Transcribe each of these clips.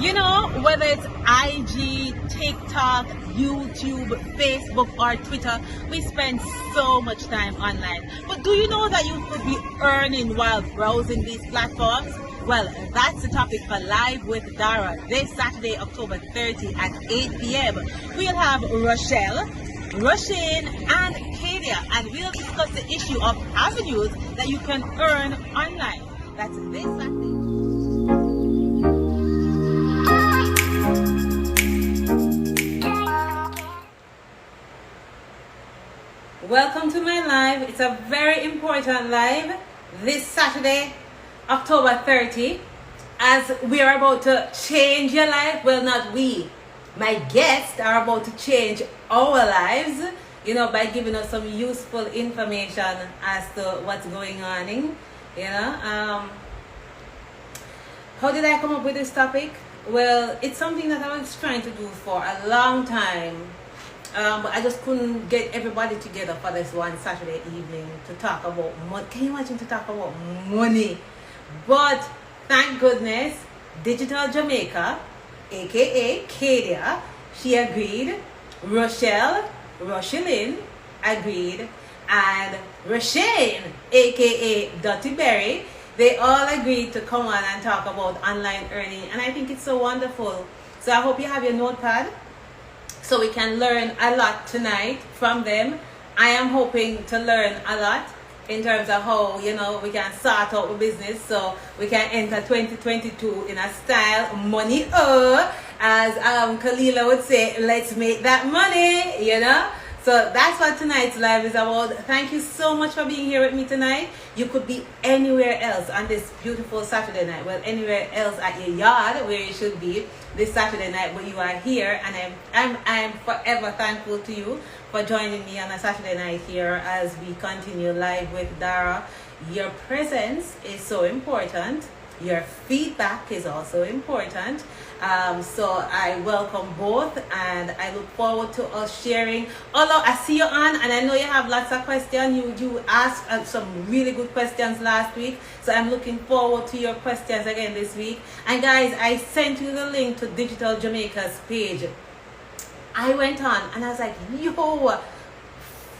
You know, whether it's IG, TikTok, YouTube, Facebook, or Twitter, we spend so much time online. But do you know that you could be earning while browsing these platforms? Well, that's the topic for Live with Dara this Saturday, October 30 at 8 p.m. We'll have Rochelle, Roshane, and Kadia, and we'll discuss the issue of avenues that you can earn online. That's this Saturday. Welcome to my live. It's a very important live this Saturday, October 30, as we are about to change your life. Well, not we. My guests are about to change our lives, you know, by giving us some useful information as to what's going on, you know. How did I come up with this topic? Well, it's something that I was trying to do for a long time. But I just couldn't get everybody together for this one Saturday evening to talk about money. Can you imagine to talk about money? But thank goodness, Digital Jamaica, aka Kadia, she agreed. Rochelle, Rochelle agreed, and Roshane, aka Dottie Berry, they all agreed to come on and talk about online earning, and I think it's so wonderful. So I hope you have your notepad, so we can learn a lot tonight from them. I am hoping to learn a lot in terms of how, you know, we can start out a business so we can enter 2022 in a style money, as Kalila would say, let's make that money, you know. So that's what tonight's live is about. Thank you so much for being here with me tonight. You could be anywhere else on this beautiful Saturday night. Well, anywhere else at your yard where you should be this Saturday night, but you are here, and I'm forever thankful to you for joining me on a Saturday night here as we continue Live with Dara. Your presence is so important. Your feedback is also important. So I welcome both, and I look forward to us sharing. Although I see you on, and I know you have lots of questions. You asked some really good questions last week, so I'm looking forward to your questions again this week. And guys, I sent you the link to Digital Jamaica's page. I went on and I was like, yo,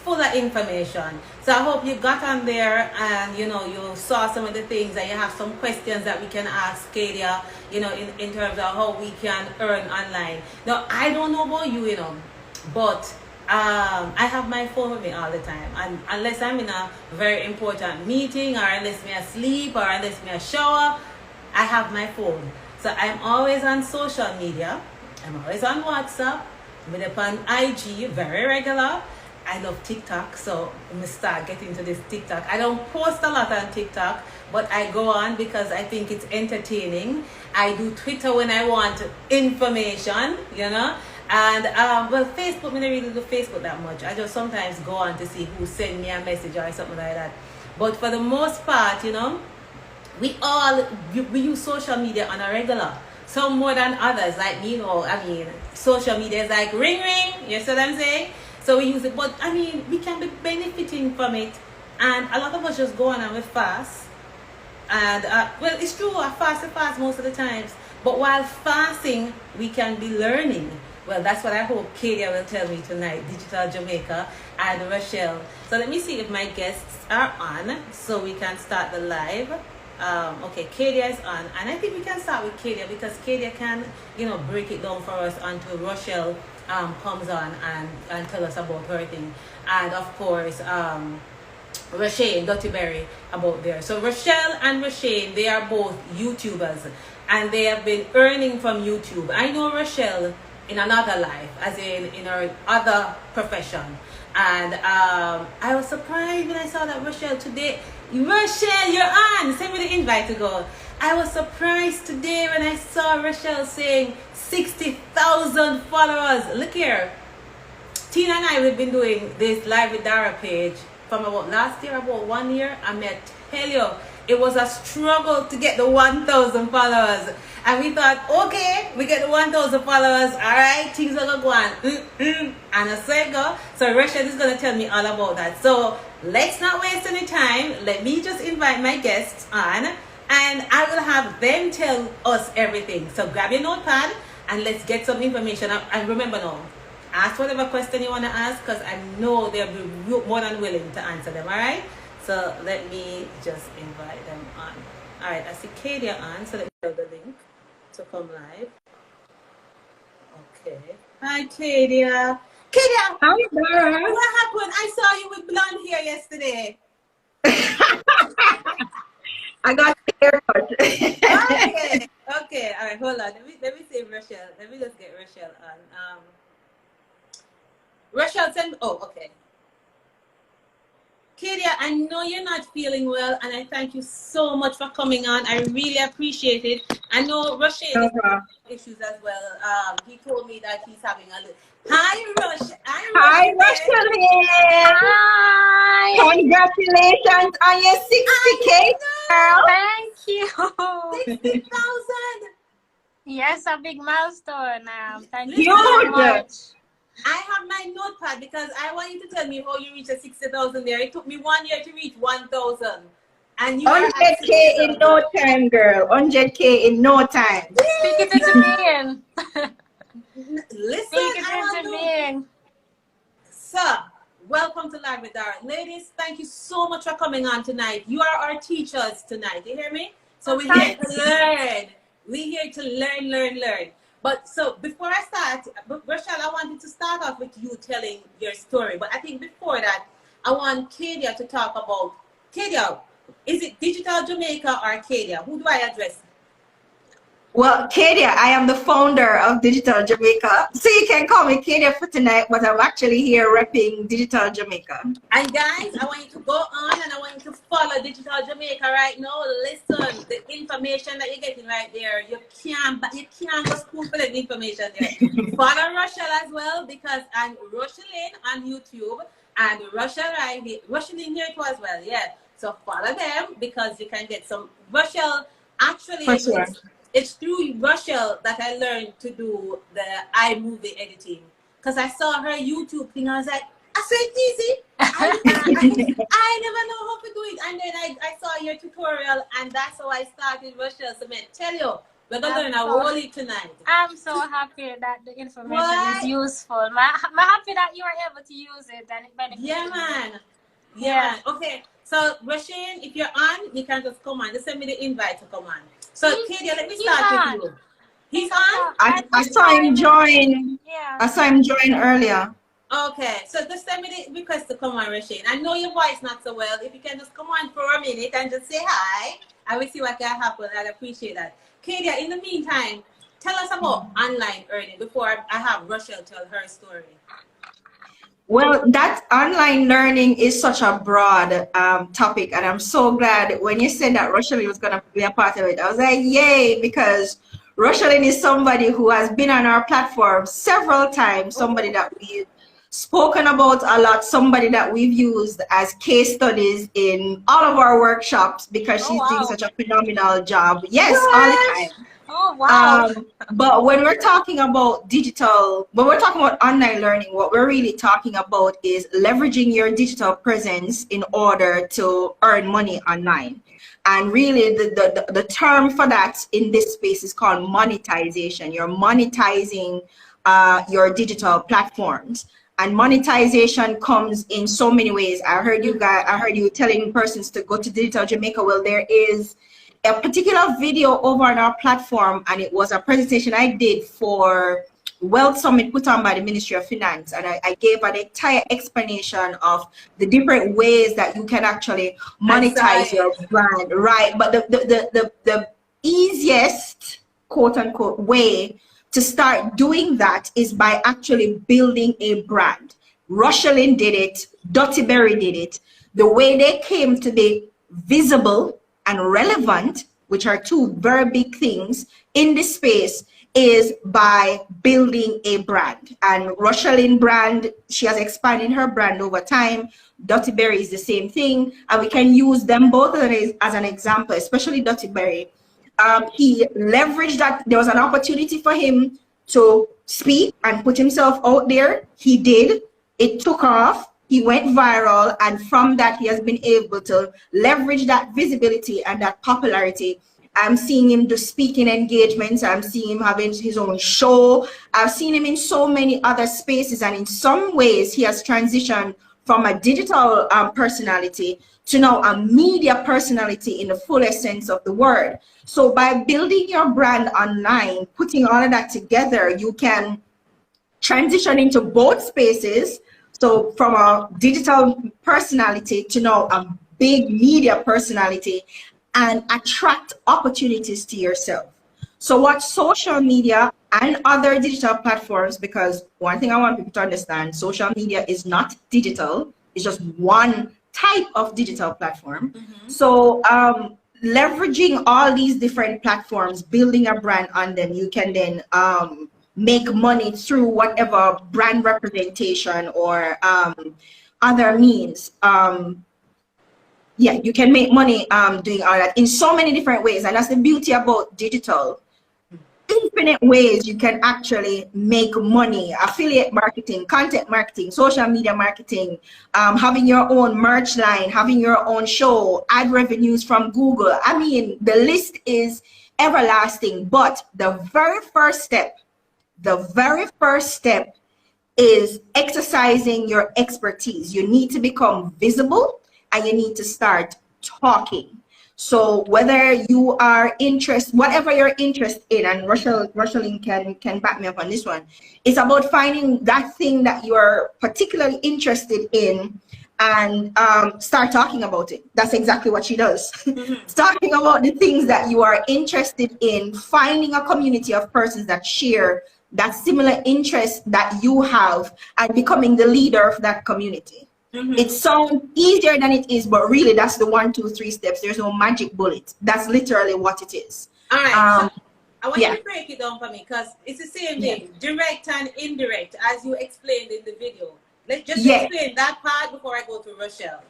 full of information. So I hope you got on there and, you know, you saw some of the things, and you have some questions that we can ask Kadia, you know, in terms of how we can earn online. Now, I don't know about you, you know, but I have my phone with me all the time, and unless I'm in a very important meeting, or unless me asleep, or unless me a shower, I have my phone. So I'm always on social media. I'm always on WhatsApp. I'm upon IG, very regular. I love TikTok, so I'm gonna start getting into this TikTok. I don't post a lot on TikTok, but I go on because I think it's entertaining. I do Twitter when I want information, you know. And well, Facebook, I don't really do Facebook that much. I just sometimes go on to see who send me a message or something like that. But for the most part, you know, we use social media on a regular. Some more than others, like me, you know. I mean, social media is like ring ring. You see what I'm saying? So we use it, but I mean, we can be benefiting from it, and a lot of us just go on and we fast. And well, it's true, I fast most of the times. But while fasting, we can be learning. Well, that's what I hope Kadia will tell me tonight. Digital Jamaica and Rochelle. So let me see if my guests are on, so we can start the live. Okay, Kadia is on, and I think we can start with Kadia because Kadia can, you know, break it down for us until Rochelle comes on and tell us about her thing. And of course, Roshane, Dottie Berry about there. So Rochelle and Roshane, they are both YouTubers, and they have been earning from YouTube. I know Rochelle in another life, as in her other profession. And I was surprised when I saw that Rochelle today. Rochelle, you're on. Send me the invite to go. I was surprised today when I saw Rochelle saying 60,000 followers. Look here. Tina and I, we've been doing this Live with Dara page from about last year, about 1 year. I may tell you, it was a struggle to get the 1,000 followers. And we thought, okay, we get the 1,000 followers. All right, things are going to go on. And I said go. So Rochelle is going to tell me all about that. So let's not waste any time. Let me just invite my guests on. And I will have them tell us everything. So grab your notepad and let's get some information. And remember now, ask whatever question you want to ask because I know they'll be more than willing to answer them. All right. So let me just invite them on. All right. I see Kadia on. So let me tell the link to come live. Okay. Hi, Kadia. Kadia. Hi, Dara. What happened? I saw you with blonde hair yesterday. I got the haircut. Okay. Okay. All right. Hold on. Let me save Rochelle. Let me just get Rochelle on. Rochelle, send. Oh, okay. Kadia, I know you're not feeling well, and I thank you so much for coming on. I really appreciate it. I know Rochelle has issues as well. He told me that he's having a little. Hi, Rush. Hi, Rochelle. Hi. Congratulations on your 60K, girl. Thank you. 60,000. Yes, a big milestone. Thank Huge. you so much. I have my notepad because I want you to tell me how you reached the 60,000 there. It took me 1 year to reach 1,000. And you 100K in no time, girl. 100K in no time. Speak it into being. Listen, Speak it into being. Sir, welcome to Live with Dara. Ladies, thank you so much for coming on tonight. You are our teachers tonight. You hear me? So we're here to learn. We're here to learn. But so before I start, Rochelle, I wanted to start off with you telling your story. But I think before that, I want Kadia to talk about, Kadia, is it Digital Jamaica or Kadia? Who do I address? Well, Kadia, I am the founder of Digital Jamaica. So you can call me Kadia for tonight, but I'm actually here repping Digital Jamaica. And guys, I want you to go on and I want you to follow Digital Jamaica right now. Listen, the information that you're getting right there, you can't go school for the information there. Follow Rochelle as well because I'm Rochelle on YouTube and Rochelle here too as well. Yeah. So follow them because you can get some Rochelle actually. For sure. It's through Rochelle that I learned to do the iMovie editing. Because I saw her YouTube thing, I was like, I said it's easy. I never know how to do it. And then I saw your tutorial, and that's how I started Rochelle. So, man, tell you, we're going to learn a whole lot tonight. I'm so happy that the information is useful. I'm happy that you are able to use it and it benefits you. Yeah, man. Yeah. Okay. So, Rasheen, if you're on, you can just come on. Just send me the invite to come on. So, Kadia, let me start with you. He's on? I saw him join. Yeah. I saw him join earlier. Okay, so just send me the request to come on, Rasheen. I know your voice not so well. If you can just come on for a minute and just say hi, I will see what can happen. I'd appreciate that. Kadia, in the meantime, tell us about online earning before I have Rochelle tell her story. Well, that online learning is such a broad topic, and I'm so glad when you said that Rochelle was going to be a part of it. I was like, yay, because Rochelle is somebody who has been on our platform several times, somebody that we've spoken about a lot, somebody that we've used as case studies in all of our workshops because she's doing such a phenomenal job. Yes, all the time. Oh, wow. But when we're talking about when we're talking about online learning, what we're really talking about is leveraging your digital presence in order to earn money online. And really the term for that in this space is called monetization. You're monetizing your digital platforms. And monetization comes in so many ways. I heard you telling persons to go to Digital Jamaica. Well, there is a particular video over on our platform, and it was a presentation I did for Wealth Summit put on by the Ministry of Finance, and I gave an entire explanation of the different ways that you can actually monetize your brand, right? But the easiest, quote unquote, way to start doing that is by actually building a brand. Rushelin did it, Dottie Berry did it. The way they came to be visible and relevant, which are two very big things in this space, is by building a brand. And Rushelin brand, she has expanded her brand over time. Dottie Berry is the same thing, and we can use them both as an example, especially Dottie Berry. He leveraged that. There was an opportunity for him to speak and put himself out there. He did. It took off. he went viral, and from that he has been able to leverage that visibility and that popularity. I'm seeing him do speaking engagements. I'm seeing him having his own show. I've seen him in so many other spaces, and in some ways he has transitioned from a digital personality to now a media personality in the fullest sense of the word. So by building your brand online, putting all of that together, you can transition into both spaces. So from a digital personality to now a big media personality, and attract opportunities to yourself. So watch social media and other digital platforms, because one thing I want people to understand, social media is not digital. It's just one type of digital platform. So leveraging all these different platforms, building a brand on them, you can then make money through whatever brand representation or other means. Yeah, you can make money doing all that in so many different ways. And that's the beauty about digital. Infinite ways you can actually make money: affiliate marketing, content marketing, social media marketing, having your own merch line, having your own show, ad revenues from Google. I mean, the list is everlasting. But the very first step is exercising your expertise. You need to become visible, and you need to start talking. So whether you are interested, whatever you're interested in, and Rochelin can back me up on this one, it's about finding that thing that you're particularly interested in and start talking about it. That's exactly what she does. Talking about the things that you are interested in, finding a community of persons that share that similar interest that you have, and becoming the leader of that community. It sounds easier than it is, but really that's the 1, 2, 3 steps. There's no magic bullet. That's literally what it is. All right. So I want you to break it down for me, because it's the same thing, direct and indirect, as you explained in the video. Let's just explain that part before I go to Rochelle.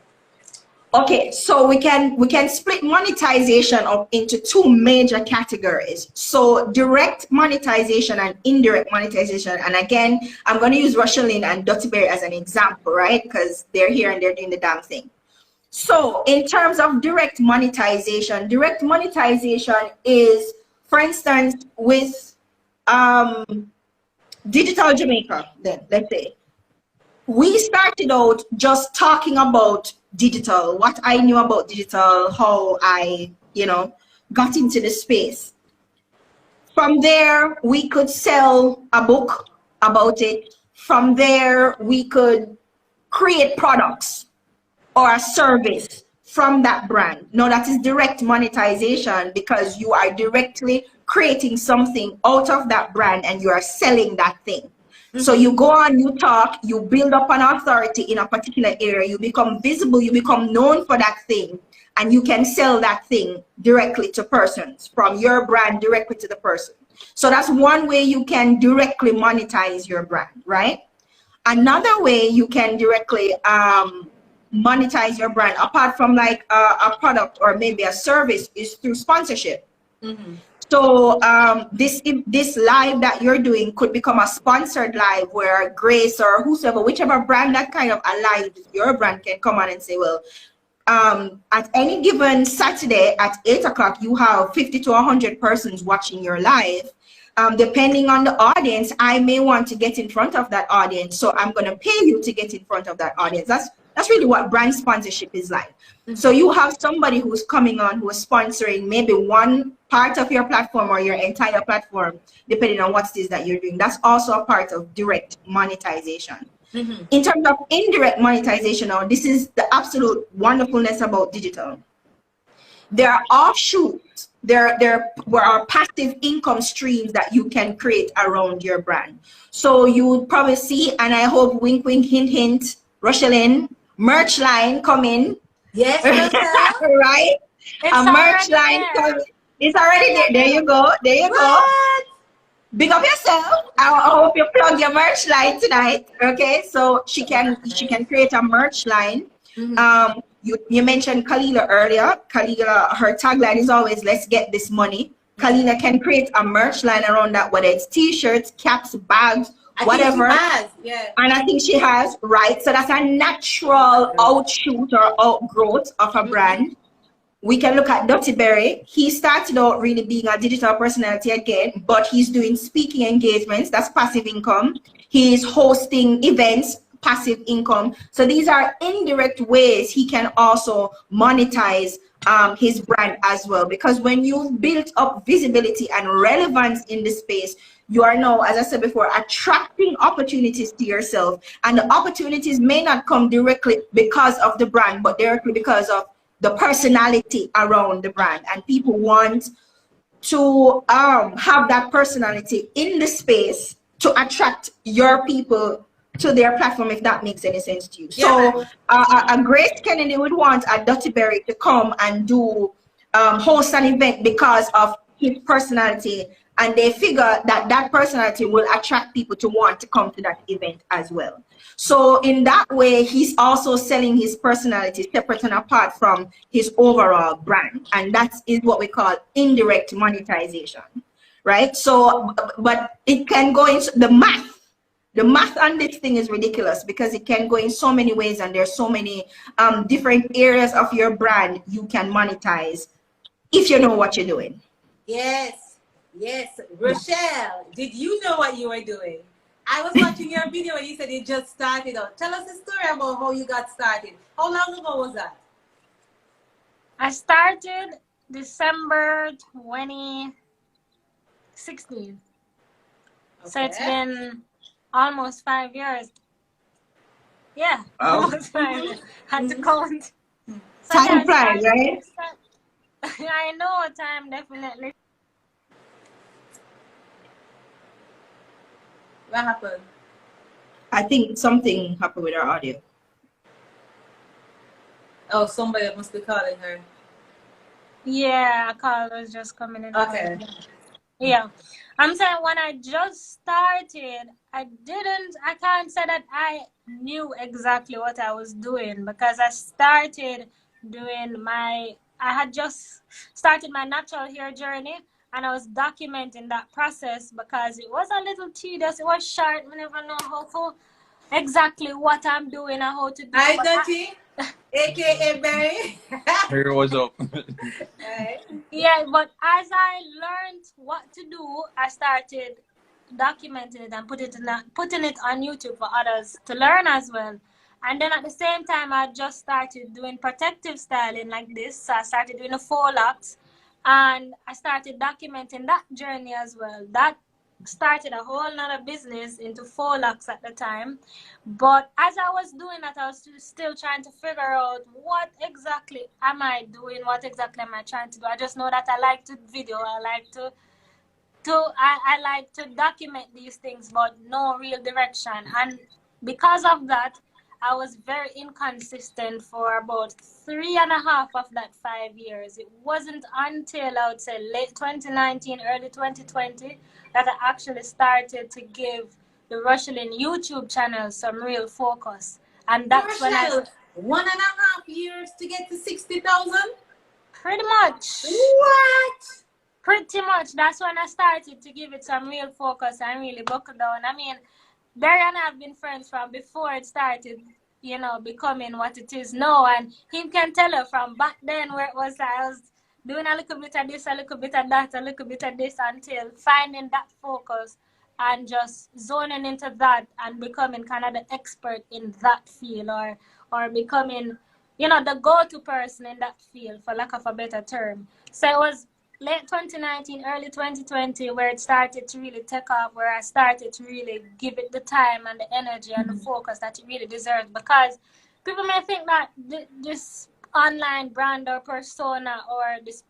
Okay, so we can split monetization up into 2 major categories. So direct monetization and indirect monetization. And again, I'm going to use Rochelin and Dottie Berry as an example, right? Because they're here and they're doing the damn thing. So in terms of direct monetization is, for instance, with Digital Jamaica, then let's say, we started out just talking about digital, what I knew about digital, how I, got into the space. From there, we could sell a book about it. From there, we could create products or a service from that brand. Now that is direct monetization, because you are directly creating something out of that brand and you are selling that thing. So you go on, you talk, you build up an authority in a particular area, you become visible, you become known for that thing, and you can sell that thing directly to persons, from your brand directly to the person. So that's one way you can directly monetize your brand, right? Another way you can directly monetize your brand, apart from like a product or maybe a service, is through sponsorship. So this live that you're doing could become a sponsored live, where Grace or whosoever, whichever brand that kind of aligns with your brand, can come on and say, well, at any given Saturday at 8 o'clock, you have 50 to 100 persons watching your live. Depending on the audience, I may want to get in front of that audience. So I'm going to pay you to get in front of that audience. That's really what brand sponsorship is like. So you have somebody who's coming on, who is sponsoring maybe one part of your platform or your entire platform, depending on what it is that you're doing. That's also a part of direct monetization. In terms of indirect monetization, now, this is the absolute wonderfulness about digital. There are offshoots. There are passive income streams that you can create around your brand. So you would probably see, and I hope, wink, wink, hint, hint, Rochelin, merch line coming. Yes, right? A merch line coming. It's already there. There you go. There you go. Big up yourself. I hope you plug your merch line tonight. Okay, so she can create a merch line. You mentioned Kalila earlier. Kalila, her tagline is always, let's get this money. Kalila can create a merch line around that, whether it's t-shirts, caps, bags, I think whatever. she has, yeah. And I think she has, right? So that's a natural outshoot or outgrowth of a brand. We can look at Dottie Berry. He started out really being a digital personality again, but he's doing speaking engagements. That's passive income. He's hosting events, passive income. So these are indirect ways he can also monetize his brand as well. Because when you've built up visibility and relevance in the space, you are now, as I said before, attracting opportunities to yourself. And the opportunities may not come directly because of the brand, but directly because of the personality around the brand. And people want to have that personality in the space to attract your people to their platform, if that makes any sense to you. Yeah. So a Grace Kennedy would want a Dottie Berry to come and do host an event because of his personality, and they figure that that personality will attract people to want to come to that event as well. So in that way, he's also selling his personality separate and apart from his overall brand. And that is what we call indirect monetization, right? So, but it can go into the math. The math on this thing is ridiculous because it can go in so many ways, and there's so many different areas of your brand you can monetize if you know what you're doing. Yes, yes. Rochelle, did you know what you were doing? I was watching your video and you said you just started out. Tell us a story about how you got started. How long ago was that? I started December 2016. Okay. So it's been almost 5 years. Yeah, almost 5 years. Had to count. So time flies, right? I know, time definitely. What happened? I think something happened with our audio. Oh, somebody must be calling her. Yeah, a call was just coming in. Okay. Yeah. I'm saying when I just started, I can't say that I knew exactly what I was doing, because I started doing I had just started my natural hair journey, and I was documenting that process because it was a little tedious. It was short. I never know exactly what I'm doing and how to do it. Hi, Dottie, aka Barry. Hey, what's up? Yeah, but as I learned what to do, I started documenting it and putting it on YouTube for others to learn as well. And then at the same time, I just started doing protective styling like this. So I started doing the faux locks, and I started documenting that journey as well. That started a whole nother business into faux locks at the time. But as I was doing that, I was still trying to figure out what exactly am I doing, what exactly am I trying to do. I just know that I like to video, I like to document these things, but no real direction. And because of that, I was very inconsistent for about 3.5 of that 5 years. It wasn't until I would say late 2019, early 2020 that I actually started to give the Rochelle YouTube channel some real focus. And that's when I 1.5 years to get to 60,000. Pretty much. What? Pretty much. That's when I started to give it some real focus and really buckle down. I mean, Barry and I have been friends from before it started, you know, becoming what it is now. And he can tell her from back then where it was, I was doing a little bit of this, a little bit of that, a little bit of this, until finding that focus and just zoning into that and becoming kind of the expert in that field, or becoming, you know, the go-to person in that field, for lack of a better term. So it was late 2019, early 2020 where it started to really take off, where I started to really give it the time and the energy and the focus that it really deserves. Because people may think that this online brand or persona or this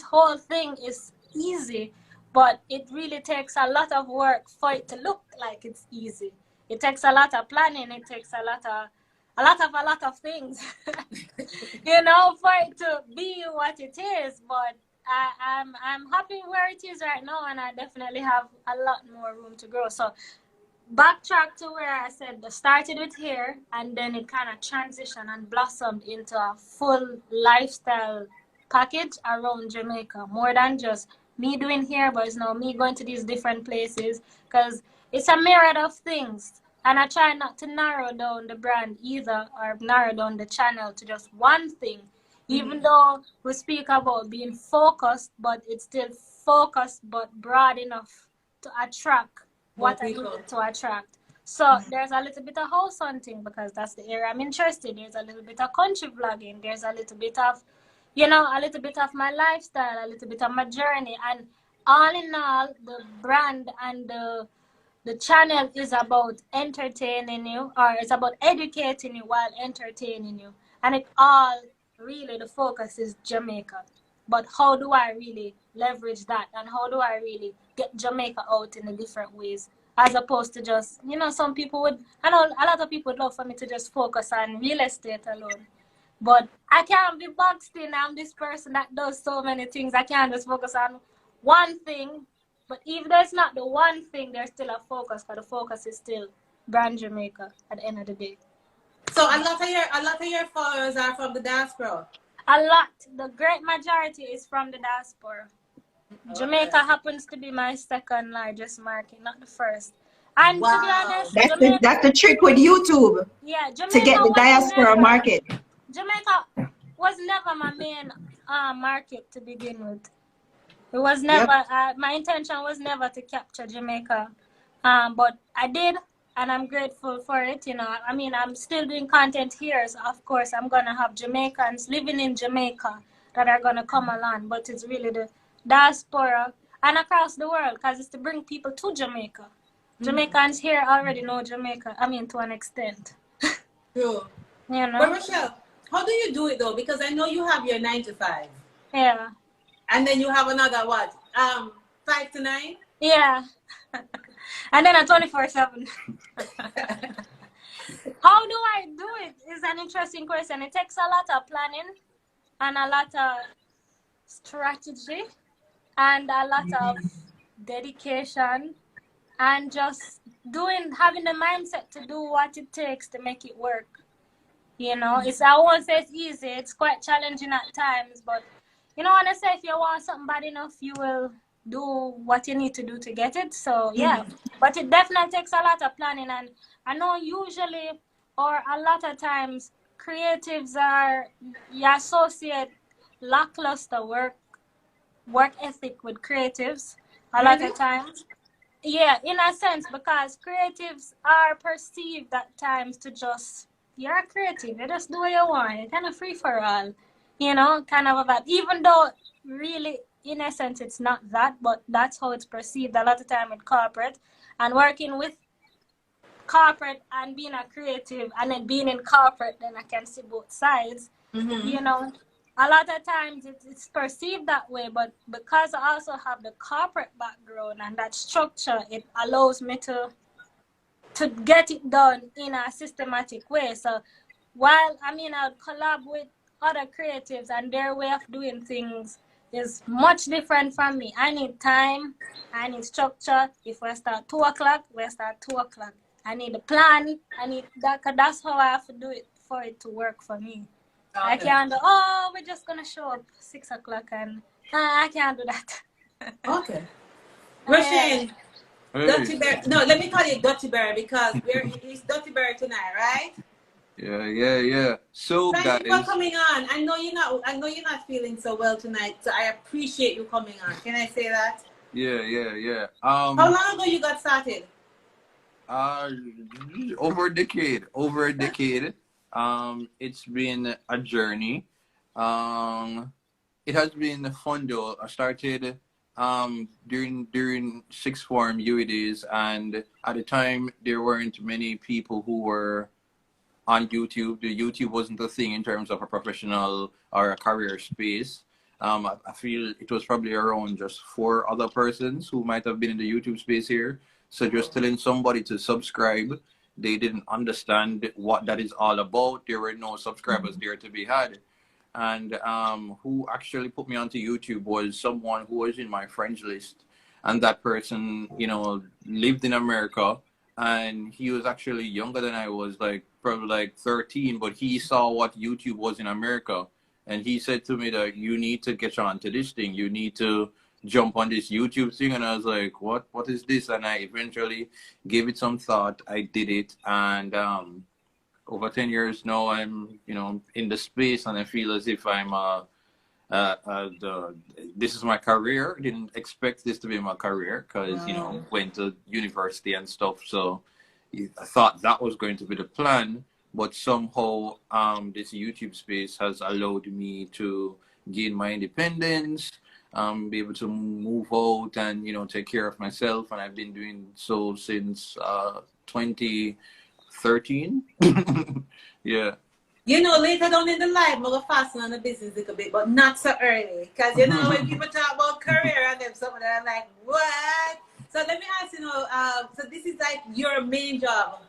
whole thing is easy, but it really takes a lot of work for it to look like it's easy. It takes a lot of planning. It takes a lot of things, you know, for it to be what it is. But I'm happy where it is right now, and I definitely have a lot more room to grow. So backtrack to where I said I started with hair, and then it kind of transitioned and blossomed into a full lifestyle package around Jamaica, more than just me doing here, but it's now me going to these different places, because it's a myriad of things. And I try not to narrow down the brand either, or narrow down the channel to just one thing. Even though we speak about being focused, but it's still focused but broad enough to attract what I need to attract. So there's a little bit of house hunting, because that's the area I'm interested. There's a little bit of country vlogging. There's a little bit of, a little bit of my lifestyle, a little bit of my journey. And all in all, the brand and the channel is about entertaining you, or it's about educating you while entertaining you. And it all, really, the focus is Jamaica. But how do I really leverage that, and how do I really get Jamaica out in the different ways, as opposed to just, some people would, I know a lot of people would love for me to just focus on real estate alone. But I can't be boxed in. I'm this person that does so many things. I can't just focus on one thing. But if there's not the one thing, there's still a focus, because the focus is still brand Jamaica at the end of the day. So a lot of your followers are from the diaspora. A lot. The great majority is from the diaspora. Okay. Jamaica happens to be my second largest market, not the first. And to be honest, that's the trick with YouTube. Yeah, Jamaica to get the diaspora market. Jamaica was never my main market to begin with. It was never, my intention was never to capture Jamaica. But I did, and I'm grateful for it. I'm still doing content here, so of course I'm going to have Jamaicans living in Jamaica that are going to come along. But it's really the diaspora and across the world, because it's to bring people to Jamaica. Jamaicans here already know Jamaica, to an extent. True. But Rochelle, how do you do it though? Because I know you have your 9 to 5. Yeah. And then you have another what? 5 to 9? Yeah. And then a 24/7. How do I do it? Is an interesting question. It takes a lot of planning and a lot of strategy and a lot of dedication, and just having the mindset to do what it takes to make it work. I won't say it's easy. It's quite challenging at times, but when I say if you want something bad enough, you will do what you need to do to get it. So yeah, but it definitely takes a lot of planning. And I know usually, or a lot of times, creatives you associate lackluster work ethic with creatives a lot of times. Yeah, in a sense, because creatives are perceived at times to just, you're a creative, you just do what you want, you're kind of free for all, kind of that. Even though really, in essence, it's not that, but that's how it's perceived a lot of time with corporate. And working with corporate and being a creative, and then being in corporate, then I can see both sides. A lot of times it's perceived that way, but because I also have the corporate background and that structure, it allows me to get it done in a systematic way. So while I would collab with other creatives, and their way of doing things is much different from me. I need time, I need structure. If we start 2 o'clock, we start 2 o'clock. I need a plan, I need that, because that's how I have to do it for it to work for me. Okay. I can't do, we're just going to show up 6 o'clock, and I can't do that. Okay. Rochelle, Dutchy Bear. No, let me call you Dutchy Bear, because it's Dutchy Bear tonight, right? Yeah. So thank you for coming on. I know you're not feeling so well tonight, so I appreciate you coming on. Can I say that? Yeah. How long ago you got started? Over a decade. It's been a journey. It has been fun though. I started during sixth form UEDs, and at the time there weren't many people who were on YouTube. The YouTube wasn't a thing in terms of a professional or a career space. I feel it was probably around just 4 other persons who might have been in the YouTube space here. So just telling somebody to subscribe, they didn't understand what that is all about. There were no subscribers there to be had. And who actually put me onto YouTube was someone who was in my friends list. And that person, lived in America. And he was actually younger than I was, probably 13. But he saw what YouTube was in America. And he said to me that you need to get onto this thing. You need to jump on this YouTube thing, and I was like, what is this? And I eventually gave it some thought. I did it, and over 10 years now, I'm, you know, in the space, and I feel as if I'm this is my career. Didn't expect this to be my career because, you know, went to university and stuff. So I thought that was going to be the plan, but somehow this YouTube space has allowed me to gain my independence, be able to move out and, you know, take care of myself. And I've been doing so since 2013. Yeah. You know, later down in the life, I'm going to fasten on the business a little bit, but not so early. Because, you know, when people talk about career and them, some of them are like, what? So let me ask, you know, so this is like your main job,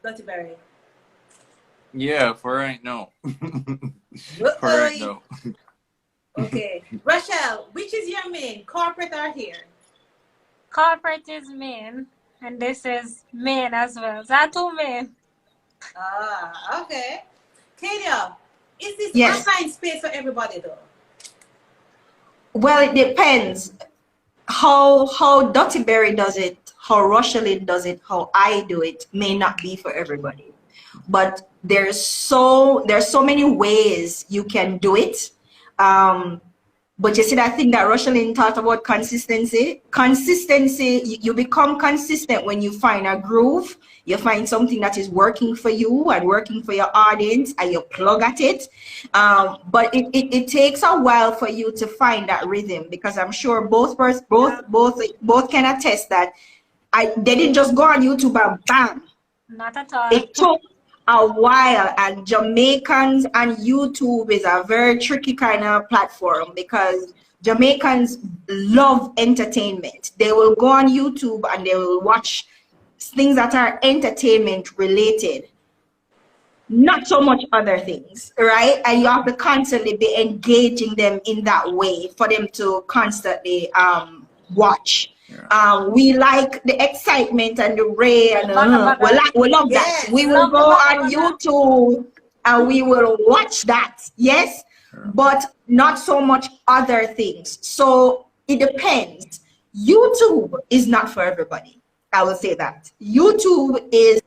Dr. Barry? Yeah, for right now. For right now. Okay. Rochelle, which is your main, corporate or here? Corporate is main, and this is main as well. That two main. Ah, okay. Kadia, is this online space for everybody though? Well, it depends. How Dottie Berry does it, how Rochelin does it, how I do it may not be for everybody. But there's so many ways you can do it. But you see that thing that Rochelin talked about, consistency. Consistency, you become consistent when you find a groove, you find something that is working for you and working for your audience, and you plug at it. But it takes a while for you to find that rhythm, because I'm sure both can attest that they didn't just go on YouTube and bam. Not at all. It took a while, and Jamaicans and YouTube is a very tricky kind of platform because Jamaicans love entertainment. They will go on YouTube and they will watch things that are entertainment related, not so much other things, right? And you have to constantly be engaging them in that way for them to constantly watch. Yeah. We like the excitement and the ray, and we love that. Yes, we will go on YouTube and we will watch that, yes, but not so much other things. So it depends. YouTube is not for everybody. I will say that. YouTube is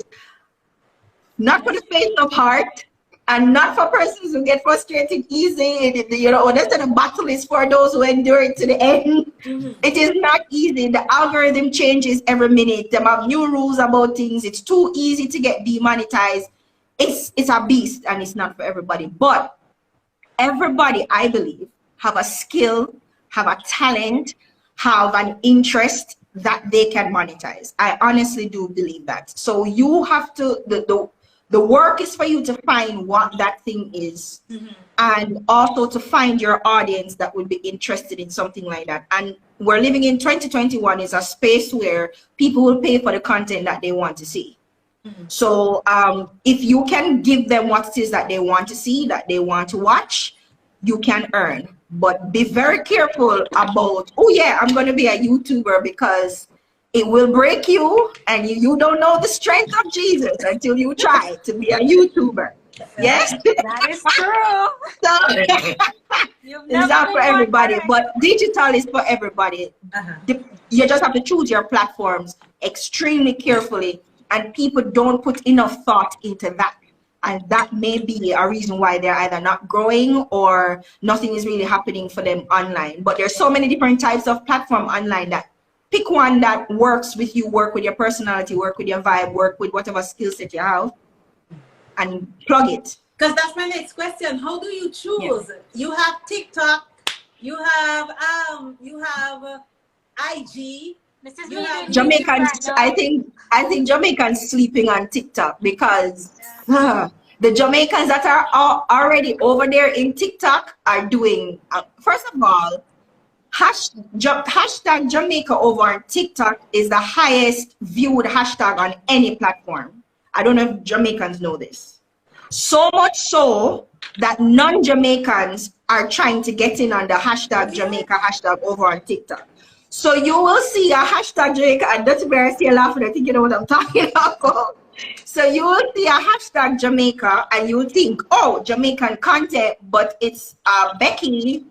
not for the faint of heart, and not for persons who get frustrated easy. You know, that's the battle is for those who endure it to the end. It is not easy. The algorithm changes every minute. They have new rules about things. It's too easy to get demonetized. It's a beast, and it's not for everybody. But everybody, I believe, have a skill, have a talent, have an interest that they can monetize. I honestly do believe that. So you have to, the work is for you to find what that thing is, and also to find your audience that would be interested in something like that. And we're living in 2021 is a space where people will pay for the content that they want to see. So if you can give them what it is that they want to see, that they want to watch, you can earn. But be very careful about, oh yeah, I'm going to be a YouTuber, because it will break you, and you don't know the strength of Jesus until you try to be a YouTuber. Yes? That is true. So, it's not for everybody, but digital is for everybody. You just have to choose your platforms extremely carefully, and people don't put enough thought into that. And that may be a reason why they're either not growing or nothing is really happening for them online. But there's so many different types of platform online that pick one that works with you, work with your personality, work with your vibe, work with whatever skill set you have, and plug it. Because that's my next question. How do you choose? Yeah. You have TikTok, you have IG. You have Jamaicans. I think Jamaicans sleeping on TikTok, because the Jamaicans that are already over there in TikTok are doing. First of all, hashtag Jamaica over on TikTok is the highest viewed hashtag on any platform. I don't know if Jamaicans know this. So much so that non-Jamaicans are trying to get in on the hashtag Jamaica hashtag over on TikTok. So you will see a hashtag Jamaica, and Dr. Barry still laughing. I think you know what I'm talking about. So you will see a hashtag Jamaica, and you will think, oh, Jamaican content, but it's Becky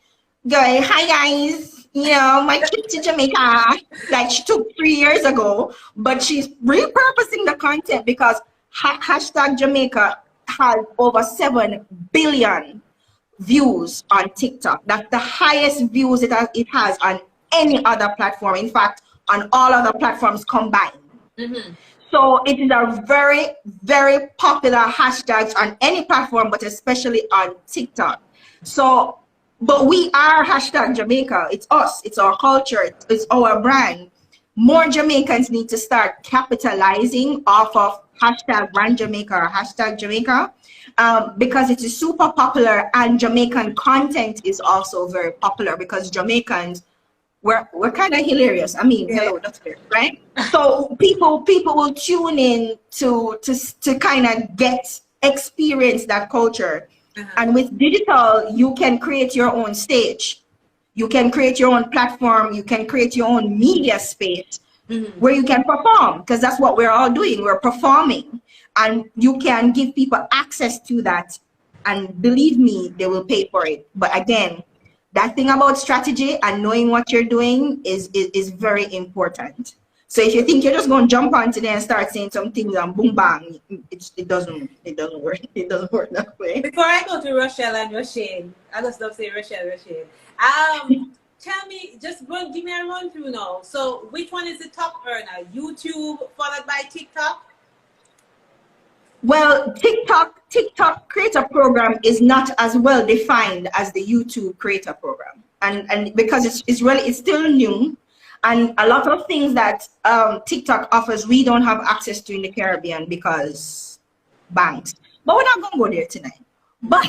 going, hi guys, you know, my trip to Jamaica, like she took 3 years ago, but she's repurposing the content because hashtag Jamaica has over 7 billion views on TikTok. That's the highest views it has on any other platform. In fact, on all other platforms combined. Mm-hmm. So it is a very, very popular hashtag on any platform, but especially on TikTok. So, but we are hashtag Jamaica. It's us. It's our culture. It's our brand. More Jamaicans need to start capitalizing off of hashtag brand Jamaica or hashtag Jamaica, because it is super popular, and Jamaican content is also very popular because Jamaicans, we're kind of hilarious. I mean, Yeah. hello, that's fair, right? So people will tune in to kind of experience that culture. And with digital, you can create your own stage. You can create your own platform. You can create your own media space where you can perform, because that's what we're all doing. We're performing, and you can give people access to that. And believe me, they will pay for it. But again, that thing about strategy and knowing what you're doing is very important. So if you think you're just going to jump on today and start saying some things and boom bang, it doesn't work. It doesn't work that way. Before I go to Rochelle and Rochelle, I just love saying Rochelle. Tell me, just give me a run through now. So which one is the top earner? YouTube followed by TikTok? Well, TikTok creator program is not as well defined as the YouTube creator program, and because it's still new, and a lot of things that TikTok offers we don't have access to in the Caribbean because banks. But we're not gonna go there tonight. But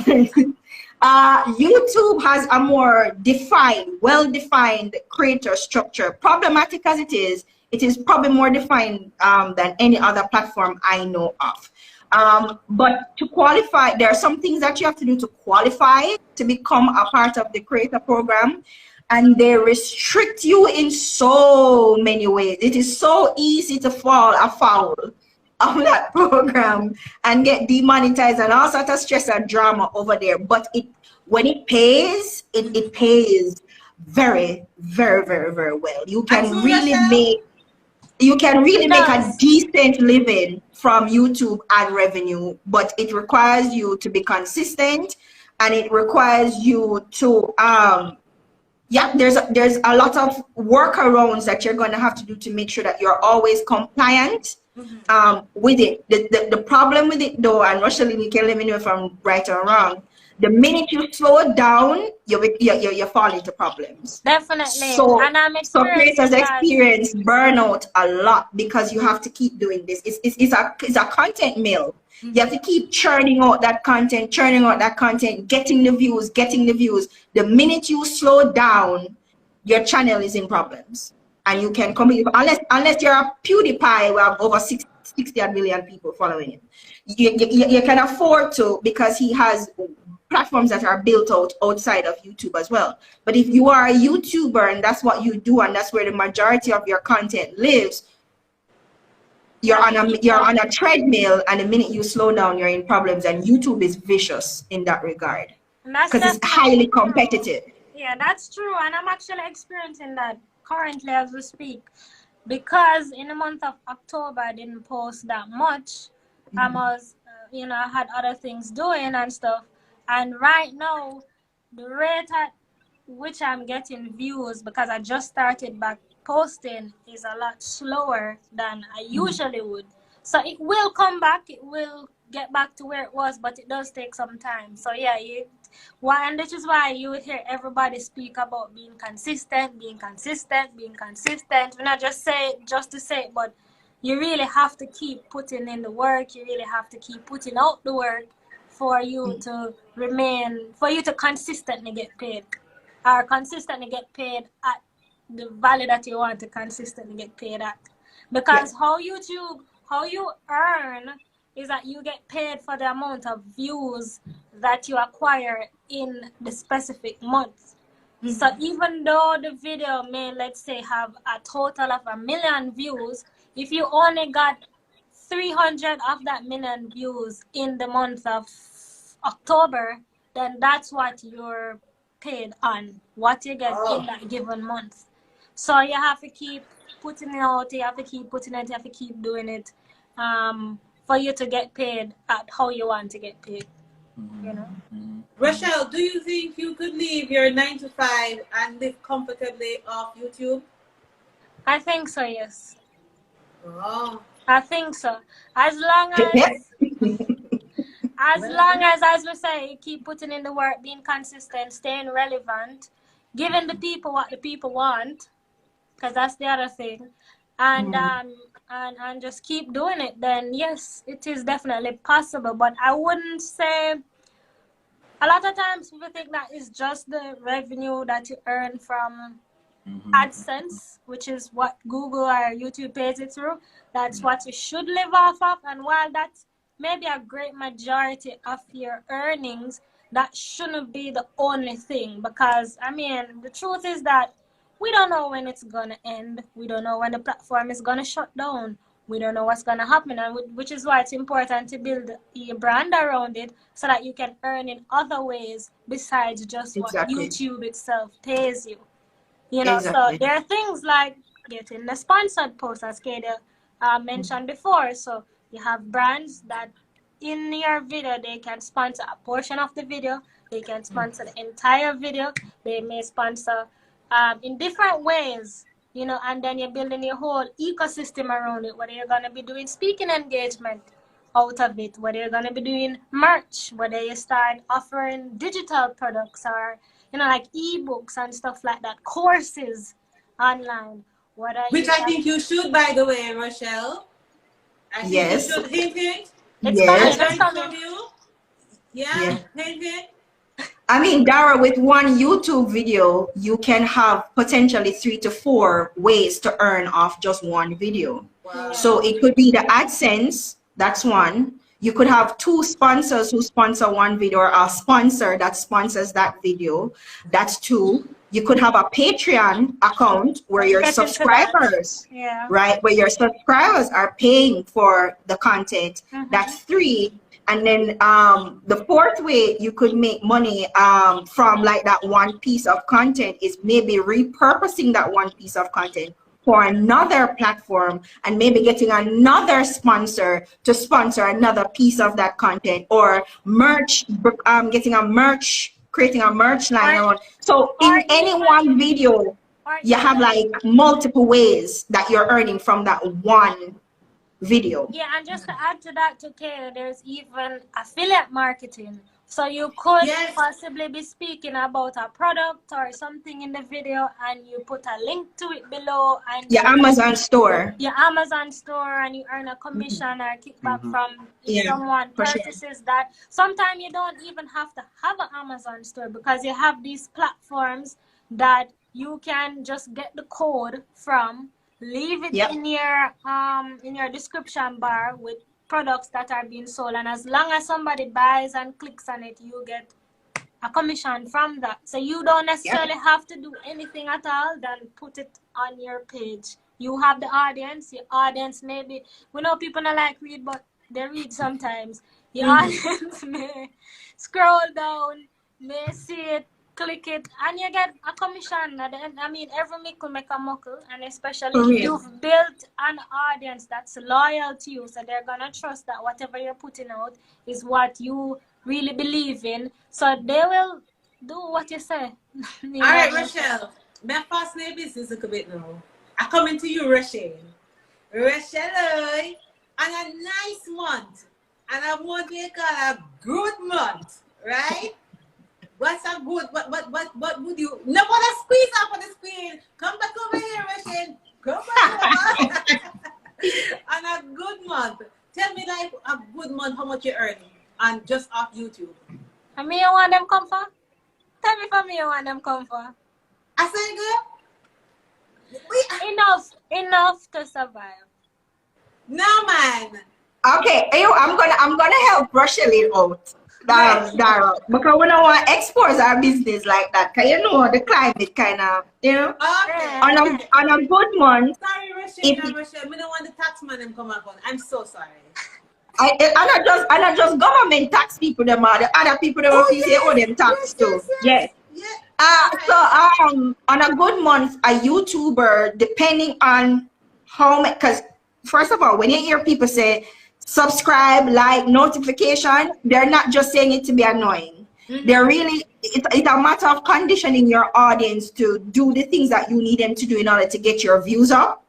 YouTube has a more well-defined creator structure. Problematic as it is probably more defined than any other platform I know of. But to qualify, there are some things that you have to do to qualify to become a part of the creator program, and they restrict you in so many ways. It is so easy to fall afoul of that program and get demonetized and all sorts of stress and drama over there. But when it pays, it pays very, very, very, very well. You can really make a decent living from YouTube ad revenue, but it requires you to be consistent, and it requires you to there's a lot of workarounds that you're going to have to do to make sure that you're always compliant with it. The problem with it though, and Rochelle, you can let me know if I'm right or wrong, the minute you slow it down, you fall into problems. Definitely. So, And I'm creators experience burnout a lot because you have to keep doing this. It's a content mill. You have to keep churning out that content, getting the views. The minute you slow down, your channel is in problems. And you can completely, unless you're a PewDiePie, we have over 60 million people following him. You can afford to, because he has platforms that are built outside of YouTube as well. But if you are a YouTuber and that's what you do and that's where the majority of your content lives, you're on a treadmill, and the minute you slow down, you're in problems. And YouTube is vicious in that regard because it's highly competitive. Yeah, that's true, and I'm actually experiencing that currently as we speak, because in the month of October I didn't post that much. I was, I had other things doing and stuff, and right now the rate at which I'm getting views, because I just started back posting, is a lot slower than I usually would. So it will come back, it will get back to where it was, but it does take some time. So yeah, and this is why you would hear everybody speak about being consistent. We're not just say it just to say it, but you really have to keep putting in the work. You really have to keep putting out the work for you to consistently get paid, or consistently get paid at the value that you want to consistently get paid at. Because how you earn is that you get paid for the amount of views that you acquire in the specific month. So even though the video may, let's say, have a total of 1 million views, if you only got 300 of that million views in the month of October, then that's what your paid on, what you get in that given month. So you have to keep putting it out, you have to keep putting it, you have to keep doing it for you to get paid at how you want to get paid. You know? Rochelle, do you think you could leave your 9 to 5 and live comfortably off YouTube? I think so, yes. Oh. I think so. As long as we say, keep putting in the work, being consistent, staying relevant, giving the people what the people want, because that's the other thing, and just keep doing it, then yes, it is definitely possible. But I wouldn't say, a lot of times people think that it's just the revenue that you earn from AdSense, which is what Google or YouTube pays it through. That's what you should live off of. And while that's maybe a great majority of your earnings, that shouldn't be the only thing. Because, I mean, the truth is that we don't know when it's going to end. We don't know when the platform is going to shut down. We don't know what's going to happen. And which is why it's important to build your brand around it so that you can earn in other ways besides just what YouTube itself pays you. You know, so there are things like getting the sponsored posts, as Katie mentioned before. So you have brands that in your video, they can sponsor a portion of the video. They can sponsor the entire video. They may sponsor in different ways, you know, and then you're building your whole ecosystem around it, whether you're going to be doing speaking engagement out of it, whether you're going to be doing merch, whether you start offering digital products or, you know, like ebooks and stuff like that, courses online. Which I think you should, by the way, Rochelle. I think you should hint it. It's coming. Yeah, hint it. I mean, Dara, with one YouTube video, you can have potentially 3 to 4 ways to earn off just one video. Wow. So it could be the AdSense, that's one. You could have 2 sponsors who sponsor one video, or a sponsor that sponsors that video. That's 2. You could have a Patreon account where your subscribers, right, where your subscribers are paying for the content. That's 3. And then the 4th way you could make money from like that one piece of content is maybe repurposing that one piece of content for another platform and maybe getting another sponsor to sponsor another piece of that content, or merch, getting a merch, creating a merch line around. So in any one video, you have like multiple ways that you're earning from that one video. Yeah, and just to add to that, okay, there's even affiliate marketing. So you could possibly be speaking about a product or something in the video, and you put a link to it below, and your Amazon store. Your Amazon store, and you earn a commission or kickback from someone purchases that. Sometimes you don't even have to have an Amazon store, because you have these platforms that you can just get the code from, leave it in your description bar with products that are being sold, and as long as somebody buys and clicks on it, you get a commission from that. So you don't necessarily have to do anything at all than put it on your page. You have the audience. Your audience, maybe, we know people don't like read, but they read sometimes. Your audience may scroll down, may see it, click it, and you get a commission at the end. I mean, every mickle make a muckle, and especially if you've built an audience that's loyal to you, so they're gonna trust that whatever you're putting out is what you really believe in, so they will do what you say. All right, Rochelle, my first name business a little bit now. I come into you, Rochelle, and a nice month, and I want to call a good month, right? What's a good, what would you, no want to squeeze up on the screen. Come back over here, Russian. Come back over. On a good month. Tell me, like, a good month, how much you're earning on just off YouTube. And me, you want them come for? Tell me for me, you want them come for? I said good? Enough to survive. No, man. Okay, I'm gonna help Rochelle out. Dara, because we don't want to expose our business like that, because you know the climate kind of, you know. Okay. On a good month. Sorry, Rochelle. We don't want the tax man them come up on. I'm so sorry. I not just government tax people, them are the other people that will say, oh, them tax too. Yes. On a good month, a YouTuber, depending on how much, because first of all, when you hear people say subscribe, like, notification, they're not just saying it to be annoying. They're really, it's a matter of conditioning your audience to do the things that you need them to do in order to get your views up.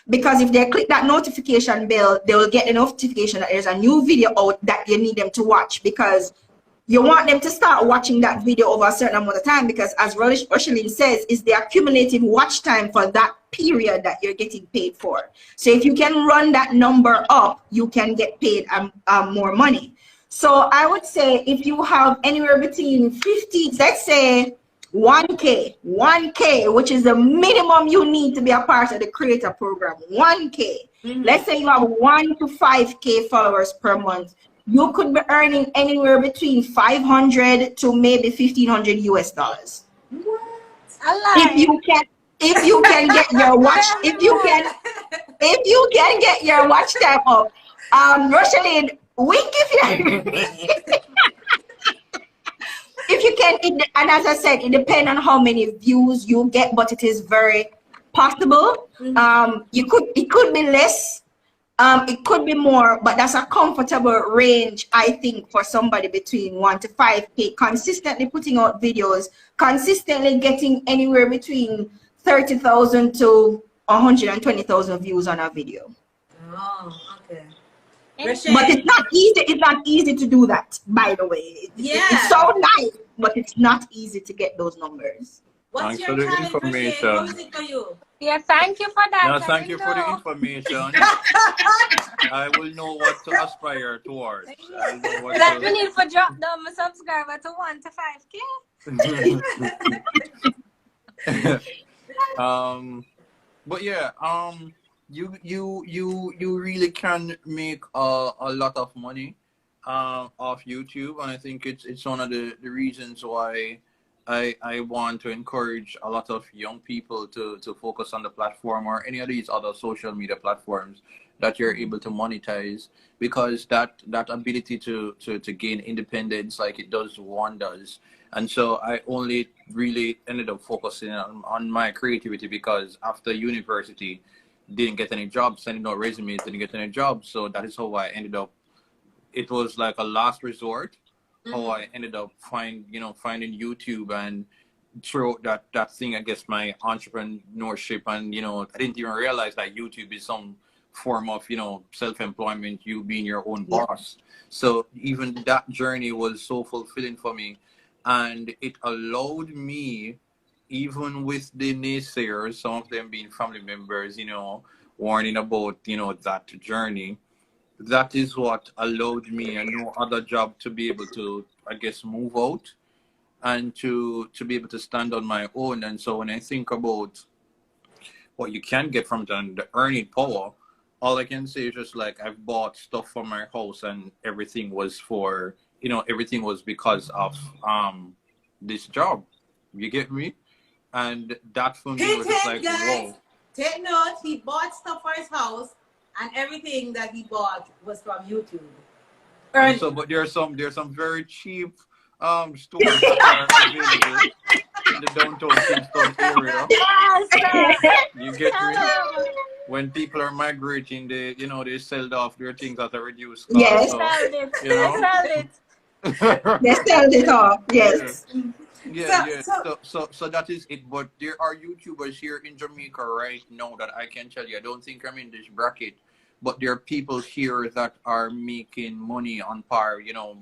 Because if they click that notification bell, they will get a notification that there's a new video out that you need them to watch, because you want them to start watching that video over a certain amount of time, because as Rosalind says, is the accumulative watch time for that period that you're getting paid for. So if you can run that number up, you can get paid more money. So I would say if you have anywhere between 50, let's say 1K, which is the minimum you need to be a part of the creator program, 1K. Let's say you have 1 to 5K followers per month. You could be earning anywhere between 500 to maybe 1,500 US dollars. What? If you can get your watch, if you can get your watch time up. Rosalind, wink if you can, and as I said, it depends on how many views you get, but it is very possible. It could be less. It could be more, but that's a comfortable range, I think, for somebody between 1 to 5K, consistently putting out videos, consistently getting anywhere between 30,000 to 120,000 views on a video. Oh, okay. But it's not easy. It's not easy to do that, by the way. It's so nice, but it's not easy to get those numbers. What's Thanks your for the challenge, information. Rochelle? How is it for you? Yeah, thank you for that. No, thank you for the information. I will know what to aspire towards. That we need for drop down my subscriber to 1 to 5K. But yeah, you really can make a lot of money off YouTube, and I think it's one of the reasons why I want to encourage a lot of young people to focus on the platform or any of these other social media platforms that you're able to monetize, because that ability to gain independence, like, it does wonders. And so I only really ended up focusing on my creativity, because after university, didn't get any jobs, sending out resumes, didn't get any jobs. So that is how I ended up. It was like a last resort. How I ended up finding YouTube, and through that thing, I guess, my entrepreneurship, and I didn't even realize that YouTube is some form of self-employment, you being your own boss. So even that journey was so fulfilling for me, and it allowed me, even with the naysayers, some of them being family members, warning about that journey. That is what allowed me and no other job to be able to, I guess, move out and to be able to stand on my own. And so when I think about what you can get from the earning power, all I can say is just like, I've bought stuff for my house, and everything was for, everything was because of this job. You get me? And that for me was just like, whoa. Take note, he bought stuff for his house, and everything that he bought was from YouTube. And so, but there's some very cheap stores that are available in the downtown Kingston area. Yes, You get me? When people are migrating, they sell off their things at a reduced cost. Yes. They sell it off. Yes. So that is it. But there are YouTubers here in Jamaica right now that I can tell you, I don't think I'm in this bracket, but there are people here that are making money on par,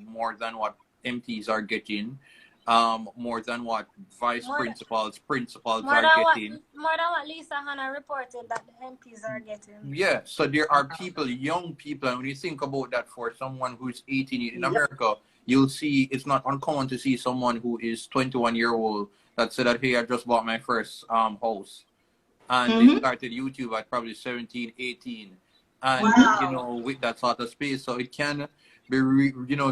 more than what MPs are getting, more than what principals are getting. More than what Lisa Hanna reported that the MPs are getting. Yeah, so there are people, young people, and when you think about that, for someone who's 18 in America, you'll see it's not uncommon to see someone who is 21-year-old that said that, hey, I just bought my first house. And they started YouTube at probably 17, 18. And, with that sort of space. So it can be, do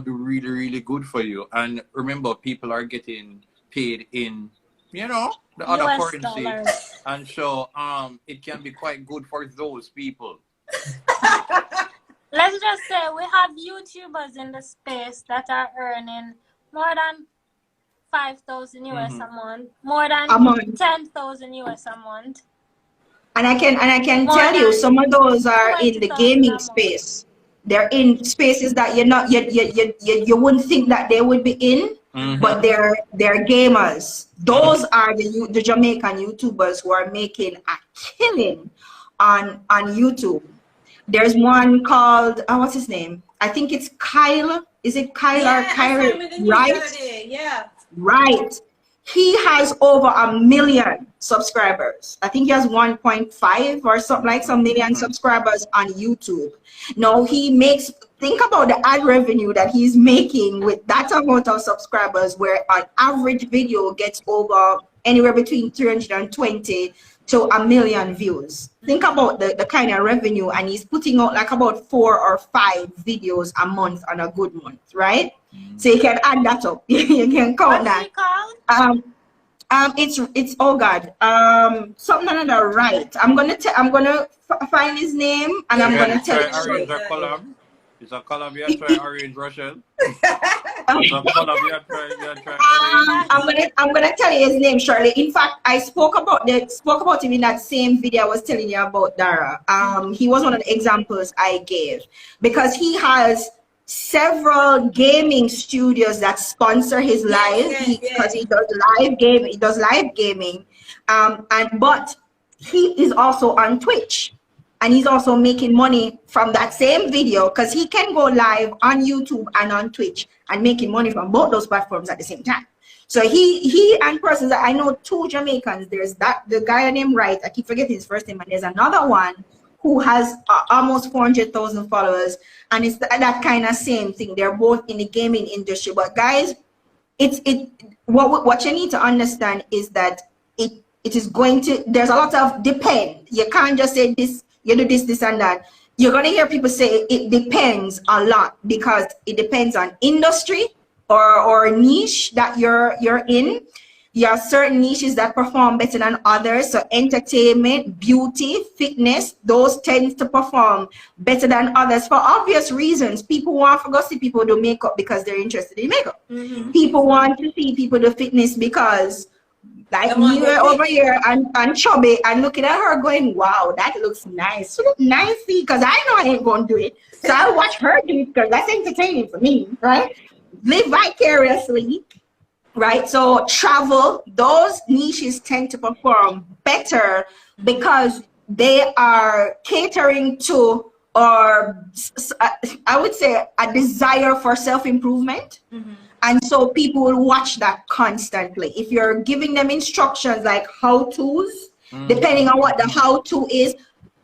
really, really good for you. And remember, people are getting paid in, the other US currency. dollars. And so it can be quite good for those people. Let's just say we have YouTubers in the space that are earning more than 5,000 US Mhm. a month, more than a month. 10,000 US a month, And I can more tell you than some of those are in the 20,000 gaming a month. space. They're in spaces that you're not you wouldn't think that they would be in, but Mhm. they're gamers. Mhm. Those are the Jamaican YouTubers who are making a killing on YouTube. There's one called what's his name? I think it's Kyle. Is it Kyle or Yeah, I saw Kyrie? him in the news the Right? other day. Yeah. Right. He has over 1 million subscribers. I think he has 1.5 or something like some million Mhm. subscribers on YouTube. Now he makes, think about the ad revenue that he's making with that amount of subscribers, where an average video gets over anywhere between 320 to 1 million views. Think about the kind of revenue, and he's putting out like about 4 or 5 videos a month on a good month, right? So you can add that up. You can count What's that. he called? It's oh God, something on the right. I'm gonna find his name, and Yeah, I'm You gonna had I tell try saw you him in the arrange news shortly. the a other day. collab. It's a collab. You had try arrange Russian. It's a collab. You had try arrange. I'm gonna tell you his name shortly. In fact, I spoke about him in that same video I was telling you about Dara. He was one of the examples I gave, because he has several gaming studios that sponsor his Yes, live, yes, because yes. he does live gaming, but he is also on Twitch. And he's also making money from that same video, because he can go live on YouTube and on Twitch and making money from both those platforms at the same time. So he and persons that I know, 2 Jamaicans. There's the guy named Wright. I keep forgetting his first name, and there's another one who has almost 400,000 followers, and it's that kind of same thing. They're both in the gaming industry. But guys, what you need to understand is that it is going to, there's a lot of depend. You can't just say this, you do this and that. You're going to hear people say it depends a lot, because it depends on industry or niche that you're in. You have certain niches that perform better than others. So entertainment, beauty, fitness, those tend to perform better than others for obvious reasons. People want to go see people do makeup because they're interested in makeup. Mm-hmm. People want to see people do fitness because, like They me, want their we're over fitness. here and chubby and looking at her going, wow, that looks nice. She look nice, because I know I ain't going to do it. So I'll watch her do it, because that's entertaining for me, right? Live vicariously, right? So travel, those niches tend to perform better because they are catering to, or I would say, a desire for self-improvement. Mm-hmm. And so people will watch that constantly. If you're giving them instructions like how-tos, depending on what the how-to is,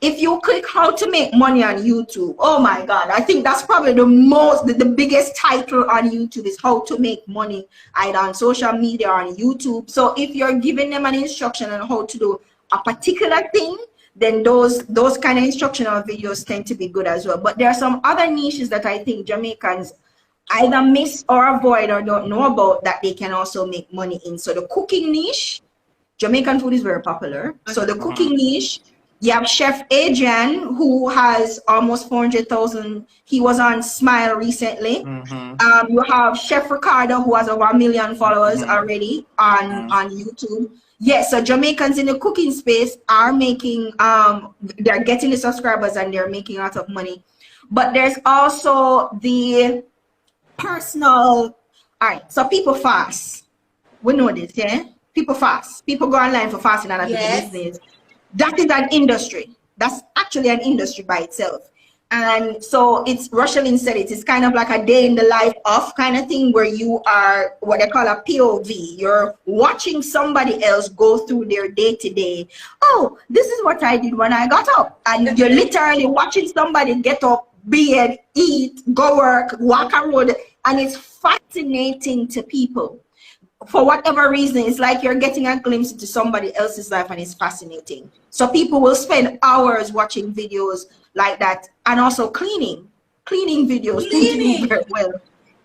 if you click how to make money on YouTube, oh my God, I think that's probably the biggest title on YouTube is how to make money either on social media or on YouTube. So if you're giving them an instruction on how to do a particular thing, then those kind of instructional videos tend to be good as well. But there are some other niches that I think Jamaicans either miss or avoid or don't know about that they can also make money in. So the cooking niche, Jamaican food is very popular. So the cooking niche, you have Chef Adrian, who has almost 400,000. He was on Smile recently. You have Chef Ricardo, who has over 1 million followers already on YouTube. Yes, so Jamaicans in the cooking space are making, they're getting the subscribers and they're making a lot of money. But there's also the personal, all right, so people fast. We know this, yeah? People fast. People go online for fasting and Yes. business. That is an industry. That's actually an industry by itself. And so it's, Rochelin said it's kind of like a day in the life of kind of thing, where you are what they call a POV. You're watching somebody else go through their day to day. Oh, this is what I did when I got up. And you're literally watching somebody get up, bed, eat, go work, walk around. And it's fascinating to people. For whatever reason, it's like you're getting a glimpse into somebody else's life, and it's fascinating. So people will spend hours watching videos like that, and also cleaning videos tend to do very well.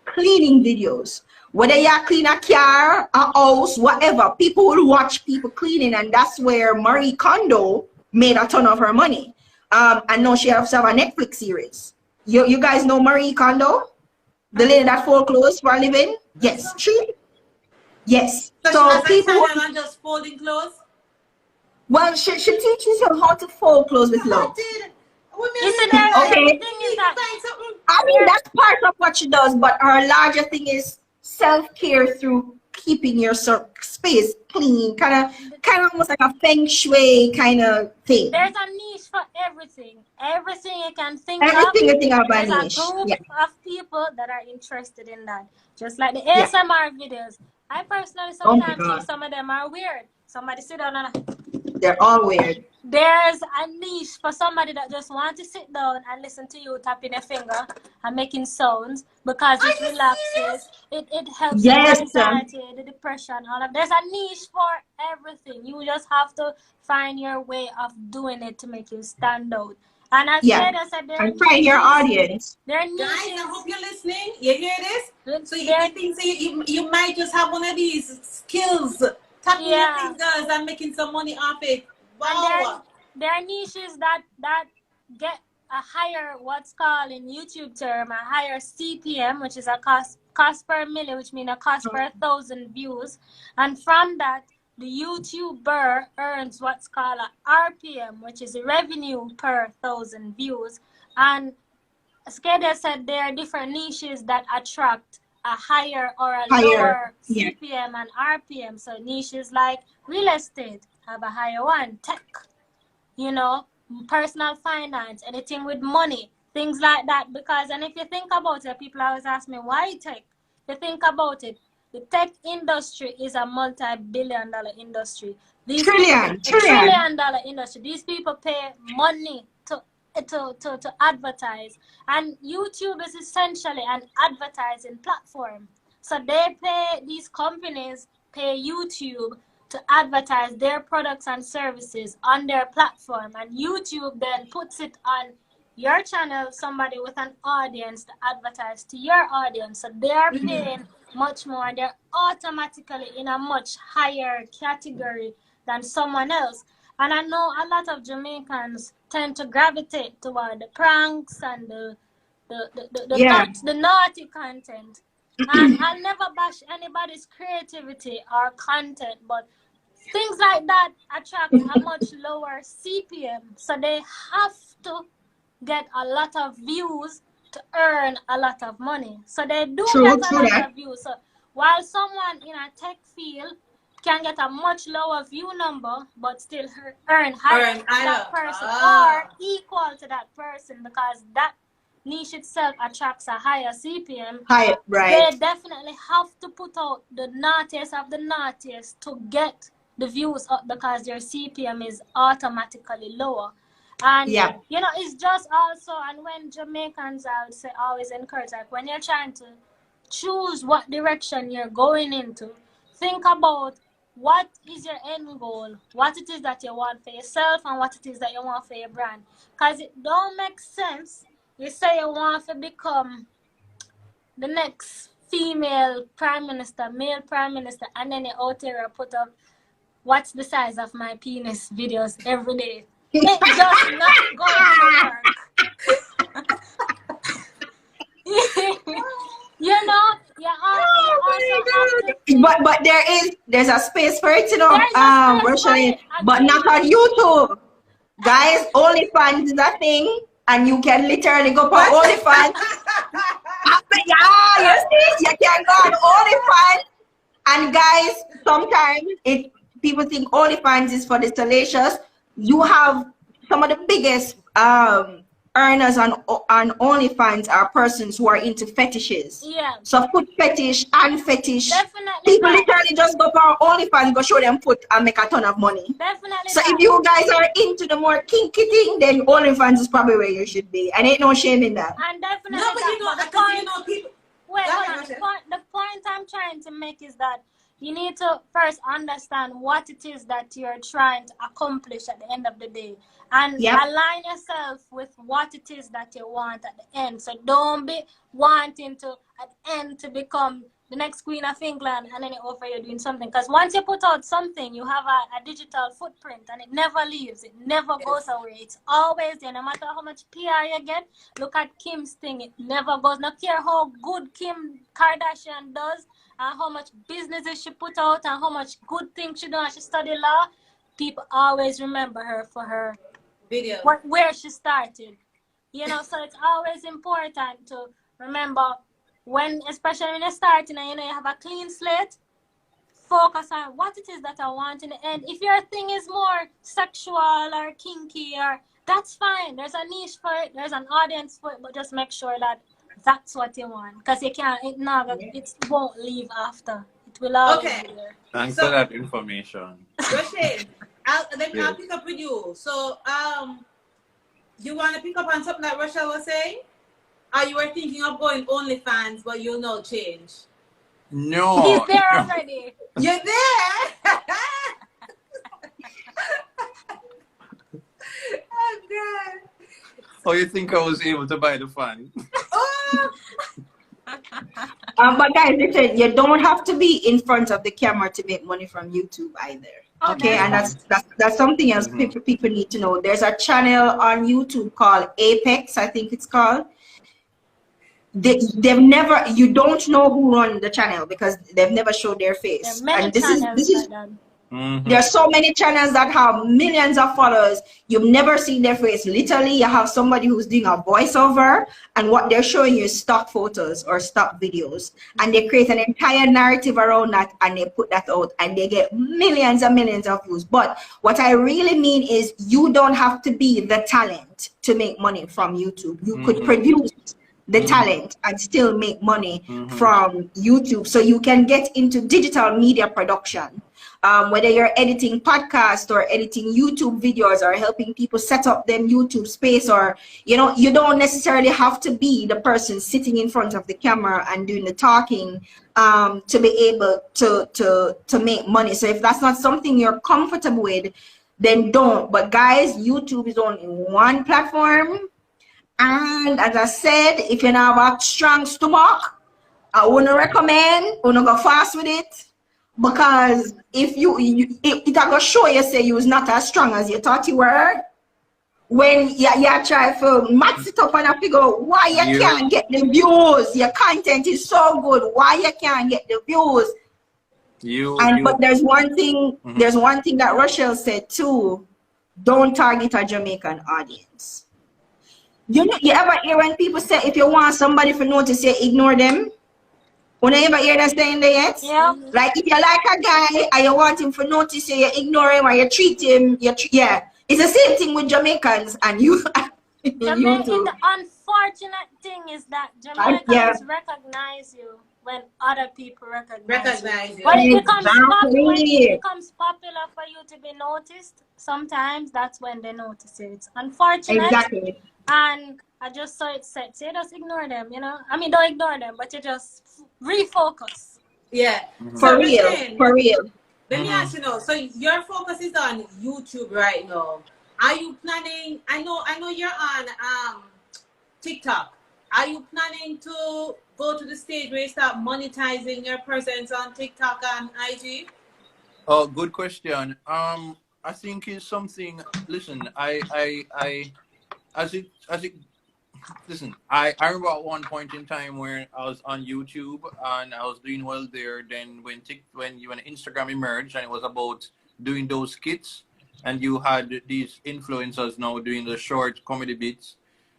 Cleaning videos, whether you clean a car, a house, whatever, people will watch people cleaning, and that's where Marie Kondo made a ton of her money. And now she has a Netflix series. You guys know Marie Kondo, the lady that foreclosed for a living? Yes, Yes. So she So has a people who, channel on just folding clothes? well, she teaches you how to fold clothes with I love. did. Women You see, really like, the Okay. thing you is need to that find something. I mean, there, that's part of what she does, but her larger thing is self-care through keeping your space clean, kind of almost like a feng shui kind of thing. there's a niche for everything. Everything you can think of, Everything you think of a there's a niche. group Yeah, of people that are interested in that. Just like the yeah. ASMR videos. I personally Oh my sometimes think God, some of them are weird. Somebody sit down and they're all weird. there's a niche for somebody that just want to sit down and listen to you tapping a finger and making sounds because Are it you relaxes. serious? It helps with Yes, anxiety, the depression, all of. There's a niche for everything. You just have to find your way of doing it to make you stand out. And as yeah. Kaden said, there are And find your niches. audience. There are Guys, I niches. hope you're listening. You hear this? So There, you think so you might just have one of these skills, tapping your yeah. fingers and making some money off it. And Wow. there are niches that get a higher, what's called in YouTube term, a higher CPM, which is a cost per million, which means a cost per 1,000 views. And from that, the YouTuber earns what's called a RPM, which is revenue per 1,000 views. And Skeda said there are different niches that attract a higher or a Higher. lower Yeah. CPM and RPM. So niches like real estate have a higher one, tech, you know, personal finance, anything with money, things like that. Because, and if you think about it, people always ask me, why tech? If you think about it, the tech industry is a multi-billion-dollar industry. These people, Trillion. a Trillion. trillion-dollar industry. These people pay money to advertise, and YouTube is essentially an advertising platform. So these companies pay YouTube to advertise their products and services on their platform, and YouTube then puts it on your channel, somebody with an audience to advertise to your audience. So they're paying much more, they're automatically in a much higher category than someone else. And I know a lot of Jamaicans tend to gravitate toward the pranks and Yeah. the naughty content. And I'll never bash anybody's creativity or content, but things like that attract a much lower CPM. So they have to get a lot of views to earn a lot of money. So they do True, get a true lot that. of views. So while someone in a tech field can get a much lower view number but still earn higher than that person or equal to that person, because that niche itself attracts a higher CPM, Higher, right. they definitely have to put out the naughtiest of the naughtiest to get the views up, because their CPM is automatically lower. And Yeah. you know, it's just also, and when Jamaicans, I would say, always encourage, like when you're trying to choose what direction you're going into, think about what is your end goal, what it is that you want for yourself, and what it is that you want for your brand. Because it don't make sense you say you want to become the next female prime minister, male prime minister, and then you out there put up what's the size of my penis videos every day. It's just not going to work. You know, you also have to But there's a space for it, you know. there's a space for Virtually, it. but not on Agreed. YouTube. Guys, OnlyFans is a thing, and you can literally go for OnlyFans. Yeah, you see, you can go on OnlyFans. And guys, sometimes people think OnlyFans is for the salacious. You have some of the biggest earners on OnlyFans are persons who are into fetishes. Yeah. So foot fetish and fetish. Definitely. People literally just go for OnlyFans, go show them foot and make a ton of money. Definitely. So if you guys are into the more kinky thing, then OnlyFans is probably where you should be. And ain't no shame in that. And definitely. No, but you know, because you know people. Wait, hold on. The point I'm trying to make is that you need to first understand what it is that you're trying to accomplish at the end of the day, and align yourself with what it is that you want at the end. So don't be wanting to at the end to become the next Queen of England, and then you offer you're doing something. Because once you put out something, you have a digital footprint, and it never leaves. It never goes away. It's always there. No matter how much PR you get, look at Kim's thing. It never goes. No care how good Kim Kardashian does, and how much businesses she put out, and how much good things she does. She studied law. People always remember her for her Video. Where she started. You know, so it's always important to remember especially when you're starting and you have a clean slate, focus on what it is that I want in the end. If your thing is more sexual or kinky, or that's fine. There's a niche for it. There's an audience for it. But just make sure that that's what you want, because you can't. It won't leave after. It will always be there. Thanks for that information. Rochelle, let me pick up with you. So, you want to pick up on something that Rochelle was saying? Or you were thinking of going OnlyFans, but you'll know change? No. He's there already. You're there? Oh, God. Oh, you think I was able to buy the fan? Oh. But guys, listen, you don't have to be in front of the camera to make money from YouTube either. Okay, and that's something else people need to know. There's a channel on YouTube called Apex, I think it's called. They've never, you don't know who run the channel because they've never showed their face. And this is there are so many channels that have millions of followers. You've never seen their face. Literally, you have somebody who's doing a voiceover, and what they're showing you is stock photos or stock videos, and they create an entire narrative around that, and they put that out, and they get millions and millions of views. But what I really mean is, you don't have to be the talent to make money from YouTube. You could produce the talent and still make money from YouTube. So you can get into digital media production, whether you're editing podcasts or editing YouTube videos or helping people set up them YouTube space, or, you know, you don't necessarily have to be the person sitting in front of the camera and doing the talking to be able to make money. So if that's not something you're comfortable with, then don't. But guys, YouTube is only one platform. And as I said, if you have a strong stomach, I wouldn't recommend go fast with it, because if it will show you say you was not as strong as you thought you were. When you try to max it up and I figure out why you can't get the views. Your content is so good, why you can't get the views. But there's one thing, there's one thing that Rochelle said too: don't target a Jamaican audience. You ever hear when people say if you want somebody to notice, you ignore them? When you ever hear that saying there yet? Yeah. Like if you like a guy and you want him to notice you, you ignore him or you treat him, yeah. It's the same thing with Jamaicans and you. The unfortunate thing is that Jamaicans recognize you when other people recognize you. When it becomes popular for you to be noticed, sometimes that's when they notice you. It's unfortunate. Exactly. And I just saw it said, so you just ignore them, you know? I mean, don't ignore them, but you just refocus. Yeah. For real. Let me ask you now, so your focus is on YouTube right now. Are you planning, I know you're on TikTok. Are you planning to go to the stage where you start monetizing your presence on TikTok and IG? Oh, good question. I think it's something, listen, listen, I remember at one point in time where I was on YouTube and I was doing well there. Then when Instagram emerged and it was about doing those skits, and you had these influencers now doing the short comedy bits,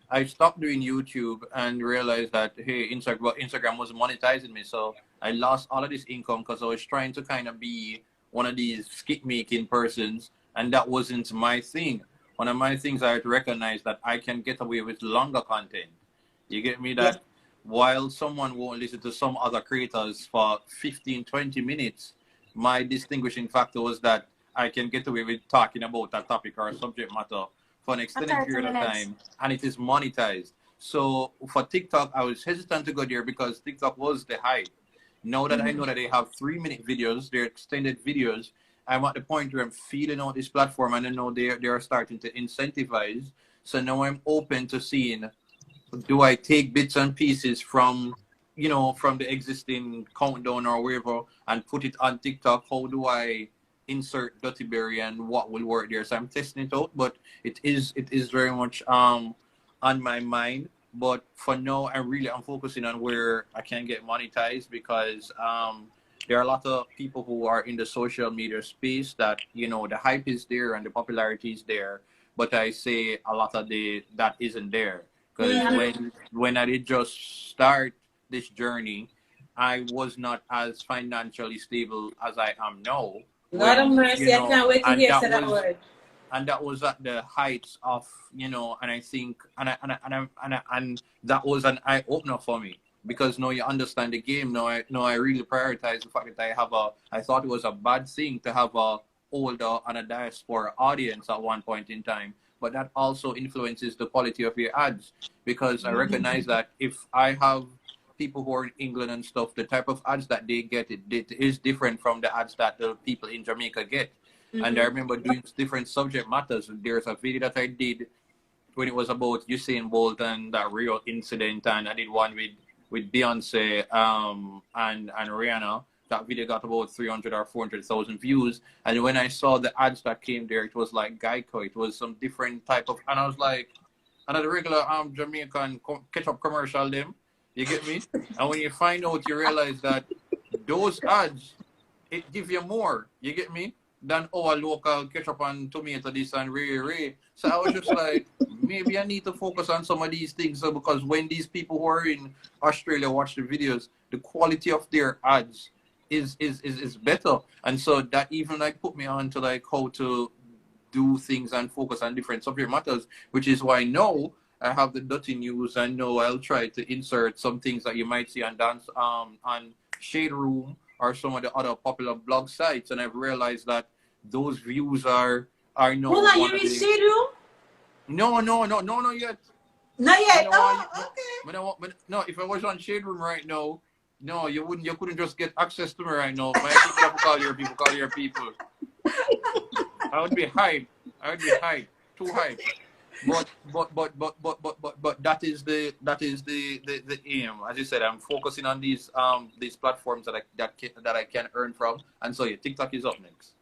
I stopped doing YouTube and realized that, hey, Instagram was monetizing me. So I lost all of this income because I was trying to kind of be one of these skit making persons, and that wasn't my thing. One of my things I had to recognize that I can get away with longer content. You get me? That while someone won't listen to some other creators for 15, 20 minutes, my distinguishing factor was that I can get away with talking about a topic or a subject matter for an extended period of time, and it is monetized. So for TikTok, I was hesitant to go there because TikTok was the hype. Now that I know that they have 3-minute videos, they're extended videos, I'm at the point where I'm feeling out this platform, and I know they are starting to incentivize. So now I'm open to seeing, do I take bits and pieces from you know, from the existing countdown or wherever and put it on TikTok? How do I insert Dirty Berry and what will work there? So I'm testing it out, but it is very much on my mind. But for now, I'm focusing on where I can get monetized, because there are a lot of people who are in the social media space that, you know, the hype is there and the popularity is there, but I say a lot of that isn't there. Because when I did just start this journey, I was not as financially stable as I am now. Lord of mercy, You know, I can't wait to hear that word. And that was at the heights of, you know, and I think, and that was an eye opener for me, because now you understand the game. Now I really prioritize the fact that I thought it was a bad thing to have a older and a diaspora audience at one point in time, but that also influences the quality of your ads, because I recognize that if I have people who are in England and stuff, the type of ads that they get, it is different from the ads that the people in Jamaica get. And I remember doing different subject matters. There's a video that I did when it was about Usain Bolt and that real incident, and I did one with Beyonce and Rihanna. That video got about 300 or 400,000 views. And when I saw the ads that came there, it was like Geico. It was some different type of, and I was like, another regular Jamaican ketchup commercial them. You get me? And when you find out, you realize that those ads, it give you more. You get me? Than our local ketchup and tomato this and ray. So I was just like, maybe I need to focus on some of these things. So because when these people who are in Australia watch the videos, the quality of their ads is better. And so that even like put me on to like how to do things and focus on different subject matters, which is why now I have the dirty news, and now I'll try to insert some things that you might see on Shade Room or some of the other popular blog sites, and I've realized that those views are no. Hold on, you're in Shade Room? No yet. Not yet. Okay. But no, if I was on Shade Room right now, no, you couldn't just get access to me right now. My people have to call your people. I would be hyped. Too hyped. But that is the aim. As you said, I'm focusing on these platforms that I can earn from, and so yeah, TikTok is up next.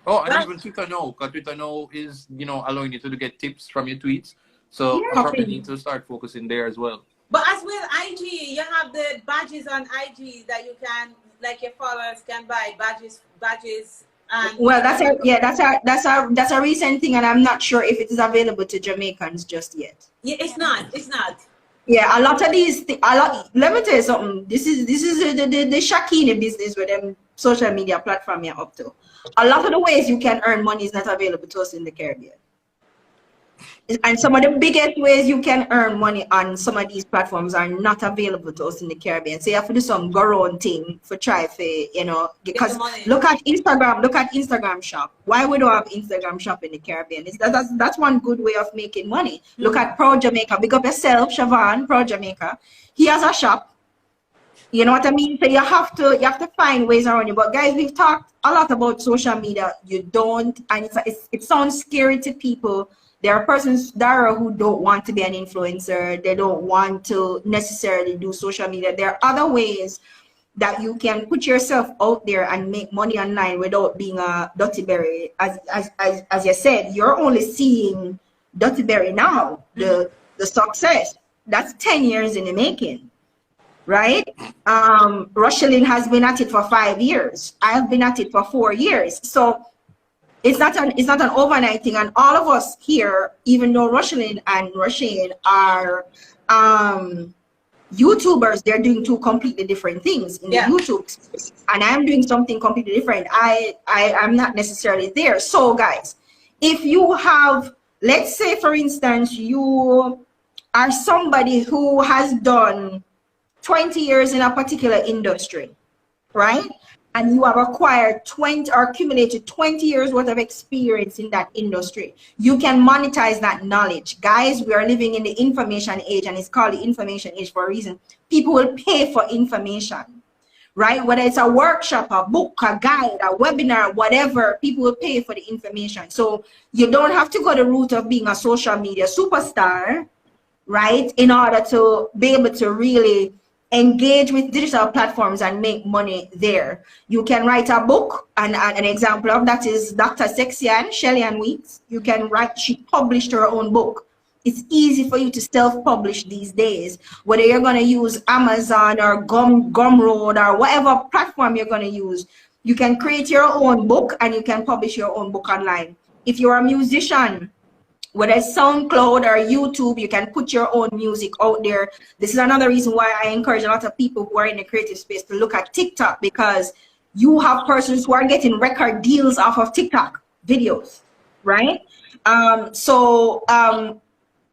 Oh, and even Twitter now, because Twitter now is, you know, allowing you to get tips from your tweets. So I probably need to start focusing there as well. But as well, IG, you have the badges on IG that you can, like your followers can buy badges. And well, that's a recent thing, and I'm not sure if it is available to Jamaicans just yet. Yeah, it's not. Yeah, a lot of these let me tell you something. This is the Shakini business with them social media platform you're up to. A lot of the ways you can earn money is not available to us in the Caribbean. And some of the biggest ways you can earn money on some of these platforms are not available to us in the Caribbean. So you have to do some go-around thing for try for, you know, because look at Instagram shop. Why we don't have Instagram shop in the Caribbean? That's one good way of making money. Look at Proud Jamaica. Big up yourself, Siobhan, Proud Jamaica. He has a shop. You know what I mean? So you have to find ways around it. But guys, we've talked a lot about social media. You don't, and it sounds scary to people. There are persons, Dara, who don't want to be an influencer. They don't want to necessarily do social media. There are other ways that you can put yourself out there and make money online without being a Dirty Berry. As you said, you're only seeing Dirty Berry now, the success. That's 10 years in the making, right? Rushelin has been at it for 5 years. I've been at it for 4 years. So it's not an overnight thing, and all of us here, even though Rushelin and Rasheen are YouTubers, they're doing two completely different things in the YouTube space, and I'm doing something completely different. I'm not necessarily there. So guys, if you have, let's say for instance, you are somebody who has done 20 years in a particular industry, right? And you have acquired 20 or accumulated 20 years worth of experience in that industry, you can monetize that knowledge. Guys, we are living in the information age, and it's called the information age for a reason. People will pay for information, right? Whether it's a workshop, a book, a guide, a webinar, whatever, people will pay for the information. So you don't have to go the route of being a social media superstar, right? In order to be able to really engage with digital platforms and make money there. You can write a book, and an example of that is Dr. Sexian, Shelly Ann Weeks. You can write, she published her own book. It's easy for you to self-publish these days, whether you're going to use Amazon or Gumroad or whatever platform you're going to use. You can create your own book and you can publish your own book online. If you're a musician, whether it's SoundCloud or YouTube, you can put your own music out there. This is another reason why I encourage a lot of people who are in the creative space to look at TikTok, because you have persons who are getting record deals off of TikTok videos, right?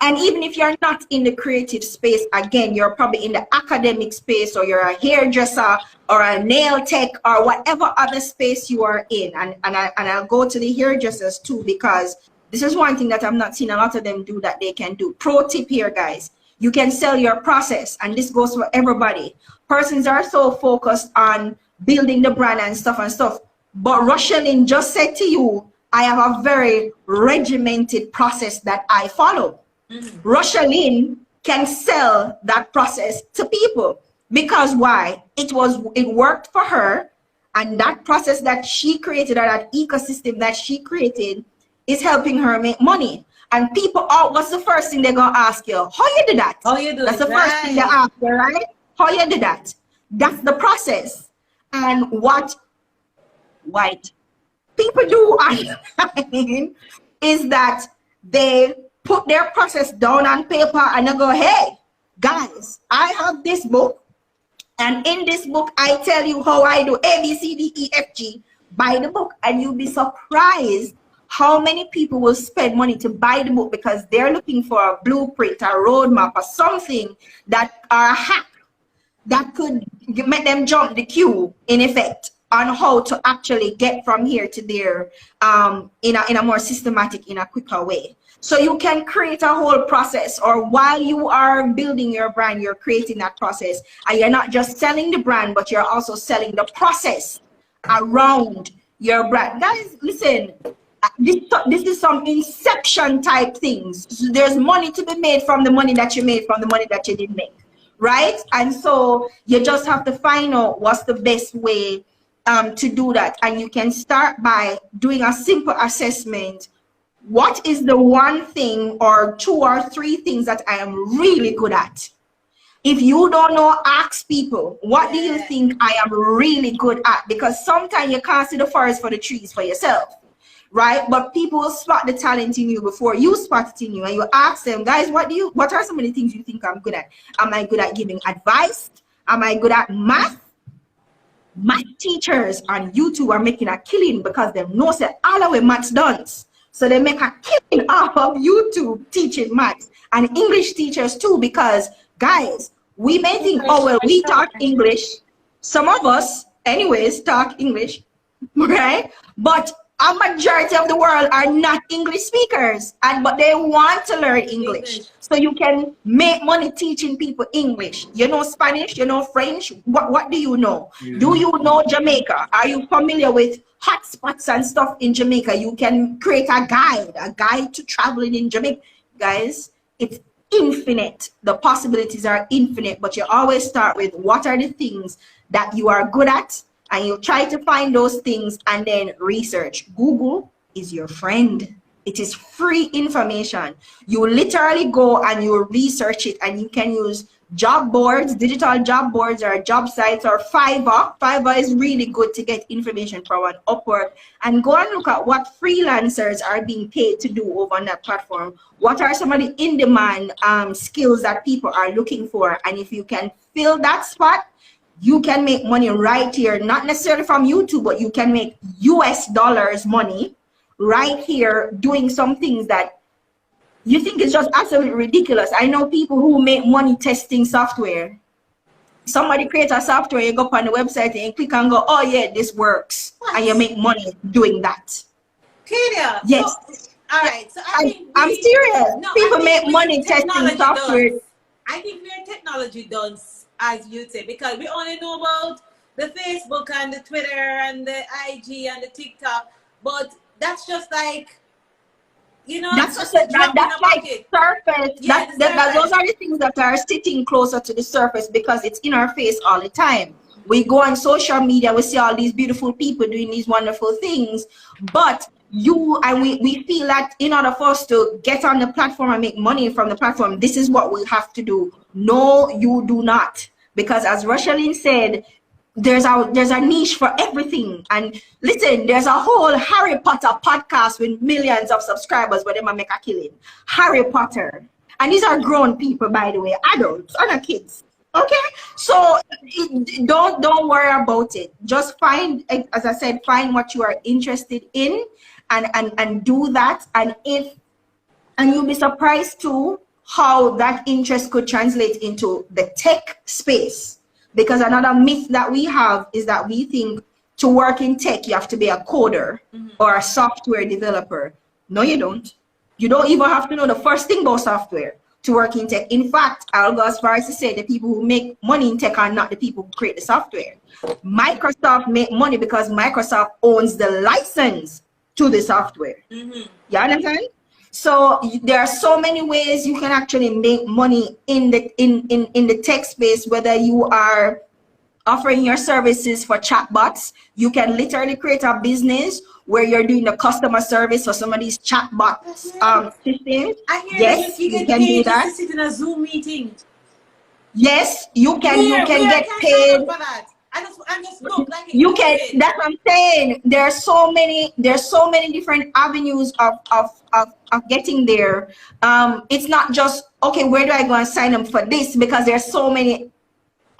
And even if you're not in the creative space, again, you're probably in the academic space, or you're a hairdresser or a nail tech or whatever other space you are in. And I'll go to the hairdressers too, because this is one thing that I'm not seeing a lot of them do that they can do. Pro tip here, guys. You can sell your process, and this goes for everybody. Persons are so focused on building the brand and stuff. But Rochelin just said to you, I have a very regimented process that I follow. Rochelin can sell that process to people, because why? It worked for her, and that process that she created, or that ecosystem that she created, is helping her make money. And people, what's the first thing they're gonna ask you? How you do that? How you do That's it, the first thing they ask you, right? How you do that? That's the process. And what people do online is that they put their process down on paper and they go, hey, guys, I have this book. And in this book, I tell you how I do A, B, C, D, E, F, G. Buy the book, and you'll be surprised how many people will spend money to buy the book, because they're looking for a blueprint, a roadmap, or something that are a hack that could make them jump the queue, in effect, on how to actually get from here to there in a more systematic, in a quicker way. So you can create a whole process, or while you are building your brand, you're creating that process, and you're not just selling the brand, but you're also selling the process around your brand. Guys, listen, this is some inception type things. So there's money to be made from the money that you made from the money that you didn't make, right? And so you just have to find out what's the best way to do that. And you can start by doing a simple assessment. What is the one thing or two or three things that I am really good at? If you don't know, ask people, what do you think I am really good at? Because sometimes you can't see the forest for the trees for yourself, right? But people will spot the talent in you before you spot it in you, and you ask them, guys, what are some of the things you think I'm good at? Am I good at giving advice? Am I good at math? Math teachers on YouTube are making a killing because they know that all the way maths done. So they make a killing off of YouTube teaching maths, and English teachers too, because guys, we may think, oh, well, we talk English. Some of us, anyways, talk English, right? But a majority of the world are not English speakers, but they want to learn English. So you can make money teaching people English. You know Spanish, you know French. What do you know? Do you know Jamaica? Are you familiar with hotspots and stuff in Jamaica? You can create a guide to traveling in Jamaica. Guys, it's infinite. The possibilities are infinite, but you always start with what are the things that you are good at, and you try to find those things and then research. Google is your friend. It is free information. You literally go and you research it, and you can use job boards, digital job boards, or job sites, or Fiverr. Fiverr is really good to get information from an Upwork, and go and look at what freelancers are being paid to do over on that platform. What are some of the in-demand skills that people are looking for? And if you can fill that spot, you can make money right here, not necessarily from YouTube, but you can make US dollars money right here doing some things that you think is just absolutely ridiculous. I know people who make money testing software. Somebody creates a software, you go up on the website and click and go, oh yeah, this works. What? And you make money doing that. Kadia, yes. So, all right. So I'm serious. No, people make money testing software. I think we're technology done, as you say, because we only know about the Facebook and the Twitter and the IG and the TikTok, but that's just like you know, That's just just a drop in that's a like bucket. surface. Yeah, the Those surface. are the things that are sitting closer to the surface because it's in our face all the time. We go on social media, we see all these beautiful people doing these wonderful things, but we feel that in order for us to get on the platform and make money from the platform, this is what we have to do. No, you do not. Because as Rochelin said, there's a niche for everything. And listen, there's a whole Harry Potter podcast with millions of subscribers where they might make a killing. Harry Potter. And these are grown people, by the way, adults, are not kids. Okay, so don't worry about it. Just find, as I said, find what you are interested in, and do that. And you'll be surprised too how that interest could translate into the tech space. Because another myth that we have is that we think to work in tech you have to be a coder or a software developer. No, you don't. You don't even have to know the first thing about software to work in tech. In fact, I'll go as far as to say the people who make money in tech are not the people who create the software. Microsoft make money because Microsoft owns the license to the software. You understand? So there are so many ways you can actually make money in the tech space, whether you are offering your services for chatbots. You can literally create a business where you're doing the customer service for some of these chatbot systems. I hear Yes, that you you get can do paid just to that. sit in a Zoom meeting. Yes, you can Where get can I sign paid. up for that? I just look like it You looks can, great. that's what I'm saying. There's so many different avenues of getting there. It's not just, okay, where do I go and sign up for this? Because there's so many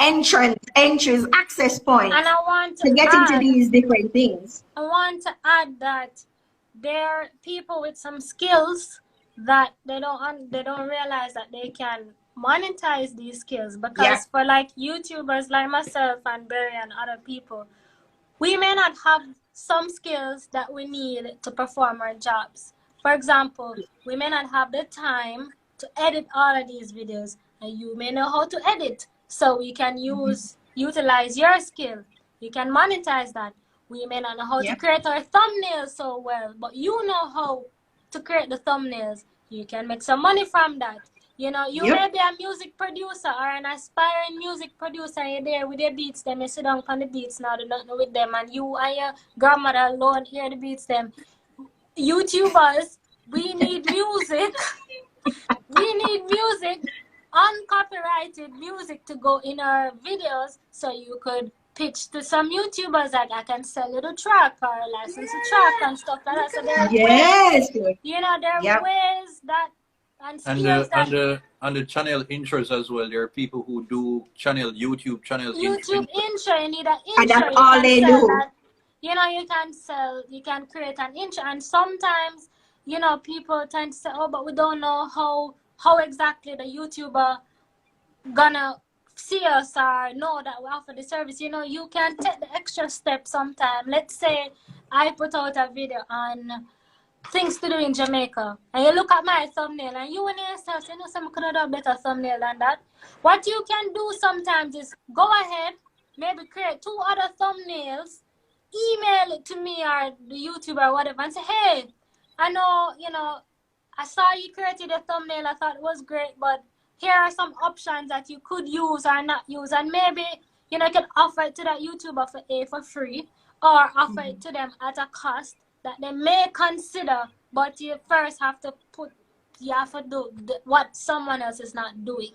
entries, access points And I want to to get into add, these different things. that there are people with some skills that they don't realize that they can monetize these skills, because for like YouTubers like myself and Barry and other people, we may not have some skills that we need to perform our jobs. For example, we may not have the time to edit all of these videos, and you may know how to edit. So we can utilize your skill. We can monetize that. We may not know how to create our thumbnails so well, but you know how to create the thumbnails. You can make some money from that. You know, you may be a music producer or an aspiring music producer, and you're there with your beats, them, you sit down on the beats now, do nothing with them, and you and your grandmother alone hear the beats, them. YouTubers, we need music. We need music, uncopyrighted music to go in our videos, so you could pitch to some YouTubers that I can sell you the track or license the track and stuff like that. So there are ways, you know, there are ways that and skills and the channel intros as well. There are people who do YouTube channels. YouTube intro, you need an intro. And that's all they do. That, you know, you can create an intro, and sometimes, you know, people tend to say, oh, but we don't know how exactly the YouTuber gonna see us or know that we offer the service. You know, you can take the extra step sometime. Let's say I put out a video on things to do in Jamaica, and you look at my thumbnail and you and yourself, you know, some could have done a better thumbnail than that. What you can do sometimes is go ahead, maybe create 2 other thumbnails, email it to me or the YouTuber or whatever, and say, hey, I know, you know, I saw you created a thumbnail, I thought it was great, but here are some options that you could use or not use, and maybe, you know, you can offer it to that YouTuber for free, or offer it to them at a cost that they may consider, but you first have to do what someone else is not doing.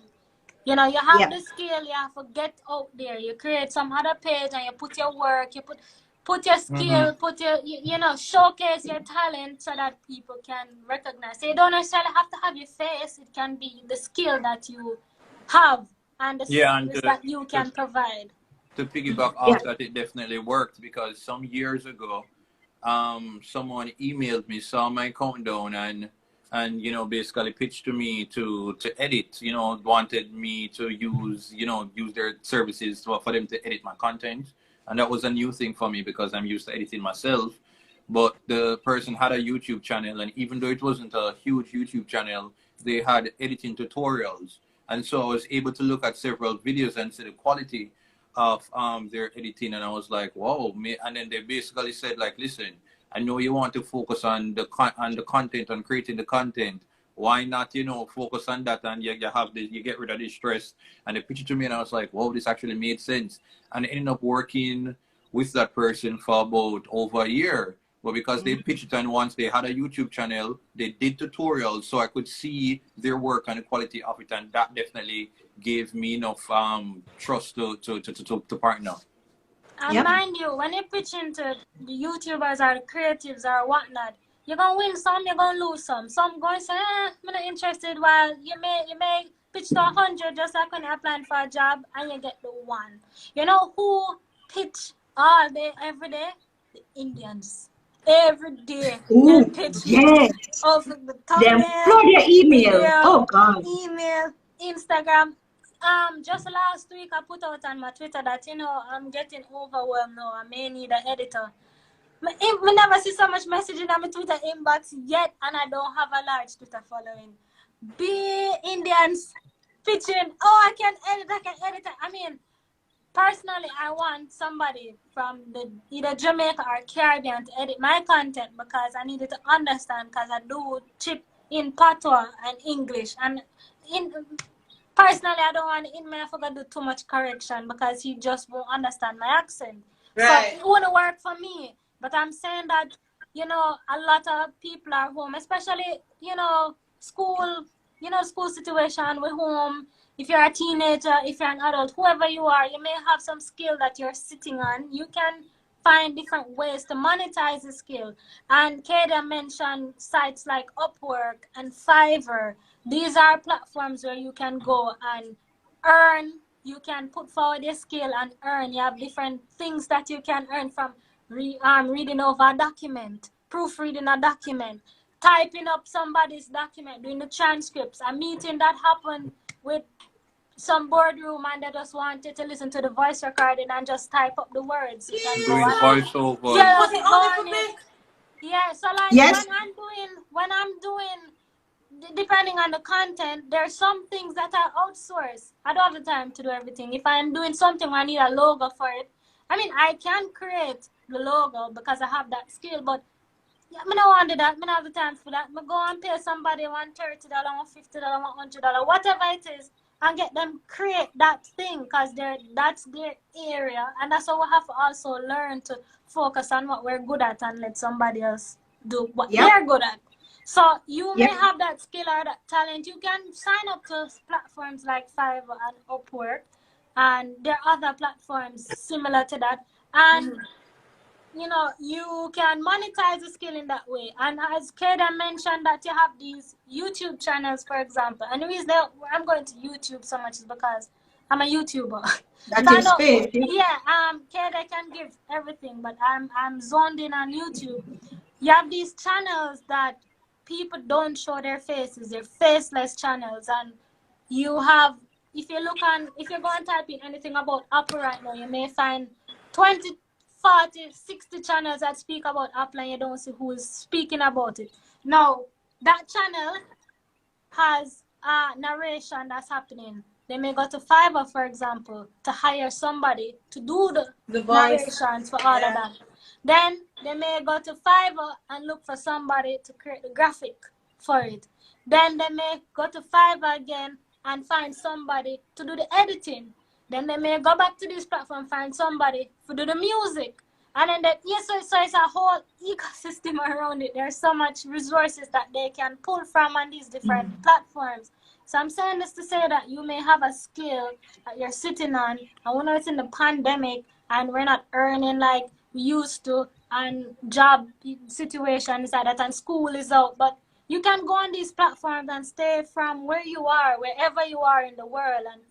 You know, you have the skill, you have to get out there. You create some other page and you put your work, you put your skill, put your, you know, showcase your talent so that people can recognize. So you don't necessarily have to have your face. It can be the skill that you have and the service that you can provide. To piggyback off that, it definitely worked, because some years ago, someone emailed me, saw my countdown, and you know, basically pitched to me to edit, you know, wanted me to use their services for them to edit my content. And that was a new thing for me because I'm used to editing myself. But the person had a YouTube channel, and even though it wasn't a huge YouTube channel, they had editing tutorials. And so I was able to look at several videos and see the quality of their editing, and I was like, whoa. And then they basically said, like, listen, I know you want to focus on the content, on creating the content. Why not, focus on that, and you get rid of the stress. And they pitched it to me, and I was like, whoa, this actually made sense. And I ended up working with that person for about over a year. But because they pitched it, and once they had a YouTube channel, they did tutorials, so I could see their work and the quality of it, and that definitely gave me enough trust to partner. And mind you, when you pitch into the YouTubers or the creatives or whatnot, you're gonna win some, you're gonna lose some. Some going to say, I'm not interested. While you may pitch to 100 just like when you're applying for a job and you get the one. You know who pitch all day, every day? The Indians. Every day. Ooh, They pitch yes. of the Them thumbnail, flood your email. video, Oh God. email, Instagram. Just last week I put out on my Twitter that I'm getting overwhelmed now. I may need an editor. I never see so much messaging on my Twitter inbox yet, and I don't have a large Twitter following. Be Indians pitching. Oh, I can edit. I mean, personally, I want somebody from either Jamaica or Caribbean to edit my content because I needed to understand, because I do chip in patois and English, and personally, I don't want in me. I forgot to do too much correction because he just won't understand my accent. Right. So it wouldn't work for me. But I'm saying that, a lot of people are home, especially, school situation with home. If you're a teenager, if you're an adult, whoever you are, you may have some skill that you're sitting on. You can find different ways to monetize the skill. And Kada mentioned sites like Upwork and Fiverr. These are platforms where you can go and earn. You can put forward your skill and earn. You have different things that you can earn from reading over a document, proofreading a document, typing up somebody's document, doing the transcripts. A meeting that happened with some boardroom and they just wanted to listen to the voice recording and just type up the words. You can Doing voiceover. Yeah, Put it on the public. yeah, so like Yes. when I'm doing, depending on the content, there's some things that I outsource. I don't have the time to do everything. If I'm doing something where I need a logo for it, I mean, I can create the logo because I have that skill, but I don't want to do that. I don't have the time for that. I go and pay somebody $130, $150, $100, whatever it is, and get them create that thing because that's their area. And that's what we have to also learn to focus on what we're good at and let somebody else do what they're good at. So you may have that skill or that talent. You can sign up to platforms like Fiverr and Upwork, and there are other platforms similar to that. And you can monetize the skill in that way. And as Kada mentioned, that you have these YouTube channels, for example. And the reason I'm going to YouTube so much is because I'm a YouTuber. That's your space. Kada can give everything, but I'm zoned in on YouTube. You have these channels that people don't show their faces, they're faceless channels, and you have, if you go and type in anything about Apple right now, you may find 20, 40, 60 channels that speak about Apple and you don't see who is speaking about it. Now, that channel has a narration that's happening. They may go to Fiverr, for example, to hire somebody to do the narrations for all of that. Then they may go to Fiverr and look for somebody to create the graphic for it. Then they may go to Fiverr again and find somebody to do the editing. Then they may go back to this platform, find somebody to do the music. And then so it's a whole ecosystem around it. There's so much resources that they can pull from on these different platforms. So I'm saying this to say that you may have a skill that you're sitting on, and we know it's in the pandemic and we're not earning like we used to, and job situation is like that, and school is out, but you can go on these platforms and stay from where you are, wherever you are in the world, and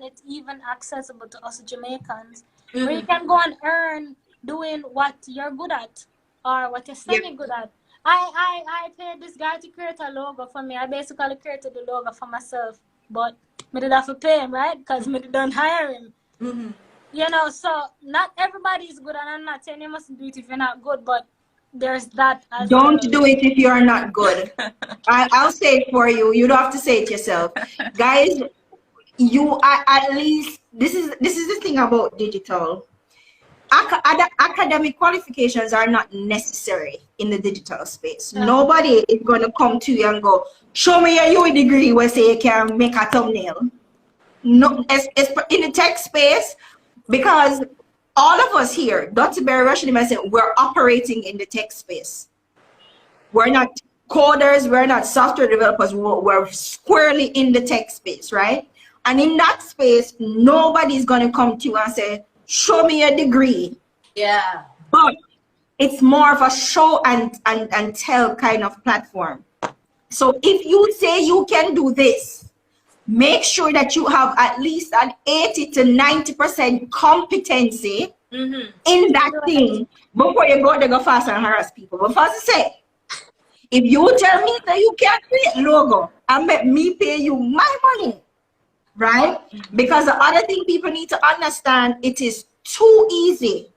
it's even accessible to us Jamaicans, where you can go and earn doing what you're good at or what you're semi-good at. I paid this guy to create a logo for me. I basically created the logo for myself, but I did have to pay him, right? Because I didn't hire him. So not everybody is good, and I'm not saying you mustn't do it if you're not good, but there's that as Don't do it if you're not good. I'll say it for you. You don't have to say it yourself. Guys, you are at least, this is the thing about digital. academic qualifications are not necessary in the digital space. Nobody is going to come to you and go, show me your UE degree where say you can make a thumbnail. No, it's in the tech space, because all of us here, Dr. Barry Rushing myself, we're operating in the tech space. We're not coders, we're not software developers, we're squarely in the tech space, right? And in that space, nobody's going to come to you and say, show me a degree. Yeah. But it's more of a show and tell kind of platform. So if you say you can do this, make sure that you have at least an 80 to 90% competency in that thing before you go to go fast and harass people. But first say, if you tell me that you can't create logo and make me pay you my money, right? Because the other thing people need to understand, it is too easy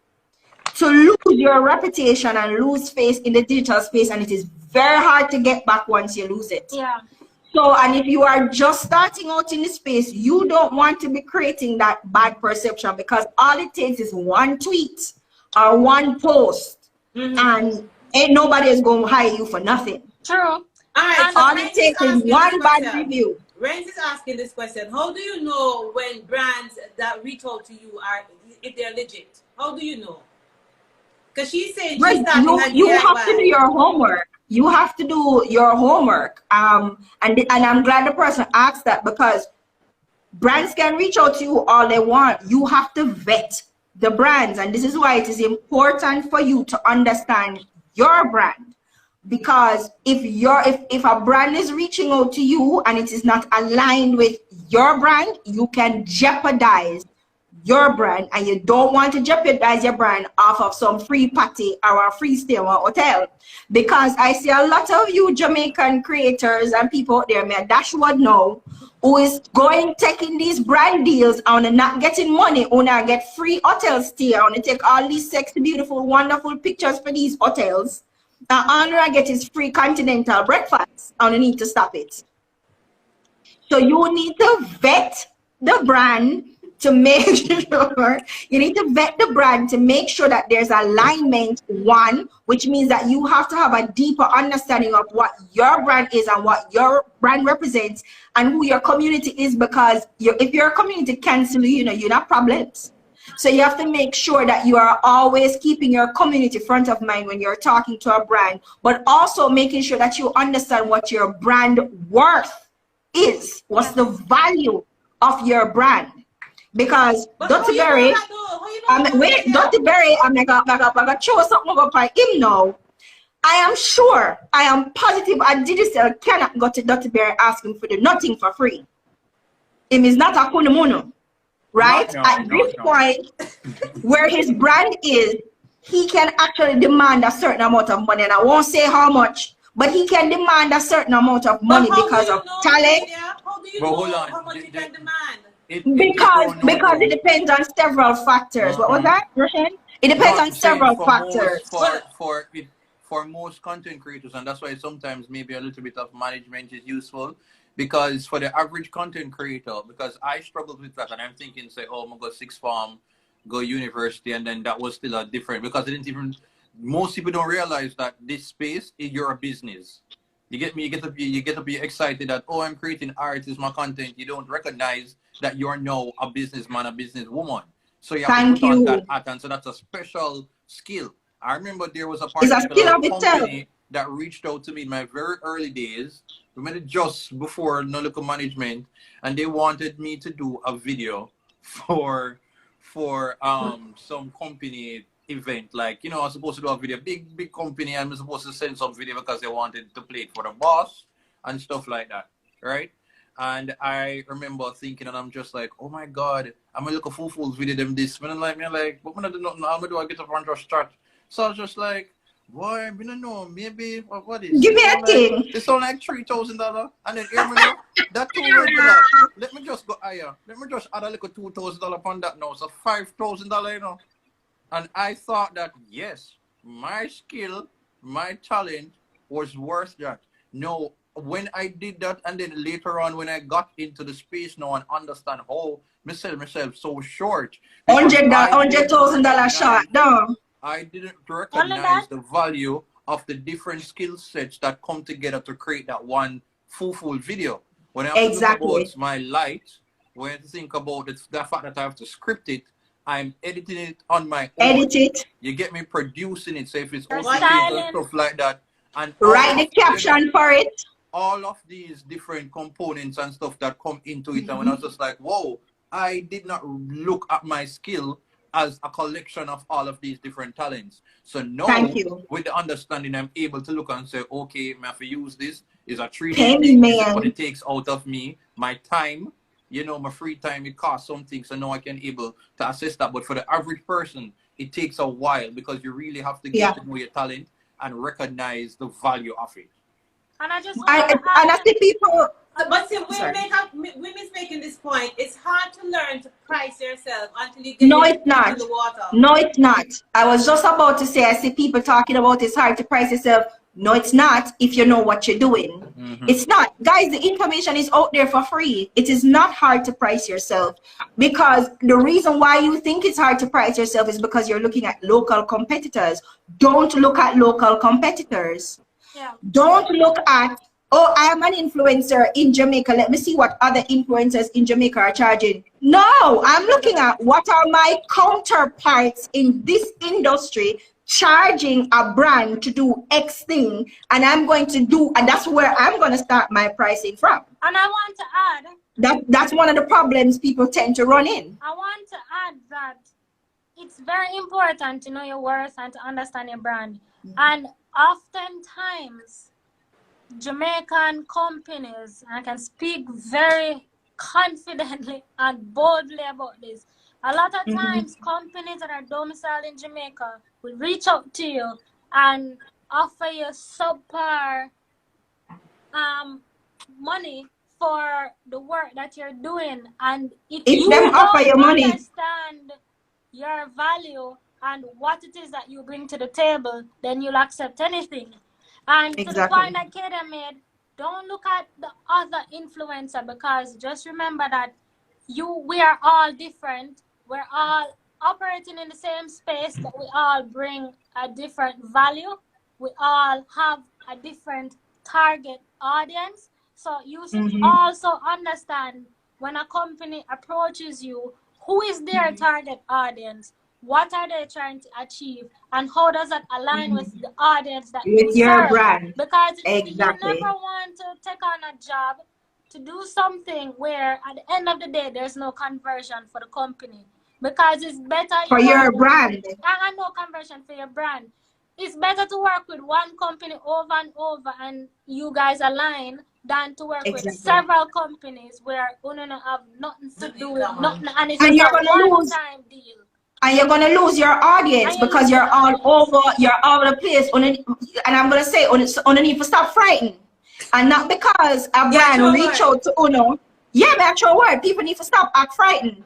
to lose your reputation and lose face in the digital space, and it is very hard to get back once you lose it. Yeah. So, and if you are just starting out in the space, you don't want to be creating that bad perception, because all it takes is one tweet or one post, and ain't nobody is going to hire you for nothing. True. All right. So all it takes is one bad review. Renz is asking this question. How do you know when brands that reach out to you are, if they're legit? How do you know? Because she's saying she's starting you have to do your homework. You have to do your homework. And I'm glad the person asked that, because brands can reach out to you all they want. You have to vet the brands, and this is why it is important for you to understand your brand. Because if a brand is reaching out to you and it is not aligned with your brand, you can jeopardize your brand, and you don't want to jeopardize your brand off of some free party or a free stay or hotel. Because I see a lot of you Jamaican creators and people out there, my dashboard now, who is taking these brand deals and not getting money, or not get free hotel stay, and take all these sexy, beautiful, wonderful pictures for these hotels. And all I get is free continental breakfast, and you need to stop it. So you need to vet the brand to make sure, you need to vet the brand to make sure that there's alignment, one, which means that you have to have a deeper understanding of what your brand is and what your brand represents and who your community is, because if your community cancel you, you have problems. So you have to make sure that you are always keeping your community front of mind when you're talking to a brand, but also making sure that you understand what your brand worth is. What's the value of your brand? Because Dr. Barry, Dr. Barry, I'm gonna show something up by him now. I am sure, I am positive a digital cannot go to Dr. Barry asking for nothing for free. Him is not a kunamuno. Right? At this point, where his brand is, he can actually demand a certain amount of money. And I won't say how much, but he can demand a certain amount of money because of talent. How do you know how much he can demand? Because it depends on several factors. What was that, Roshan? It depends on several factors. For most content creators, and that's why sometimes maybe a little bit of management is useful. Because for the average content creator, because I struggled with that, and I'm thinking, say, oh, I'm gonna go sixth form, go university, and then that was still a different, because most people don't realize that this space is your business. You get me? You get to be excited that, oh, I'm creating art, is my content. You don't recognize that you're now a businessman, a businesswoman. So you have to put on that hat, and so that's a special skill. I remember there was a particular company that reached out to me in my very early days. We met it just before no local management, and they wanted me to do a video for some company event. Like, I was supposed to do a video, big company, and I was supposed to send some video because they wanted to play it for the boss and stuff like that, right? And I remember thinking, and I'm just like, oh my God, I'm gonna look a full video them this. And I'm like, but when I do nothing, I'm gonna do I get up and just start. So I was just like, boy, I don't know, maybe what is give me a thing. It's only like $3,000, and then hear me now, that $2,000. Let me just go higher. Let me just add a little $2,000 upon that now, so $5,000, And I thought that yes, my skill, my talent was worth that. No, when I did that, and then later on when I got into the space now and understand how myself so short, because $100,000 shot. No. I didn't Only that? recognize the value of the different skill sets that come together to create that one full video. When I have to look about my light, when I think about the fact that I have to script it, I'm editing it on my own. Edit it. You get me, producing it, so if it's You're OCT and stuff like that. And write the caption for it. All of these different components and stuff that come into it. And when I was just like, whoa, I did not look at my skill as a collection of all of these different talents. So now, with the understanding, I'm able to look and say, okay, I have to use this. Is a 3D thing. This is what it takes out of me. My time, you know, my free time, it costs something. So now I can able to assess that. But for the average person, it takes a while because you really have to get to know your talent and recognize the value of it. And I just I see people. But see, women's making this point. It's hard to learn to price yourself until you get into the water. No, it's not. I was just about to say, I see people talking about it's hard to price yourself. No, it's not if you know what you're doing. It's not. Guys, the information is out there for free. It is not hard to price yourself, because the reason why you think it's hard to price yourself is because you're looking at local competitors. Don't look at local competitors. Don't look at, oh, I am an influencer in Jamaica. Let me see what other influencers in Jamaica are charging. No, I'm looking at what are my counterparts in this industry charging a brand to do X thing, and I'm going to do, and that's where I'm going to start my pricing from. And I want to add, that's one of the problems people tend to run in. I want to add that it's very important to know your worth and to understand your brand. And oftentimes, Jamaican companies, and I can speak very confidently and boldly about this, a lot of times companies that are domiciled in Jamaica will reach out to you and offer you subpar money for the work that you're doing. And if you don't understand your value and what it is that you bring to the table, then you'll accept anything. And to the point that Kaden made, don't look at the other influencer, because just remember that we are all different. We're all operating in the same space, but we all bring a different value. We all have a different target audience. So you should also understand when a company approaches you, who is their target audience? What are they trying to achieve? And how does that align with the audience that you serve? Brand. Because you never want to take on a job to do something where at the end of the day, there's no conversion for the company. Because it's better for your brand. And no conversion for your brand. It's better to work with one company over and over and you guys align than to work with several companies where you don't have nothing to do with nothing, and it's just a one-time deal. And you're gonna lose your audience because you're all over the place. And I'm gonna say, on need to stop frightened, and not because a brand reach out to Uno. Yeah, that's your word. People need to stop act frightened.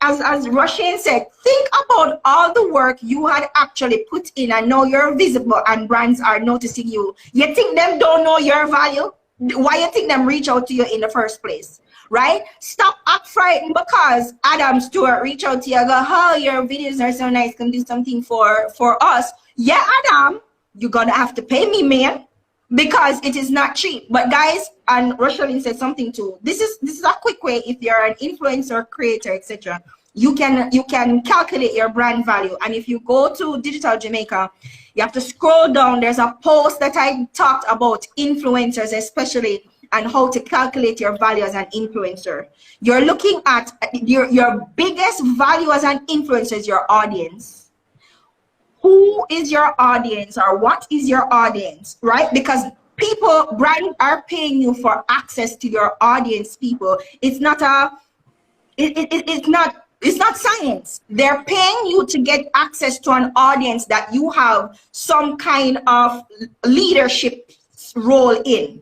As Rasheen said, think about all the work you had actually put in, and now you're visible and brands are noticing you. You think them don't know your value? Why you think them reach out to you in the first place? Right? Stop act frightened because Adam Stewart reach out to you and go, oh, your videos are so nice, can do something for us. Yeah, Adam, you're gonna have to pay me, man, because it is not cheap. But guys, and Rosalind said something too, this is a quick way. If you're an influencer, creator, etc., you can calculate your brand value. And if you go to Digital Jamaica, you have to scroll down. There's a post that I talked about influencers especially, and how to calculate your value as an influencer. You're looking at your biggest value as an influencer is your audience. Who is your audience, or what is your audience, right? Because brands are paying you for access to your audience, people. It's not it's not science. They're paying you to get access to an audience that you have some kind of leadership role in.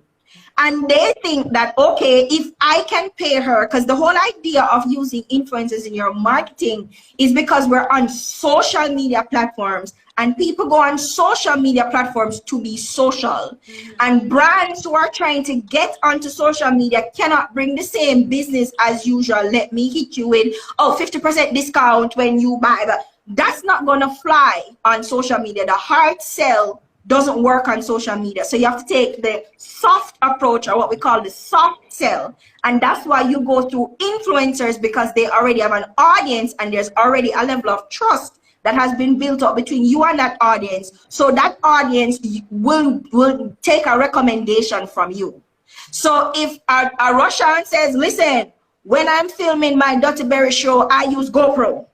And they think that, okay, if I can pay her, because the whole idea of using influencers in your marketing is because we're on social media platforms, and people go on social media platforms to be social. And brands who are trying to get onto social media cannot bring the same business as usual. Let me hit you with, 50% discount when you buy. But that's not going to fly on social media. The hard sell doesn't work on social media. So you have to take the soft approach, or what we call the soft sell. And that's why you go through influencers, because they already have an audience and there's already a level of trust that has been built up between you and that audience. So that audience will take a recommendation from you. So if a Russian says, listen, when I'm filming my Dirty Berry show, I use GoPro,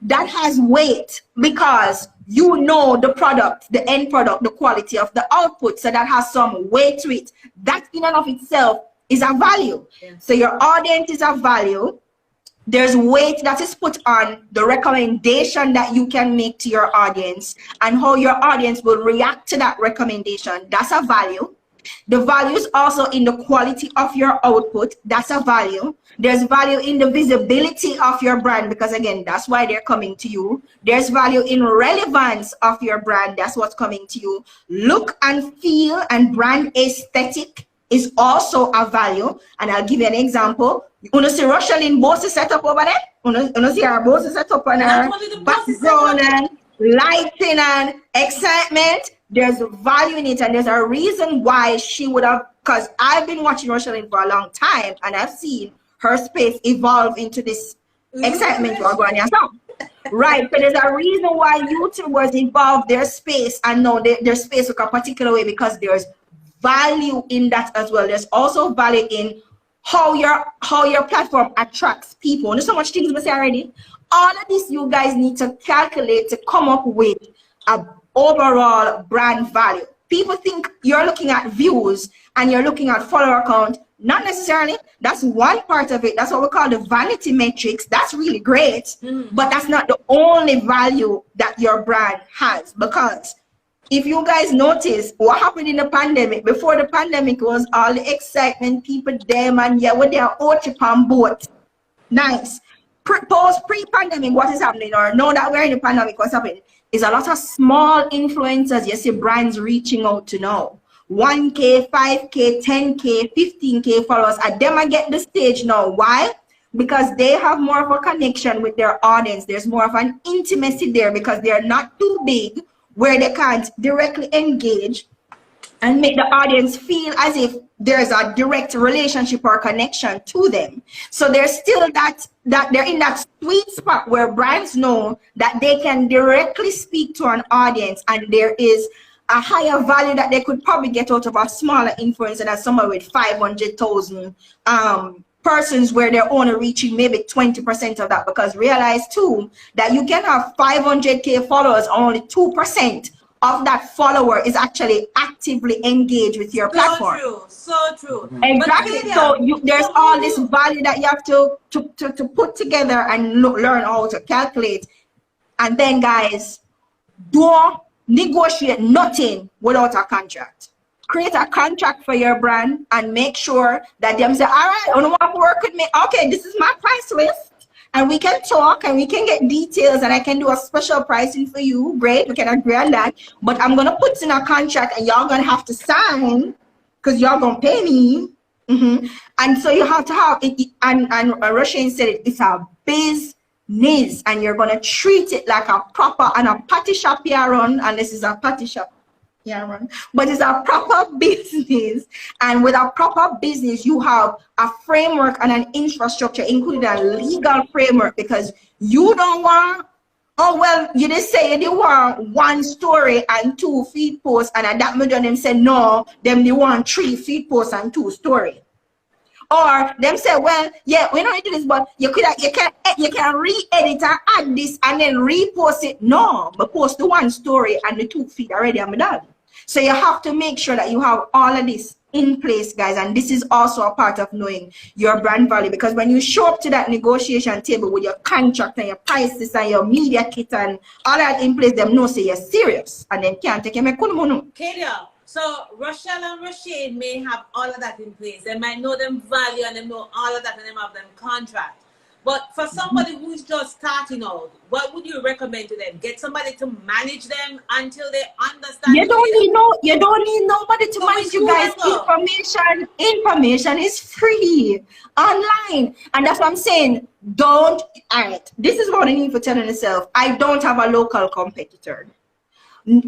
that has weight because you know the product, the end product, the quality of the output. So that has some weight to it. That in and of itself is a value. Yeah. So your audience is a value. There's weight that is put on the recommendation that you can make to your audience, and how your audience will react to that recommendation. That's a value. The value is also in the quality of your output. That's a value. There's value in the visibility of your brand, because again, that's why they're coming to you. There's value in relevance of your brand. That's what's coming to you. Look and feel and brand aesthetic is also a value. And I'll give you an example. You see Rochelin Bossy setup over there? You see our Bossy setup on her background and lighting and excitement. There's value in it, and there's a reason why she would have, because I've been watching Rochelin for a long time, and I've seen her space evolve into this excitement you're going on. Right, so there's a reason why YouTubers evolve their space and know their space look a particular way, because there's value in that as well. There's also value in how your platform attracts people. There's so much things we say already. All of this you guys need to calculate to come up with a overall brand value. People think you're looking at views and you're looking at follower count. Not necessarily. That's one part of it. That's what we call the vanity metrics. That's really great, but that's not the only value that your brand has. Because if you guys notice what happened in the pandemic, before the pandemic was all the excitement, people them and yeah, with their outfit on boat. Nice. Pre-pandemic, what is happening, or now that we're in the pandemic, what's happening is a lot of small influencers you see brands reaching out to now. 1K, 5K, 10K, 15K followers. And them I get the stage now. Why? Because they have more of a connection with their audience. There's more of an intimacy there, because they're not too big where they can't directly engage and make the audience feel as if there's a direct relationship or connection to them. So there's still that they're in that sweet spot where brands know that they can directly speak to an audience, and there is a higher value that they could probably get out of a smaller influencer than someone with 500,000 persons, where they're only reaching maybe 20% of that. Because realize too that you can have 500K followers, only 2% of that follower is actually actively engaged with your platform. So true. Exactly. So there's all this value that you have to put together and learn how to calculate. And then guys, don't negotiate nothing without a contract. Create a contract for your brand and make sure that them say, all right, I don't want to work with me. Okay, this is my price list. And we can talk and we can get details, and I can do a special pricing for you. Great, we can agree on that. But I'm going to put in a contract and y'all going to have to sign, because y'all going to pay me. And so you have to have it. And Russian said it's a business, and you're going to treat it like a proper, and a party shop here run, unless it's a party shop. Yeah, but it's a proper business, and with a proper business you have a framework and an infrastructure, including a legal framework, because you don't want, oh well, you just say you want 1 story and 2 feed posts, and at that moment them say no, them they want 3 feed posts and 2 story. Or them say, well, yeah, we don't do this, but you can re-edit and add this and then repost it. No, but post the 1 story and the 2 feed already, I'm done. So you have to make sure that you have all of this in place, guys. And this is also a part of knowing your brand value, because when you show up to that negotiation table with your contract and your prices and your media kit and all that in place, them know say you're serious, and then can't take you. Kadia, So Rochelle and Roshane may have all of that in place. They might know them value and they know all of that and they have them contract. But for somebody who's just starting out, what would you recommend to them? Get somebody to manage them until they understand. You don't need nobody to manage you guys. Information is free online. And that's what I'm saying. All right. This is what I need for telling yourself. I don't have a local competitor.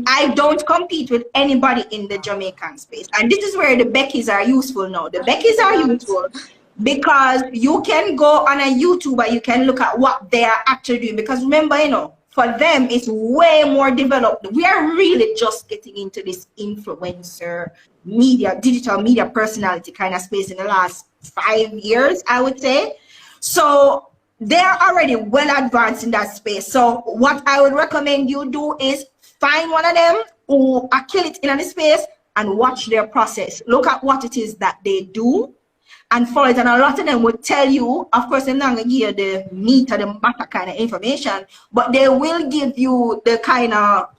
I don't compete with anybody in the Jamaican space. And this is where the Beckies are useful now. The Beckies are useful because you can go on a YouTube and you can look at what they are actually doing. Because remember, for them, it's way more developed. We are really just getting into this influencer media, digital media personality kind of space in the last 5 years, I would say. So they are already well advanced in that space. So what I would recommend you do is find one of them who are kill it in the space and watch their process. Look at what it is that they do and follow it. And a lot of them will tell you, of course, they're not going to give you the meat or the matter kind of information, but they will give you the kind of,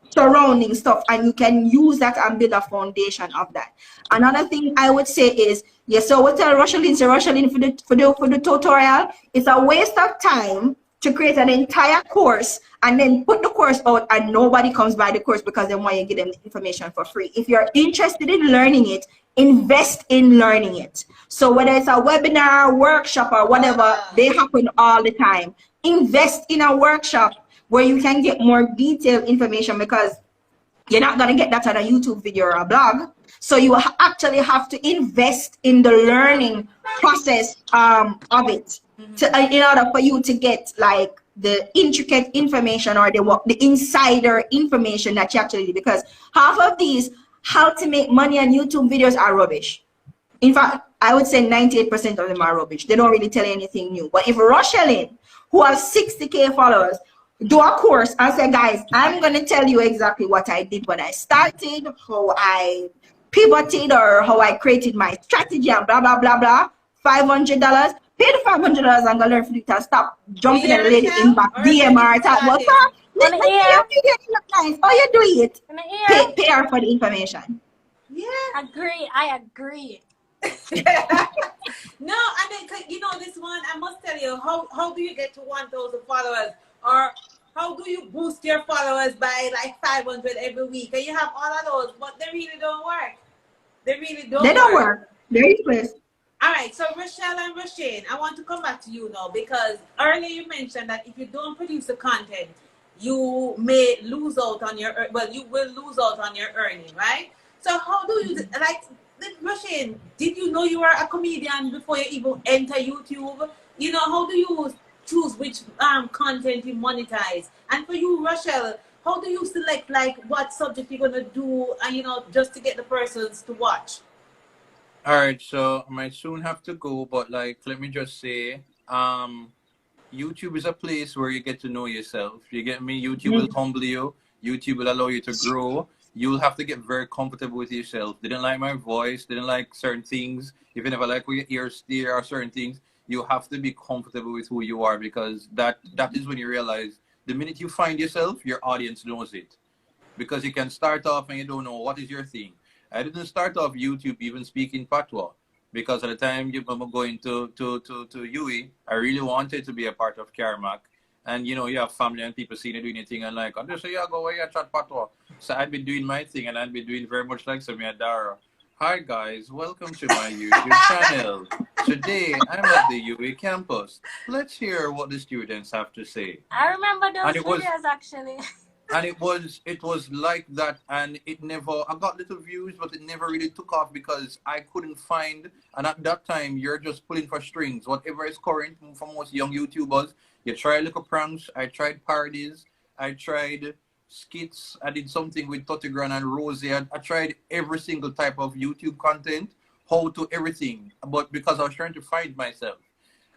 surrounding stuff, and you can use that and build a foundation of that. Another thing I would say is, so we'll tell Rocheline for the tutorial, it's a waste of time to create an entire course and then put the course out and nobody comes by the course because they want you to give them the information for free. If you're interested in learning it, invest in learning it. So whether it's a webinar, workshop, or whatever, they happen all the time. Invest in a workshop where you can get more detailed information, because you're not going to get that on a YouTube video or a blog. So you actually have to invest in the learning process of it in order for you to get like the intricate information or the insider information that you actually need. Because half of these how to make money on YouTube videos are rubbish. In fact, I would say 98% of them are rubbish. They don't really tell you anything new. But if Rocheline, who has 60K followers, do a course and say, guys, I'm going to tell you exactly what I did when I started, how I pivoted, or how I created my strategy, and blah, blah, blah, blah, $500. Pay the $500 and go learn for it and stop jumping at the lady in back DMR. What's up? Let me see your video look nice. How you do it? Pay her for the information. Yeah. I agree. No, I mean, this one, I must tell you, how do you get to 1,000 followers? Or how do you boost your followers by like 500 every week? And you have all of those, but they really don't work. They really don't. They don't work. They're useless. All right, so Rochelle and Roshane, I want to come back to you now, because earlier you mentioned that if you don't produce the content, you may lose out on your, you will lose out on your earning, right? So how do you, like, Roshane, did you know you were a comedian before you even enter YouTube? How do you choose which content you monetize? And for you, Rochelle, how do you select like what subject you're gonna do, and just to get the persons to watch? All right, so I might soon have to go, but like, let me just say, YouTube is a place where you get to know yourself. You get me? YouTube will humble you. YouTube will allow you to grow. You'll have to get very comfortable with yourself. Didn't like my voice, didn't like certain things. If you never like where your ears steer or certain things, you have to be comfortable with who you are, because that is when you realize the minute you find yourself, your audience knows it. Because you can start off and you don't know what is your thing. I didn't start off YouTube even speaking patois, because at the time you were going to UE, I really wanted to be a part of Carmack. And you have family and people seeing you doing your thing and like, I'm just say, go away, I chat patois. So I'd be doing my thing, and I'd be doing very much like LiveWithDara. Hi guys, welcome to my YouTube channel. Today I'm at the UE campus. Let's hear what the students have to say. I remember those videos actually. And it was like that, and I got little views, but it never really took off because I couldn't find, and at that time you're just pulling for strings. Whatever is current for most young YouTubers, you try little pranks. I tried parodies, I tried skits, I did something with Tottigran and Rosie. I tried every single type of YouTube content, how to everything, but because I was trying to find myself.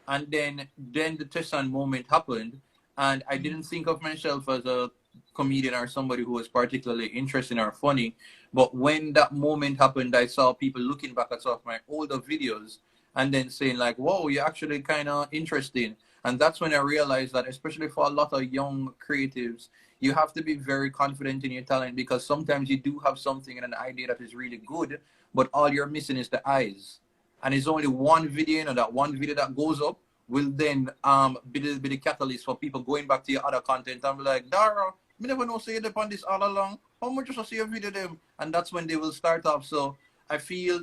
And then the Tessan moment happened, and I didn't think of myself as a comedian or somebody who was particularly interesting or funny. But when that moment happened, I saw people looking back at some of my older videos and then saying like, whoa, you're actually kind of interesting. And that's when I realized that, especially for a lot of young creatives, you have to be very confident in your talent, because sometimes you do have something and an idea that is really good, but all you're missing is the eyes. And it's only one video, that one video that goes up will then be the catalyst for people going back to your other content and be like, Dara, me never know say you dip on this all along. How much just see a video them? And that's when they will start off. So I feel,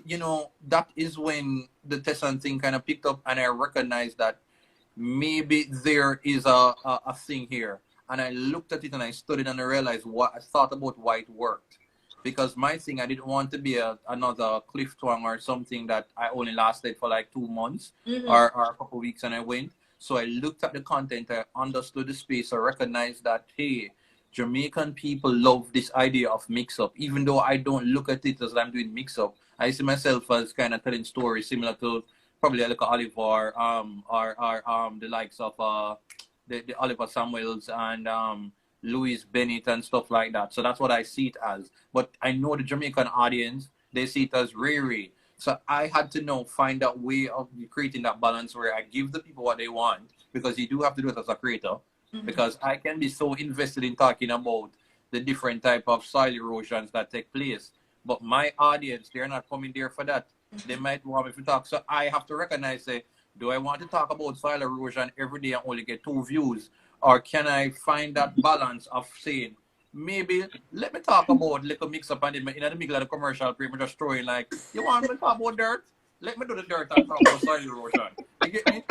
that is when the Tessan thing kind of picked up, and I recognized that maybe there is a thing here. And I looked at it and I studied and I realized what I thought about why it worked. Because my thing, I didn't want to be another cliff twang or something that I only lasted for like 2 months or a couple of weeks and I went. So I looked at the content, I understood the space, I recognized that, hey, Jamaican people love this idea of mix-up. Even though I don't look at it as I'm doing mix-up, I see myself as kind of telling stories similar to probably like Oliver or the likes of the Oliver Samuels and Louis Bennett and stuff like that. So that's what I see it as. But I know the Jamaican audience, they see it as Riri. So I had to find that way of creating that balance where I give the people what they want, because you do have to do it as a creator. Because I can be so invested in talking about the different type of soil erosions that take place. But my audience, they're not coming there for that. They might want me to talk. So I have to recognize, say, do I want to talk about soil erosion every day and only get 2 views? Or can I find that balance of saying, maybe let me talk about little mix up and in the middle of the commercial break, me just throwing like, you want me to talk about dirt? Let me do the dirt and talk about soil erosion. You get me?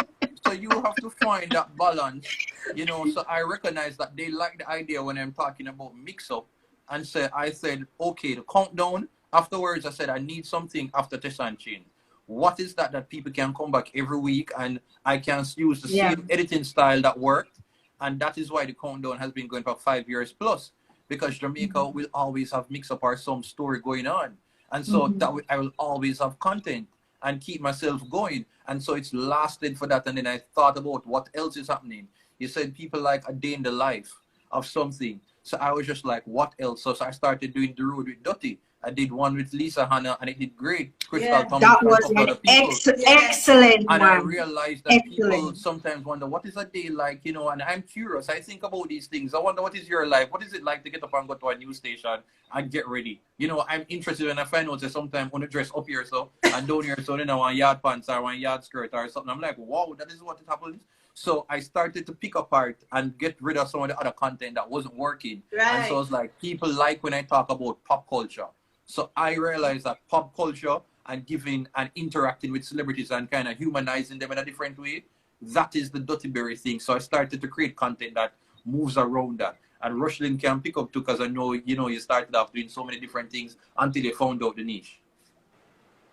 So you have to find that balance, So I recognize that they like the idea when I'm talking about mix up, and I said, okay, the countdown. Afterwards, I said I need something after Tessan Chain. What is that people can come back every week and I can use the same editing style that worked, and that is why the countdown has been going for 5 years plus, because Jamaica will always have mix up or some story going on, and so I will always have content and keep myself going. And so it's lasted for that. And then I thought about what else is happening. You said people like a day in the life of something. So I was just like, what else? So I started doing The Road with Dottie. I did one with Lisa Hannah and it did great. Crystal Thomas that and a was couple an other people. excellent And one. I realized that people sometimes wonder, what is a day like? And I'm curious. I think about these things. I wonder, what is your life? What is it like to get up and go to a news station and get ready? I'm interested when I find out that sometimes when I dress up here so and down here so one yard pants or one yard skirt or something. I'm like, wow, that is what it happens. So I started to pick apart and get rid of some of the other content that wasn't working. Right. And so it's like, people like when I talk about pop culture. So I realized that pop culture and giving and interacting with celebrities and kind of humanizing them in a different way, that is the Dirty Berry thing. So I started to create content that moves around that. And Rushlin can pick up too, because I know, you started off doing so many different things until you found out the niche.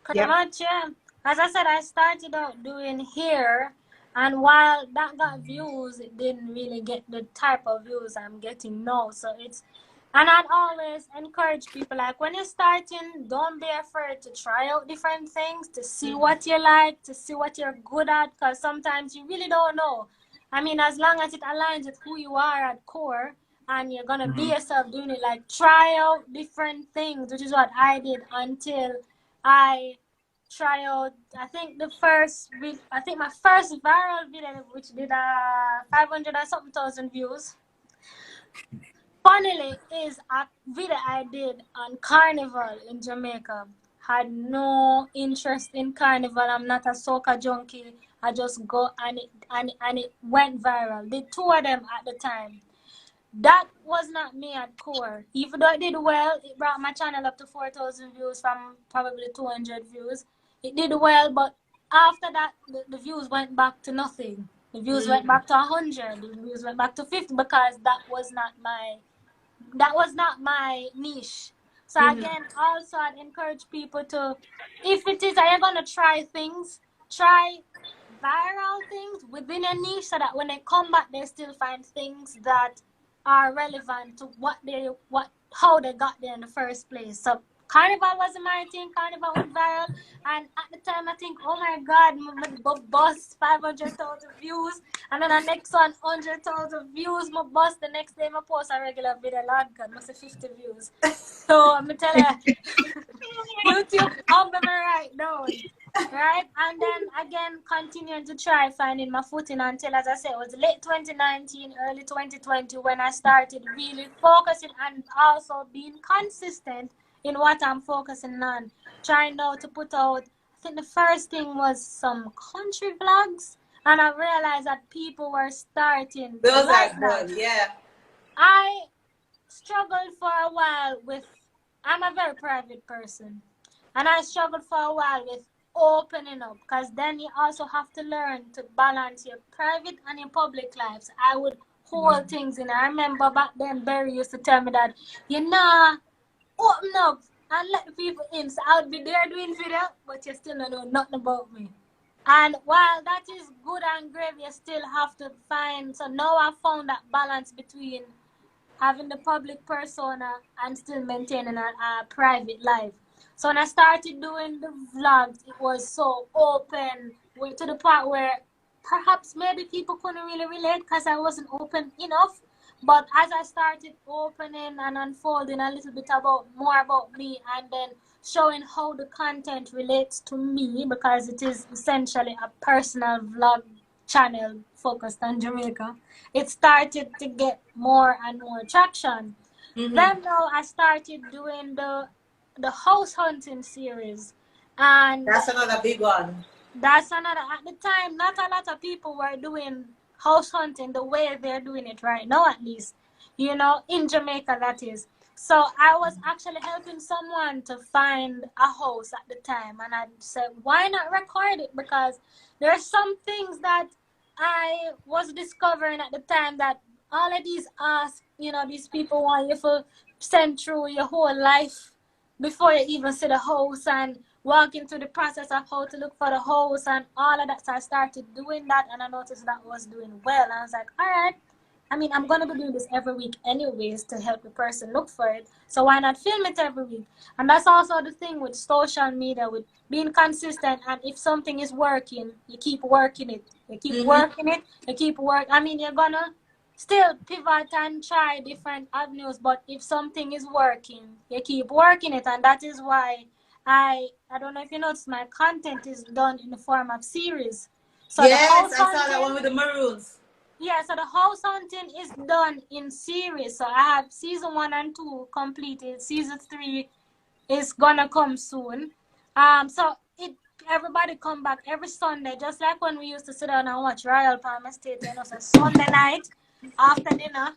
Pretty much, yeah. As I said, I started out doing hair, and while that got views, it didn't really get the type of views I'm getting now. So and I'd always encourage people, like, when you're starting, don't be afraid to try out different things, to see what you like, to see what you're good at, because sometimes you really don't know. I mean, as long as it aligns with who you are at core, and you're going to be yourself doing it, like, try out different things, which is what I did until I try out, I think my first viral video, which did 500 or something thousand views, funnily, is a video I did on Carnival in Jamaica. Had no interest in Carnival. I'm not a soca junkie. I just go and it went viral. Did 2 of them at the time. That was not me at core. Even though it did well, it brought my channel up to 4,000 views from probably 200 views. It did well, but after that, the views went back to nothing. The views went back to 100. The views went back to 50, because that was not my niche. So again, also I'd encourage people to, if it is that you're gonna try things, try viral things within a niche, so that when they come back, they still find things that are relevant to how they got there in the first place. So Carnival was my thing. Carnival went viral, and at the time I think, oh my God, my bus 500,000 views, and then the next one 100,000 views. My bus the next day, my post a regular video, Lord God, must have 50 views. So I'm telling you, YouTube humble me right now. right? And then again, continuing to try finding my footing until, as I said, it was late 2019, early 2020 when I started really focusing and also being consistent in what I'm focusing on. Trying now to put out, I think the first thing was some country vlogs, and I realized that people were starting to Those like are that. good, yeah. I struggled for a while with, I'm a very private person, and I struggled for a while with opening up, because then you also have to learn to balance your private and your public lives. I would hold things in. I remember back then Barry used to tell me that, you know, open up and let the people in. So I would be there doing video, but you still don't know nothing about me. And while that is good and great, you still have to find. So now I found that balance between having the public persona and still maintaining a private life. So when I started doing the vlogs, it was so open to the part where perhaps maybe people couldn't really relate because I wasn't open enough. But as I started opening and unfolding a little bit more about me, and then showing how the content relates to me, because it is essentially a personal vlog channel focused on Jamaica, it started to get more and more traction. Then now I started doing the house hunting series, and That's another big one. that's another. At the time, not a lot of people were doing house hunting the way they're doing it right now, at least, you know, in Jamaica, that is. So I was actually helping someone to find a house at the time, and I said, why not record it? Because there are some things that I was discovering at the time, that all of these these people want you to send through your whole life before you even see the house, and walking through the process of how to look for the house and all of that. So I started doing that, and I noticed that I was doing well. And I was like, all right, I mean, I'm going to be doing this every week anyways to help the person look for it. So why not film it every week? And that's also the thing with social media, with being consistent. And if something is working, you keep working it. You keep working it. You keep work. I mean, you're going to still pivot and try different avenues. But if something is working, you keep working it. And that is why I don't know if you noticed, my content is done in the form of series. So Yes, the house I saw that one with the maroons. yeah, so the house hunting is done in series. So I have season 1 and 2 completed. Season 3 is gonna come soon. So everybody come back every Sunday, just like when we used to sit down and watch Royal Palm Estate. You know, so Sunday night after dinner,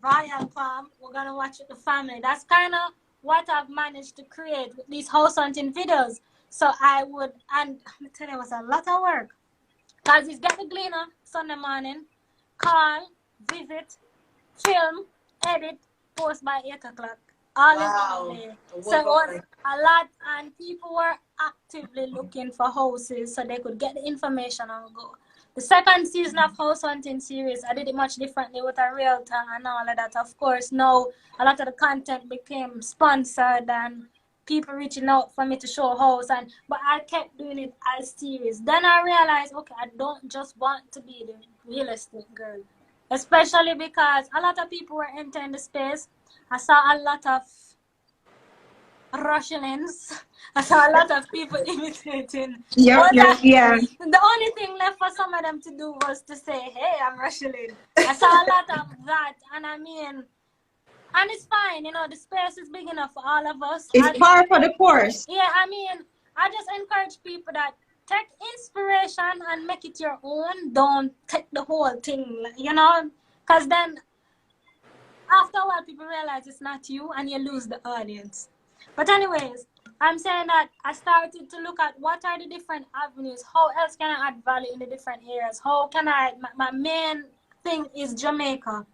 Royal Palm, we're gonna watch with the family. That's kind of what I've managed to create with these house hunting videos. So I would, and let me tell you, it was a lot of work. Cause it's get the gleaner Sunday morning, call, visit, film, edit, post by 8 o'clock. All in one day. So it was a lot, and people were actively looking for houses so they could get the information and go. The second season of House Hunting series, I did it much differently with a realtor and all of that. Of course, now a lot of the content became sponsored and people reaching out for me to show house, but I kept doing it as series. Then I realized, okay, I don't just want to be the real estate girl, especially because a lot of people were entering the space. I saw a lot of Russians. I saw a lot of people imitating. Yeah. The only thing left for some of them to do was to say, hey, I'm Russian. I saw a lot of that, and I mean, and it's fine, you know, the space is big enough for all of us. It's par for the course. Yeah, I mean, I just encourage people that take inspiration and make it your own. Don't take the whole thing, you know, because then after a while people realize it's not you and you lose the audience. But anyways, I'm saying that I started to look at what are the different avenues. How else can I add value in the different areas? How can my main thing is Jamaica.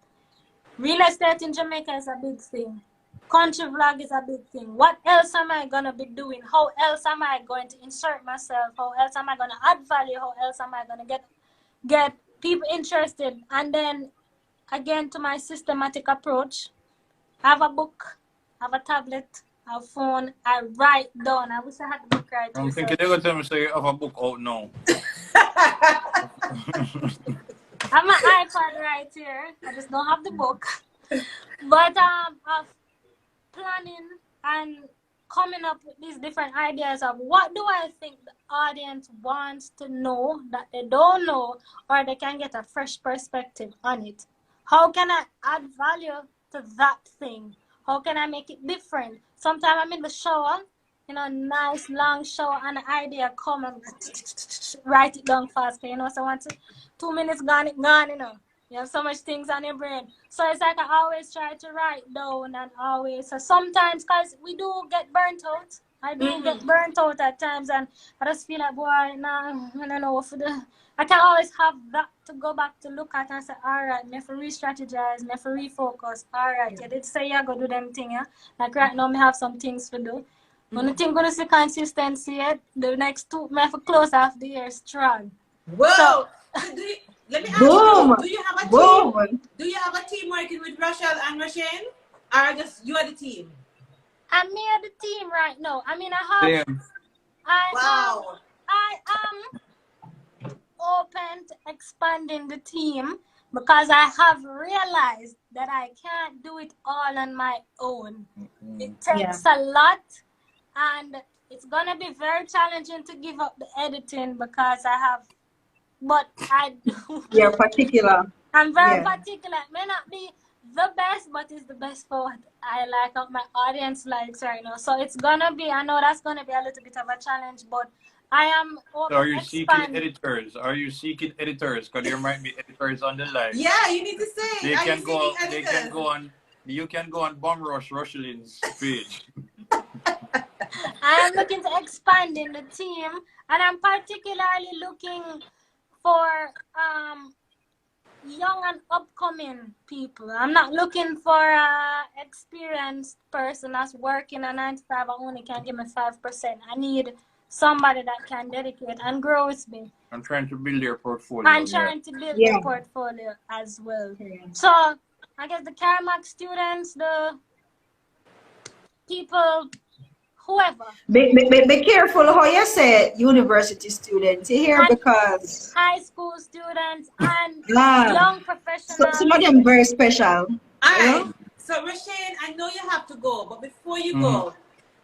Real estate in Jamaica is a big thing. Country vlog is a big thing. What else am I going to be doing? How else am I going to insert myself? How else am I going to add value? How else am I going to get people interested? And then, again, to my systematic approach, I have a book, I have a tablet, I have a phone, I write down. I wish I had the book right here. I'm thinking they're going to tell me say you have a book out now. I have my iPad right here. I just don't have the book. But of planning and coming up with these different ideas of what do I think the audience wants to know that they don't know, or they can get a fresh perspective on it. How can I add value to that thing? How can I make it different? Sometimes I'm in the shower, you know, nice long shower, and the idea come and write it down fast. You know, so once 2 minutes gone, it gone, you know. You have so much things on your brain. So it's like I always try to write down and always. So sometimes, because we do get burnt out. I do get burnt out at times, and I just feel like, boy, nah, I don't know what to do. I can always have that to go back to look at and say, all right, me have to re-strategize, me have to refocus. All right, you did say you go do them thing, yeah? Like right now, me have some things to do. When the thing gonna see consistency, yet the next two, me have to close off the year strong. Whoa! So, Let me ask Boom. you, do you have a Boom. team? Do you have a team working with Rachel and Rashane? Or just you are the team? I'm near the team right now. I mean, I Damn. am open to expanding the team because I have realized that I can't do it all on my own. It takes a lot, and it's gonna be very challenging to give up the editing because I have. But I do. You're particular. I'm very particular. It may not be the best, but it's the best for what I like, what my audience likes right now. So it's gonna be, I know that's gonna be a little bit of a challenge, but I am. So are you seeking editors? Are you seeking editors? Because there might be editors on the line. Yeah, you need to say. They can go. They can go on. You can go on Bomb Rush Rushelin's page. I am looking to expand in the team, and I'm particularly looking for young and upcoming people. I'm not looking for an experienced person that's working a 9 to 5 and only can give me 5%. I need somebody that can dedicate and grow with me. I'm trying to build your portfolio. I'm trying to build the portfolio as well. So I guess the CARMAC students, the people, whoever. Be careful how you say university students here, and because high school students and young professionals. Some of them very special. All right. So Rashane, I know you have to go, but before you go,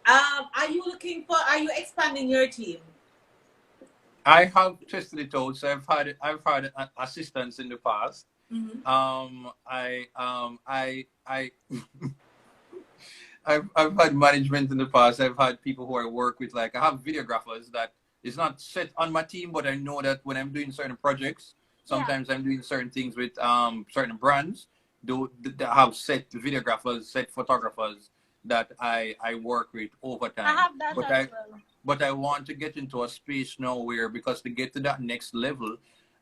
are you expanding your team? I have tested it out. So I've had assistants in the past. I've had management in the past. I've had people who I work with. Like I have videographers that is not set on my team, but I know that when I'm doing certain projects, sometimes I'm doing certain things with certain brands. That have set videographers, set photographers that I work with over time. I have that as well. But I want to get into a space now where, because to get to that next level,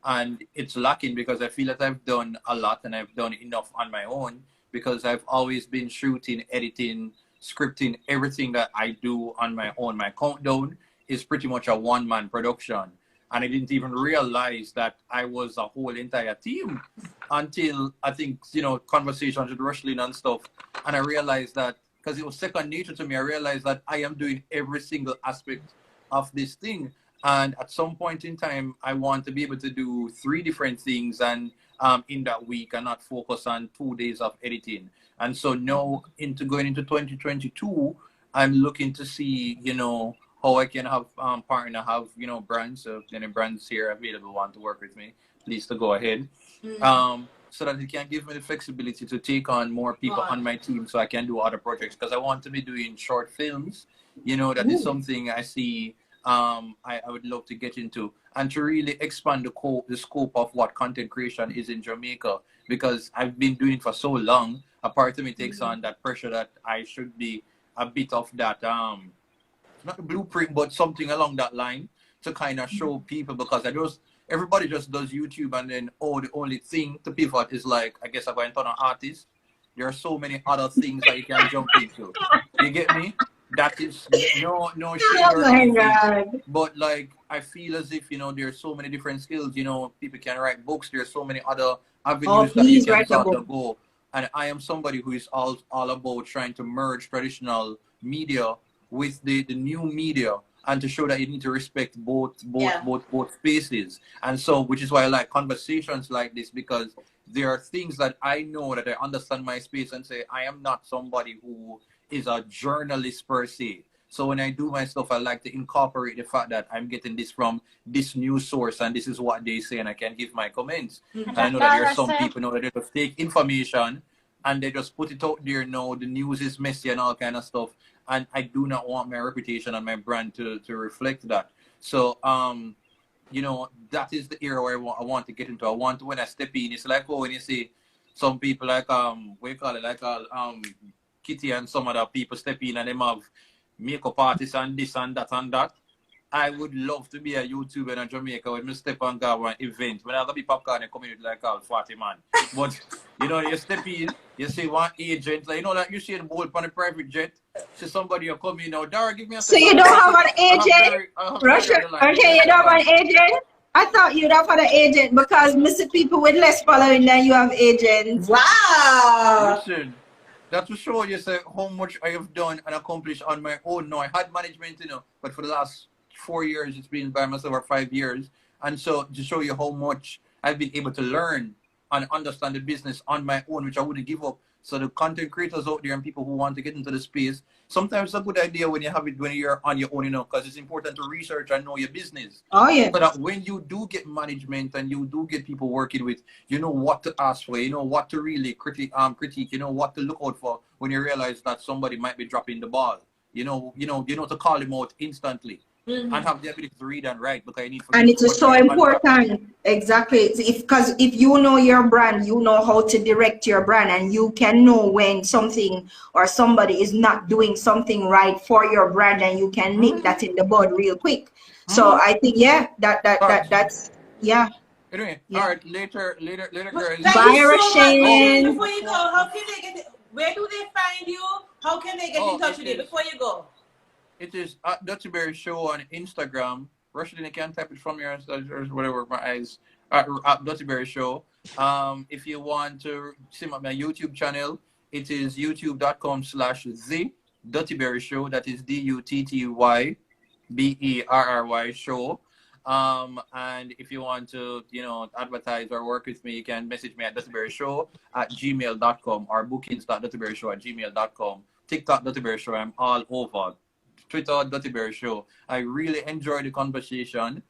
and it's lacking because I feel that I've done a lot and I've done enough on my own, because I've always been shooting, editing, scripting, everything that I do on my own. My countdown is pretty much a one-man production. And I didn't even realize that I was a whole entire team until I think, conversations with Rushlin and stuff. And I realized that, because it was second nature to me, I realized that I am doing every single aspect of this thing. And at some point in time, I want to be able to do 3 different things and in that week, and not focus on 2 days of editing. And so now going into 2022, I'm looking to see, how I can have have, brands. So if any brands here available want to work with me, please to go ahead. So that it can give me the flexibility to take on more people on my team so I can do other projects, because I want to be doing short films. That is something I see I would love to get into, and to really expand the scope of what content creation is in Jamaica, because I've been doing it for so long. A part of me takes on that pressure that I should be a bit of that, not a blueprint, but something along that line to kind of show people, because everybody just does YouTube, and then the only thing to pivot is like, I guess I'm going to turn an artist. There are so many other things that you can jump into. You get me? That is no Oh my God. But like, I feel as if, there's so many different skills. People can write books. There's so many other avenues that you can start to go. And I am somebody who is all about trying to merge traditional media with the new media, and to show that you need to respect both spaces. And so, which is why I like conversations like this, because there are things that I know, that I understand my space and say, I am not somebody who is a journalist per se. So when I do my stuff, I like to incorporate the fact that I'm getting this from this news source and this is what they say, and I can give my comments. And I know that there are some people that they just take information and they just put it out there. No, the news is messy and all kind of stuff. And I do not want my reputation and my brand to reflect that. So, you know, that is the era where I want to get into. I want to, when I step in, it's like, when you see some people like, what you call it, like, Kitty and some other people step in and them have makeup artists and this and that and that. I would love to be a YouTuber in Jamaica when I step on an event. When I'm going to be popcorn and come in with like all 40 man. But, you know, you step in, you see one agent, like, you know, like you see the boat on a private jet. See somebody you come in now, Dara, give me a So you don't have an agent? Russia, okay, you don't have an agent? I thought you'd have had an agent because Mr. People with less following than you have agents. Wow. Listen, that to show you say, how much I have done and accomplished on my own. No, I had management, you know, but for the last 4 years, it's been by myself, or 5 years. And so to show you how much I've been able to learn and understand the business on my own, which I wouldn't give up. So the content creators out there and people who want to get into the space, sometimes it's a good idea when you have it, when you're on your own, you know, because it's important to research and know your business. Oh, yeah. So that when you do get management and you do get people working with, you know what to ask for, you know what to really critique, you know what to look out for when you realize that somebody might be dropping the ball. You know to call them out instantly. And have the ability to read and write, because I need. And it is so important, exactly. Because if you know your brand, you know how to direct your brand, and you can know when something or somebody is not doing something right for your brand, and you can nip that in the bud real quick. So I think that's Anyway, yeah. all right. Later, girls. Bye, Rochelle. Before you go, how can they get it? Where do they find you? How can they get in touch with you before you go? It is at Dutty Berry Show on Instagram. Rushing, I can't type it from your or whatever, my eyes. At Dutty Berry Show. If you want to see my YouTube channel, it is youtube.com/the Dutty Berry Show. That is DUTTYBERRY show. And if you want to, you know, advertise or work with me, you can message me at duttyberryshow@gmail.com or bookings.duttyberryshow@gmail.com. TikTok Dutty Berry Show. I'm all over. Twitter Dutty Berry Show. I really enjoyed the conversation.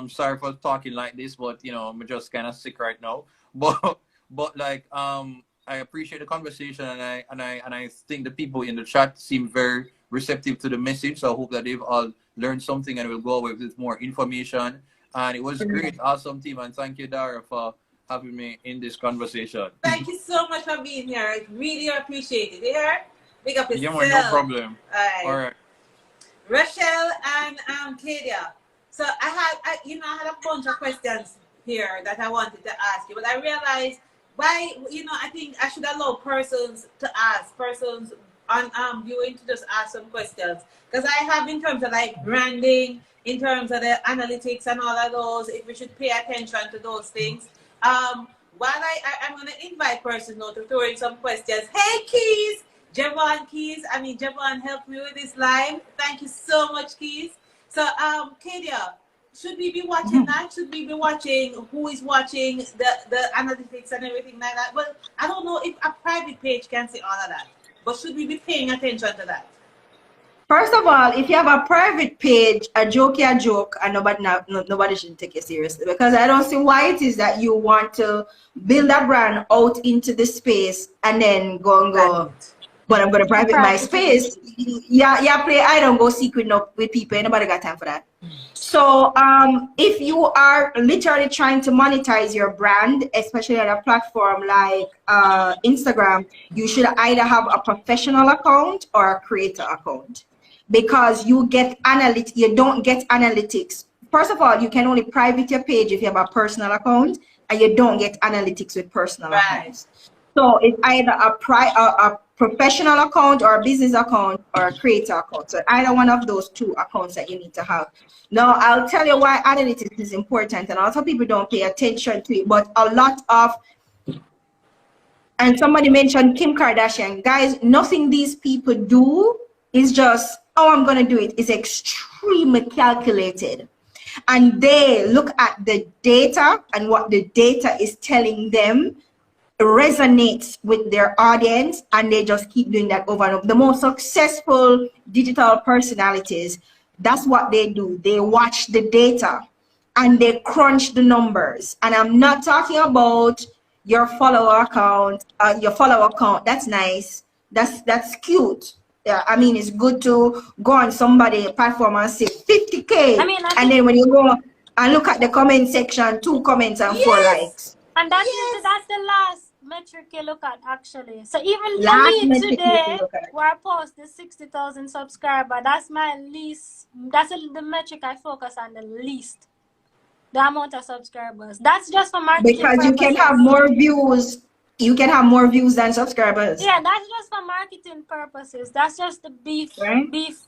Sorry for talking like this, but you know, I'm just kind of sick right now. But like I appreciate the conversation, and I think the people in the chat seem very receptive to the message. So I hope that they've all learned something and will go away with more information. And it was great, awesome team, and thank you, Dara, for having me in this conversation. Thank you so much for being here. I really appreciate it. Here, big up yourself. Yeah, no problem. All right. Rochelle and Kadia. So I had a bunch of questions here that I wanted to ask you, but I realized why, I think I should allow persons on viewing to just ask some questions, because I have, in terms of like branding, in terms of the analytics and all of those, if we should pay attention to those things. While I'm going to invite persons now to throw in some questions. Hey, Keys! Javon Keys, Javon helped me with this live. Thank you so much, Keys. So, Kadia, should we be watching that? Should we be watching who is watching the analytics and everything like that? Well, I don't know if a private page can see all of that, but should we be paying attention to that? First of all, if you have a private page, a joke, and nobody should take it seriously, because I don't see why it is that you want to build a brand out into the space and then go. But I'm going to private my space. Yeah, play I don't go secret up with people. Nobody got time for that. So if you are literally trying to monetize your brand, especially on a platform like Instagram, you should either have a professional account or a creator account, because you don't get analytics. First of all, you can only private your page if you have a personal account, and you don't get analytics with personal accounts. So it's either a professional account or a business account or a creator account. So either one of those two accounts that you need to have. Now, I'll tell you why analytics is important, and a lot of people don't pay attention to it, but a lot of, and somebody mentioned Kim Kardashian. Guys, nothing these people do is just, oh, I'm going to do it. It's extremely calculated. And they look at the data and what the data is telling them, resonates with their audience, and they just keep doing that over and over. The most successful digital personalities, that's what they do. They watch the data and they crunch the numbers. And I'm not talking about your follower account. That's nice. That's cute. Yeah, I mean, it's good to go on somebody's platform and say 50K. And then when you go and look at the comment section, 2 comments and 4 likes. And that's the last metric you look at, actually. So even for me today, where I post the 60,000 subscriber, that's my least. That's the metric I focus on the least. The amount of subscribers. That's just for marketing because purposes. You can have more views. You can have more views than subscribers. Yeah, that's just for marketing purposes. That's just the beef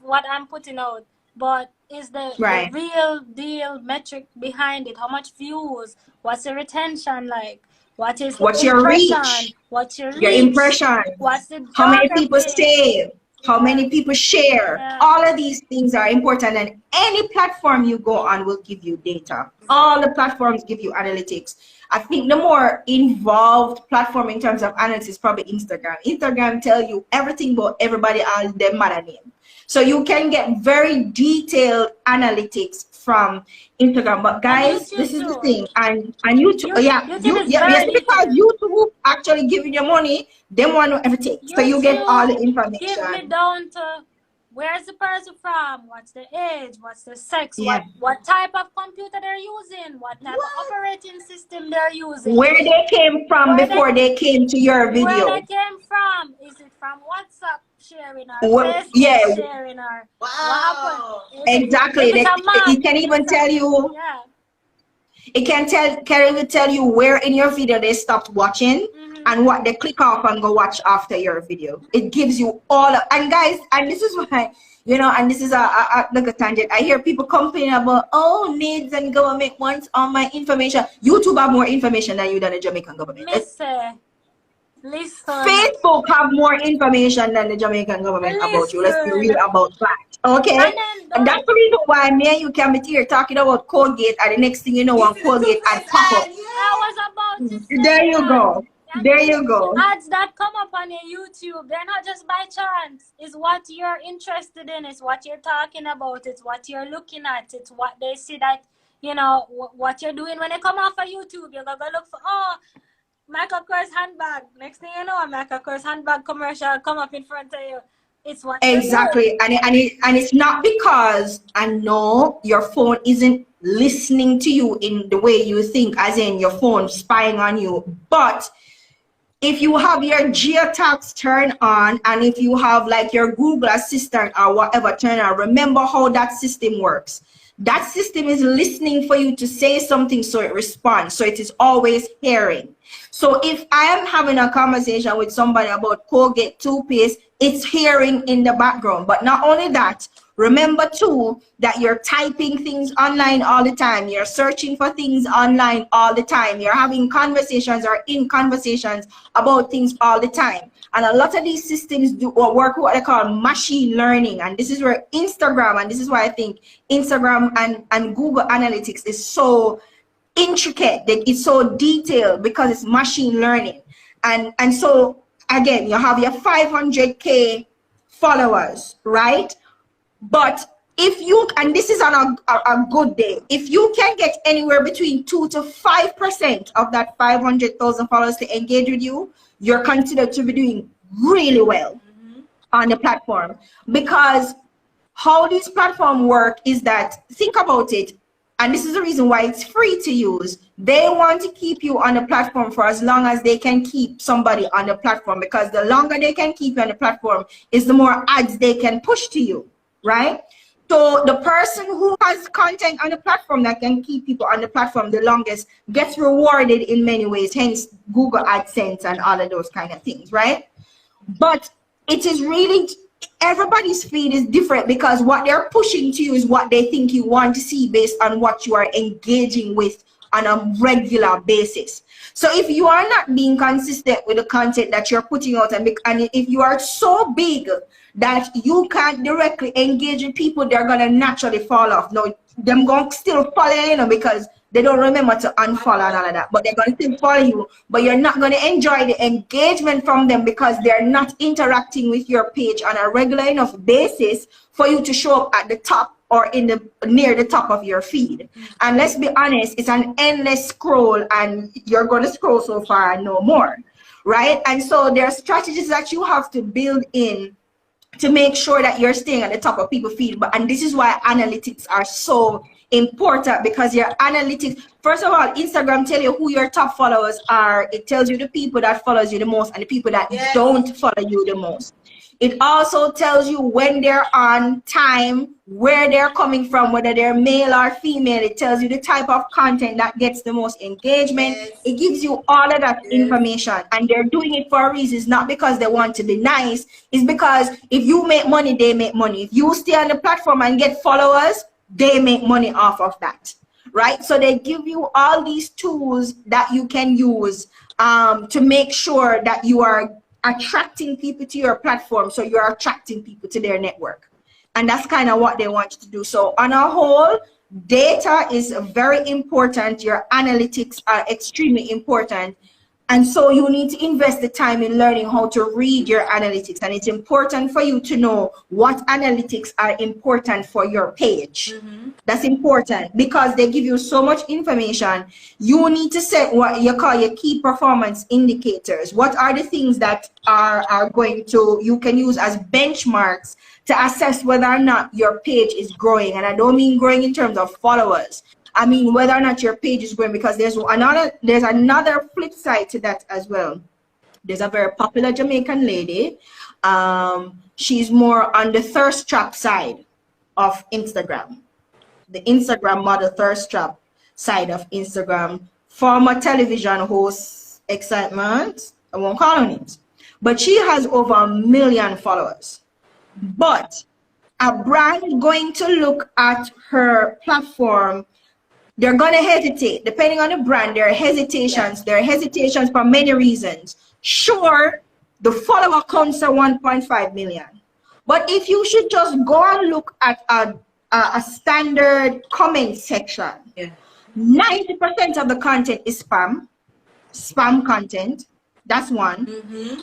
what I'm putting out. But is the real deal metric behind it? How much views? What's the retention like? What's your reach? What's your reach? Your impression? What's the how many people save? How many people share? Yeah. All of these things are important, and any platform you go on will give you data. All the platforms give you analytics. I think the more involved platform in terms of analytics is probably Instagram. Instagram tell you everything about everybody and their mother name. So you can get very detailed analytics from Instagram. But guys, this is the thing. And YouTube, because YouTube actually giving you money, they want to know everything. So you get all the information. Give me down to where's the person from, what's the age, what's the sex, what type of computer they're using, what type of operating system they're using. Where they came from before they came to your video. Where they came from. Is it from WhatsApp sharing or Facebook sharing or what happened? Exactly. It can even tell you. Yeah. It can even tell you where in your video they stopped watching and what they click off and go watch after your video. It gives you all and guys, and this is why, and this is like a tangent. I hear people complaining about needs and government wants all my information. YouTube have more information than you than the Jamaican government. Listen. Facebook have more information than the Jamaican government about you. Let's be real about that. Okay? And that's the reason why me and you can be here talking about Colgate, and the next thing you know, on Colgate and pop up. I was about to say there you go. There you go. Ads that come up on your YouTube, they're not just by chance. It's what you're interested in. It's what you're talking about. It's what you're looking at. It's what they see that, what you're doing. When they come off of YouTube, you're going to look for, Michael Kors handbag. Next thing you know, a Michael Kors handbag commercial come up in front of you. It's what exactly, and it's not because I know your phone isn't listening to you in the way you think, as in your phone spying on you. But if you have your geotags turned on, and if you have like your Google Assistant or whatever turned on, remember how that system works. That system is listening for you to say something, so it responds. So it is always hearing. So if I am having a conversation with somebody about Colgate toothpaste, it's hearing in the background. But not only that, remember too that you're typing things online all the time. You're searching for things online all the time. You're having conversations or in conversations about things all the time. And a lot of these systems do or work what they call machine learning. And this is where Instagram, and this is why I think Instagram and Google Analytics is so intricate. It's so detailed because it's machine learning. And so again, you have your 500K followers, right? But if you, and this is on a good day, if you can get anywhere between 2 to 5% of that 500,000 followers to engage with you, you're considered to be doing really well on the platform. Because how these platforms work is that, think about it, and this is the reason why it's free to use. They want to keep you on the platform for as long as they can keep somebody on the platform, because the longer they can keep you on the platform is the more ads they can push to you, right? So the person who has content on the platform that can keep people on the platform the longest gets rewarded in many ways, hence Google AdSense and all of those kind of things, right? But it is really, everybody's feed is different, because what they're pushing to you is what they think you want to see based on what you are engaging with on a regular basis. So if you are not being consistent with the content that you're putting out, and if you are so big that you can't directly engage with people, they're gonna naturally fall off. No, them going to still follow, because They don't remember to unfollow and all of that, but they're going to still follow you, but you're not going to enjoy the engagement from them because they're not interacting with your page on a regular enough basis for you to show up at the top or in the near the top of your feed. And let's be honest, it's an endless scroll, and you're going to scroll so far and no more, right? And so there are strategies that you have to build in to make sure that you're staying at the top of people's feed. And this is why analytics are so important, because your analytics, first of all, Instagram tell you who your top followers are. It tells you the people that follows you the most and the people that don't follow you the most. It also tells you when they're on time, where they're coming from, whether they're male or female. It tells you the type of content that gets the most engagement. It gives you all of that information, and they're doing it for a reason. It's not because they want to be nice. It's because if you make money, they make money. If you stay on the platform and get followers, they make money off of that, right? So they give you all these tools that you can use to make sure that you are attracting people to your platform, so you're attracting people to their network. And that's kind of what they want you to do. So on a whole, data is very important. Your analytics are extremely important. And so you need to invest the time in learning how to read your analytics. And it's important for you to know what analytics are important for your page. That's important because they give you so much information. You need to set what you call your key performance indicators. What are the things that are going to, you can use as benchmarks to assess whether or not your page is growing. And I don't mean growing in terms of followers. I mean whether or not your page is growing, because there's another flip side to that as well. There's a very popular Jamaican lady. She's more on the thirst trap side of Instagram. The Instagram model thirst trap side of Instagram. Former television host, Excitement, I won't call her names, but she has over 1 million followers. But a brand going to look at her platform, they're going to hesitate. Depending on the brand, there are hesitations. There are hesitations for many reasons. Sure, the follower counts are 1.5 million. But if you should just go and look at a standard comment section, 90% of the content is spam content. That's one.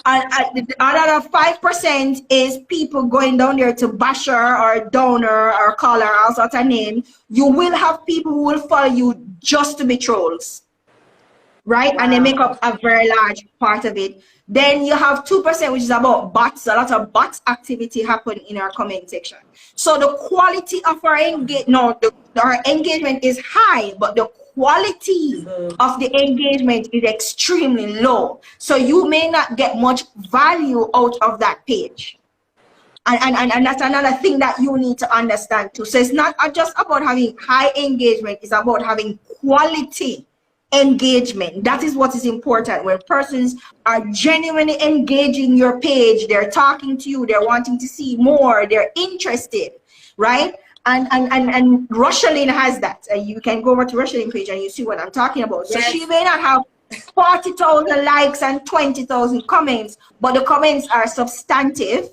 And another 5% is people going down there to bash her or down her or call her all sorts of names. You will have people who will follow you just to be trolls, right? Wow. And they make up a very large part of it. Then you have 2%, which is about bots. A lot of bots activity happen in our comment section. So the quality of our engagement, our engagement is high, but the quality of the engagement is extremely low. So you may not get much value out of that page. And that's another thing that you need to understand too. So it's not just about having high engagement, it's about having quality engagement. That is what is important. When persons are genuinely engaging your page, they're talking to you, they're wanting to see more, they're interested, right? And Rushalyn has that. You can go over to Rushalyn page and you see what I'm talking about. So she may not have 40,000 likes and 20,000 comments, but the comments are substantive.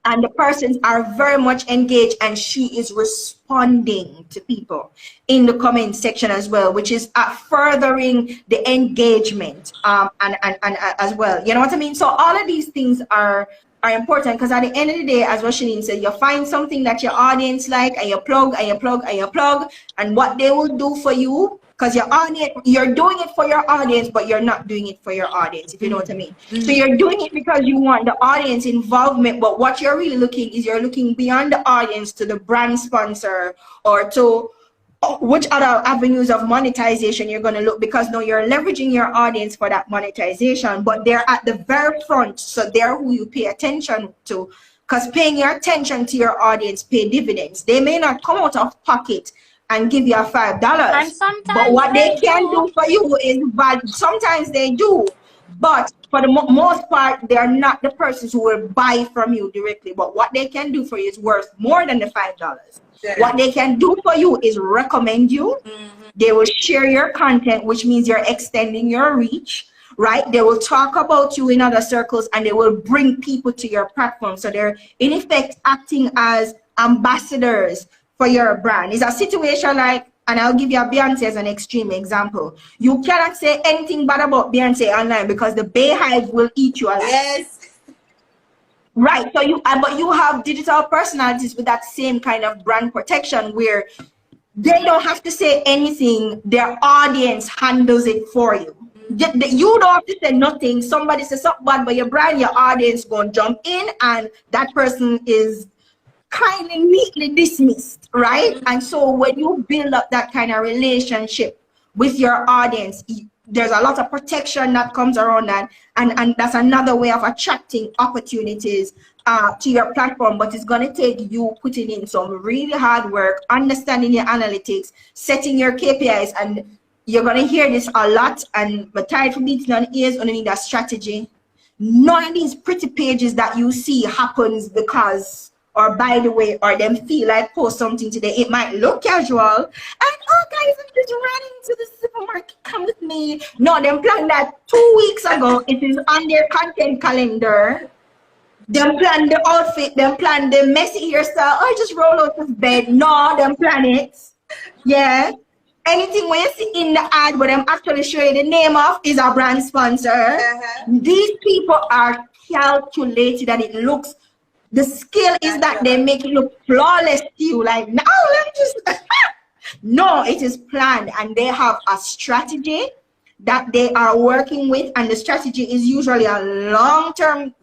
And the persons are very much engaged, and she is responding to people in the comment section as well, which is furthering the engagement and as well. You know what I mean? So all of these things are important, because at the end of the day, as Roshalyn said, you find something that your audience like, and you plug and you plug and you plug, and what they will do for you, because your audience, you're doing it for your audience, but you're not doing it for your audience, if you know what I mean. So you're doing it because you want the audience involvement, but what you're really looking is you're looking beyond the audience to the brand sponsor or to which other avenues of monetization you're going to look, because now you're leveraging your audience for that monetization, but they're at the very front, so they're who you pay attention to, because paying your attention to your audience pay dividends. They may not come out of pocket and give you a $5, but what they can do for you is bad. Sometimes they do, but for the most part, they are not the persons who will buy from you directly. But what they can do for you is worth more than the $5. What they can do for you is recommend you. They will share your content, which means you're extending your reach, right? They will talk about you in other circles, and they will bring people to your platform. So they're in effect acting as ambassadors for your brand. It's a situation like and I'll give you a Beyonce as an extreme example. You cannot say anything bad about Beyonce online because the Bayhive will eat you alive. Yes. Right. So but you have digital personalities with that same kind of brand protection where they don't have to say anything. Their audience handles it for you. You don't have to say nothing. Somebody says something bad about your brand, your audience going to jump in, and that person is kindly, neatly dismissed, right? And so when you build up that kind of relationship with your audience, there's a lot of protection that comes around that, and that's another way of attracting opportunities to your platform. But it's going to take you putting in some really hard work, understanding your analytics, setting your KPIs, and you're going to hear this a lot, and but tired for beating on ears, only need a strategy. None of these pretty pages that you see happens because, or by the way, or them feel like post something today. It might look casual, and oh guys, I'm just running to the supermarket, come with me. No, them planned that 2 weeks ago. It is on their content calendar. Them plan the outfit, them plan the messy hairstyle. I just roll out of bed. No, them plan it. Yeah. Anything where you see in the ad where them actually show you the name of is a brand sponsor. These people are calculated, and it looks, the skill is that they make it look flawless to you. Like, no, let me just no, it is planned, and they have a strategy that they are working with, and the strategy is usually a long-term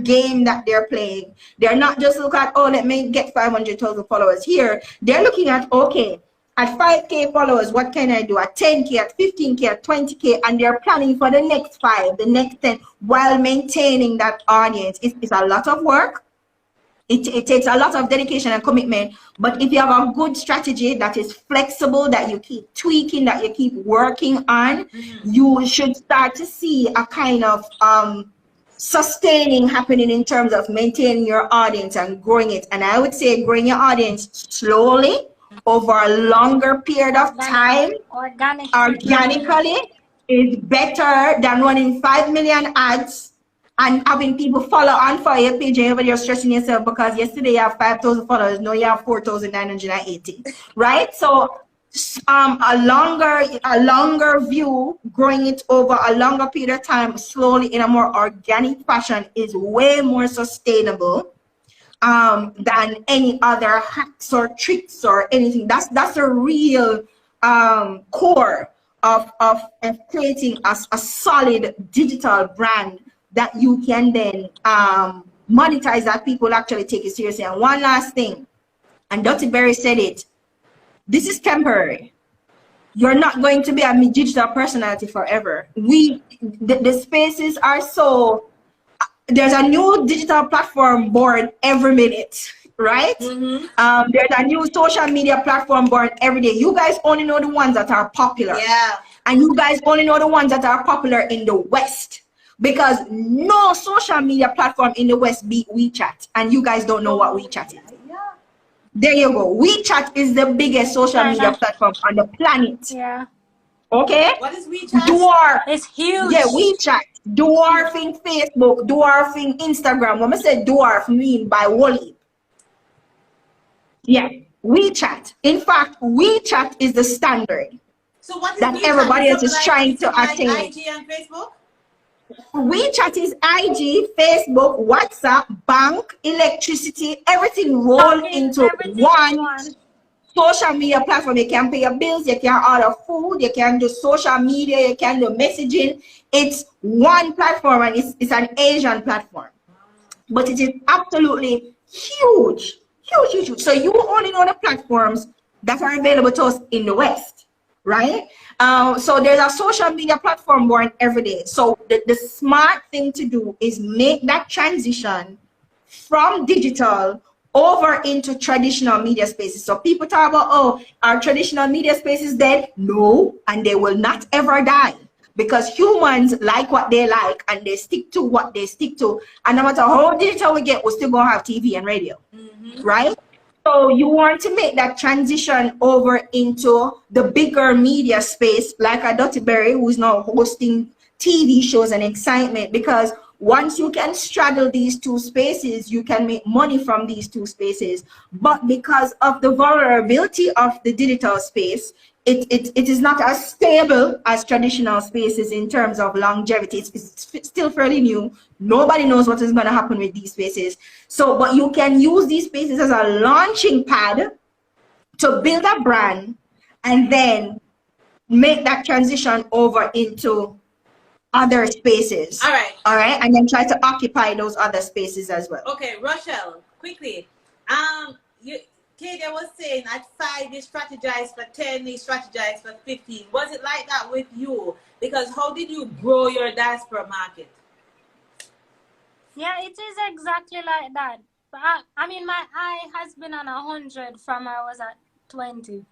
game that they're playing. They're not just looking at, oh, let me get 500,000 followers here. They're looking at, okay, at 5K followers, what can I do? At 10K, at 15K, at 20K, and they're planning for the next 5, the next 10, while maintaining that audience. It's a lot of work. It takes a lot of dedication and commitment, but if you have a good strategy that is flexible, that you keep tweaking, that you keep working on, you should start to see a kind of sustaining happening in terms of maintaining your audience and growing it. And I would say growing your audience slowly over a longer period of time, organically, is better than running 5 million ads and having people follow on for your page, and everybody, you're stressing yourself because yesterday you have 5,000 followers, now you have 4,980, right? So a longer view, growing it over a longer period of time, slowly in a more organic fashion, is way more sustainable than any other hacks or tricks or anything. That's a real core of creating a solid digital brand that you can then monetize, that people actually take it seriously. And one last thing, and Dr. Berry said it, this is temporary. You're not going to be a digital personality forever. The spaces are so, there's a new digital platform born every minute, right? There's a new social media platform born every day. You guys only know the ones that are popular. Yeah. And you guys only know the ones that are popular in the West, because no social media platform in the West beat WeChat, and you guys don't know what WeChat is. There you go. WeChat is the biggest social media platform on the planet. Yeah. Okay? What is WeChat? Dwarf. It's huge. Yeah, WeChat. Dwarfing Facebook, dwarfing Instagram. When I say dwarf, mean by Wally. Yeah, WeChat. In fact, WeChat is the standard. So what is that WeChat? everybody else is trying to attain. Like IG and Facebook? WeChat is IG, Facebook, WhatsApp, bank, electricity, everything rolled into one social media platform. You can pay your bills, you can order food, you can do social media, you can do messaging. It's one platform, and it's an Asian platform. But it is absolutely huge, huge, huge, huge. So you only know the platforms that are available to us in the West, right? So there's a social media platform born every day. So the smart thing to do is make that transition from digital over into traditional media spaces. So people talk about, oh, our traditional media space is dead. No, and they will not ever die, because humans like what they like, and they stick to what they stick to. And no matter how digital we get, we're still gonna have TV and radio, right? So you want to make that transition over into the bigger media space, like a Dottie Berry, who's now hosting TV shows and excitement, because Once you can straddle these two spaces, you can make money from these two spaces. But because of the vulnerability of the digital space, it is not as stable as traditional spaces in terms of longevity. It's still fairly new. Nobody knows what is going to happen with these spaces. So, but you can use these spaces as a launching pad to build a brand and then make that transition over into other spaces. All right. All right. And then try to occupy those other spaces as well. Okay, Rochelle, quickly. Katie was saying at 5 you strategize for 10, you strategize for 15. Was it like that with you? Because how did you grow your diaspora market? Yeah, it is exactly like that. But I mean, my eye has been on 100 from I was at 20.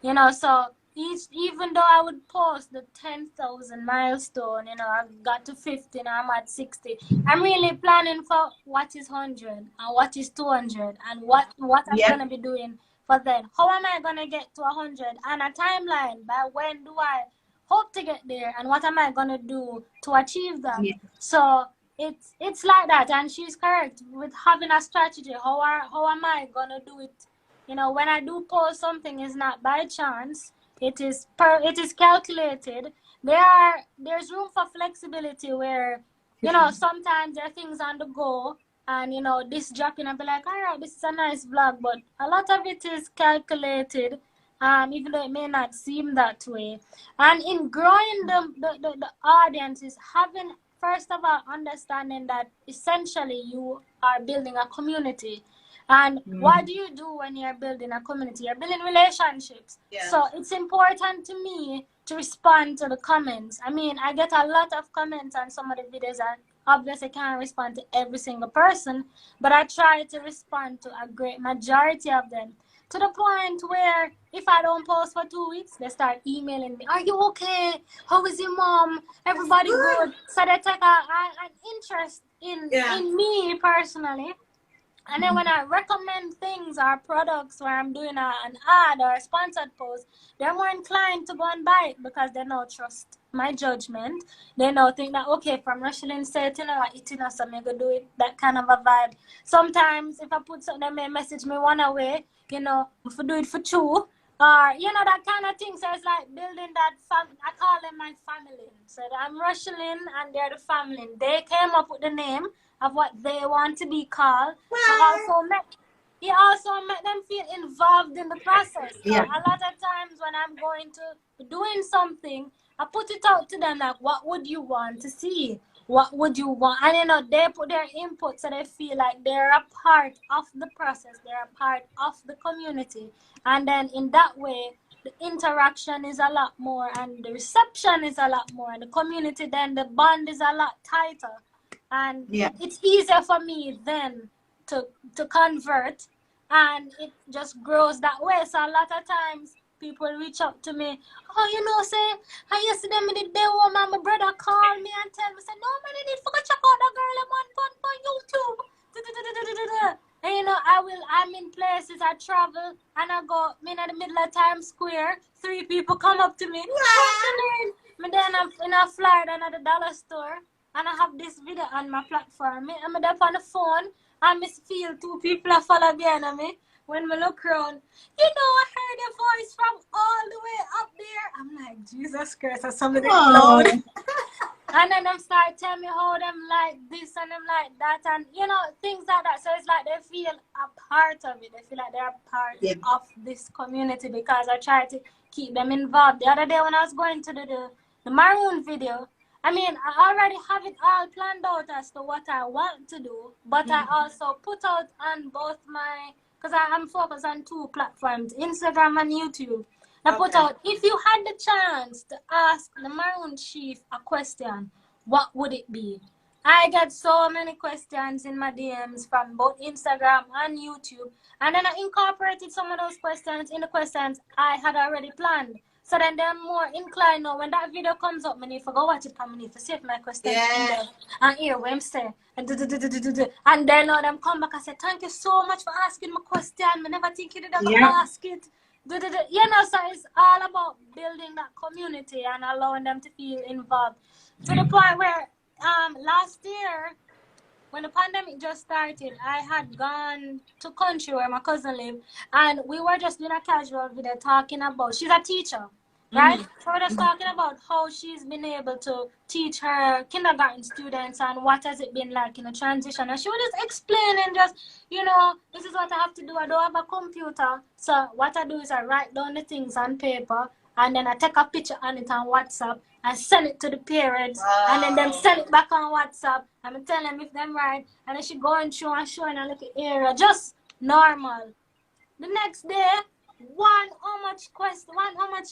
You know, so even though I would post the 10,000 milestone, you know, I've got to 50 now, I'm at 60. I'm really planning for what is 100 and what is 200 and what I'm going to be doing for then. How am I going to get to 100 and a timeline? By when do I hope to get there and what am I going to do to achieve that? Yeah. So it's like that, and she's correct with having a strategy. How am I going to do it? You know, when I do post something, it's not by chance. It is calculated. There's room for flexibility where, you know, sometimes there are things on the go and, you know, this dropping and be like, all right, this is a nice vlog, but a lot of it is calculated, even though it may not seem that way. And in growing the audience is having, first of all, understanding that essentially you are building a community. And what do you do when you're building a community? You're building relationships. Yeah. So it's important to me to respond to the comments. I mean, I get a lot of comments on some of the videos. I obviously can't respond to every single person, but I try to respond to a great majority of them. To the point where if I don't post for 2 weeks, they start emailing me, are you okay? How is your mom? Everybody good? So they take an interest in me personally. And then when I recommend things or products where I'm doing an ad or a sponsored post, they're more inclined to go and buy it because they now trust my judgment. They now think that, okay, from Rushlin said, you know, eating or something, I go do it, that kind of a vibe. Sometimes if I put something, they may message me one away, you know, if I do it for two, or, you know, that kind of thing. So it's like building that I call them my family. So I'm Rushlin and they're the family. They came up with the name of what they want to be called. He also make them feel involved in the process. So a lot of times when I'm going to doing something, I put it out to them like, what would you want to see? What would you want? And you know, they put their input so they feel like they're a part of the process. They're a part of the community. And then in that way, the interaction is a lot more and the reception is a lot more. And the community, then the bond is a lot tighter. And it's easier for me then to convert, and it just grows that way. So a lot of times people reach out to me, oh, you know, say, I yesterday me the day one my brother called me and tell me, say, no man, I need to go check out the girl on YouTube. And you know, I'm in places, I travel and I go, me in the middle of Times Square, 3 people come up to me, and then I'm in a Florida at the dollar store. And I have this video on my platform. I'm up on the phone. I feel 2 people are follow behind me. When I look around, you know, I heard a voice from all the way up there. I'm like, Jesus Christ, that's somebody loud. And then them start telling me how them like this and them like that. And, you know, things like that. So it's like they feel a part of it. They feel like they're a part of this community because I try to keep them involved. The other day when I was going to the Maroon video, I mean, I already have it all planned out as to what I want to do, but I also put out on both my, because I'm focused on 2 platforms, Instagram and YouTube. I put out, if you had the chance to ask the Maroon Chief a question, what would it be? I get so many questions in my DMs from both Instagram and YouTube, and then I incorporated some of those questions in the questions I had already planned. So then they're more inclined now when that video comes up, I need to go watch it, I need to save my question in there and hear what I'm saying. And then now them come back and say, thank you so much for asking my question. I never think you did ask it. You know, so it's all about building that community and allowing them to feel involved. To the point where last year, when the pandemic just started, I had gone to country where my cousin lived, and we were just doing a casual video talking about, she's a teacher, right? So we're just talking about how she's been able to teach her kindergarten students and what has it been like in a transition. And she was just explaining, just, this is what I have to do. I don't have a computer. So what I do is I write down the things on paper, and then I take a picture on it on WhatsApp and send it to the parents, and then them send it back on WhatsApp. I'm telling them if them right, and then she going through and showing a little area, just normal. The next day, how much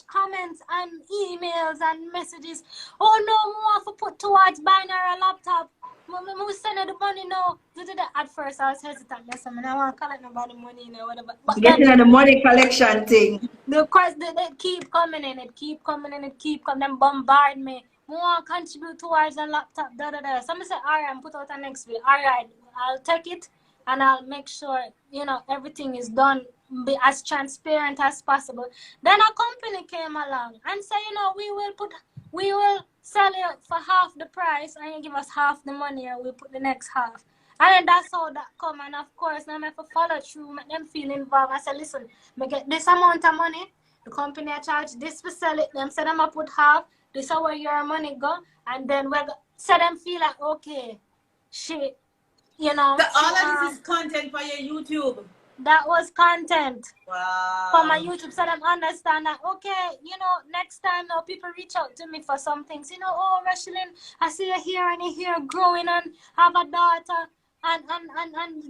comments and emails and messages. Oh no, more for put towards buying her a laptop. We send her the money now. At first I was hesitant. I said, I want to collect nobody money or whatever. But getting at the money collection thing. The course they keep coming in, it keep coming, them bombard me. More contribute towards a laptop, So I say, alright, I'm put out a next video. Alright, I'll take it and I'll make sure, everything is done, be as transparent as possible. Then a company came along and said, we will sell it for half the price and you give us half the money and we put the next half. And then that's how that come. And of course, now I have to follow through, make them feel involved. I said, listen, I get this amount of money, the company I charge this for sell it, them say them I put half, this is where your money go, and then we so them feel like, okay, shit, all of this is content for your YouTube. That was content. Wow. For my YouTube, so them understand that, okay, next time now people reach out to me for some things, oh, Rashelin, I see you here and you're here growing and have a daughter and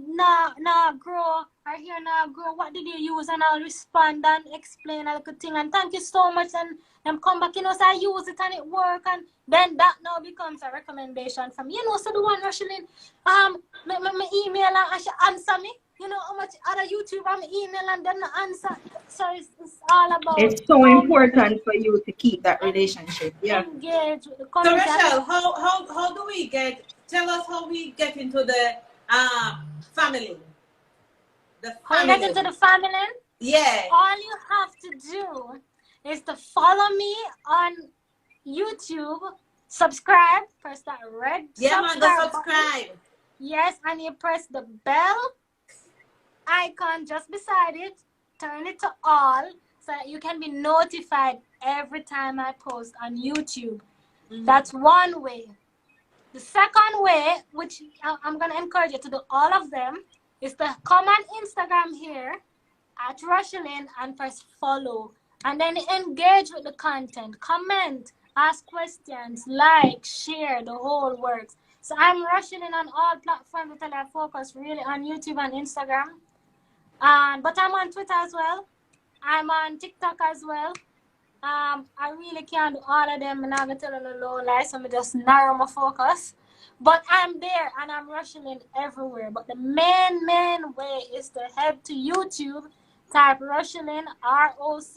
now grow, or here now grow, what did you use? And I'll respond and explain a little thing and thank you so much, and them come back, so I use it and it work, and then that now becomes a recommendation from me. So the one Rashelin, my email and she answer me. How much other YouTube I'm email and then the answer. So it's all about. It's so important for you to keep that relationship. Yeah. Engage with the So community. Rachel, how do we tell us how we get into the family? How you get into the family? Yeah. All you have to do is to follow me on YouTube, subscribe, press that red subscribe button. button. Yes, and you press the bell icon just beside it, turn it to all so that you can be notified every time I post on YouTube. That's one way. The second way, which I'm going to encourage you to do all of them, is to come on Instagram here at Rashelin and press follow, and then engage with the content, comment, ask questions, like, share, the whole works. So I'm Rashelin on all platforms until I focus really on YouTube and Instagram. But I'm on Twitter as well. I'm on TikTok as well. I really can't do all of them, and I'm going to tell you a low lie, so I just narrow my focus. But I'm there, and I'm Rashelin everywhere. But the main way is to head to YouTube, type Rashelin, ROCHIELIN,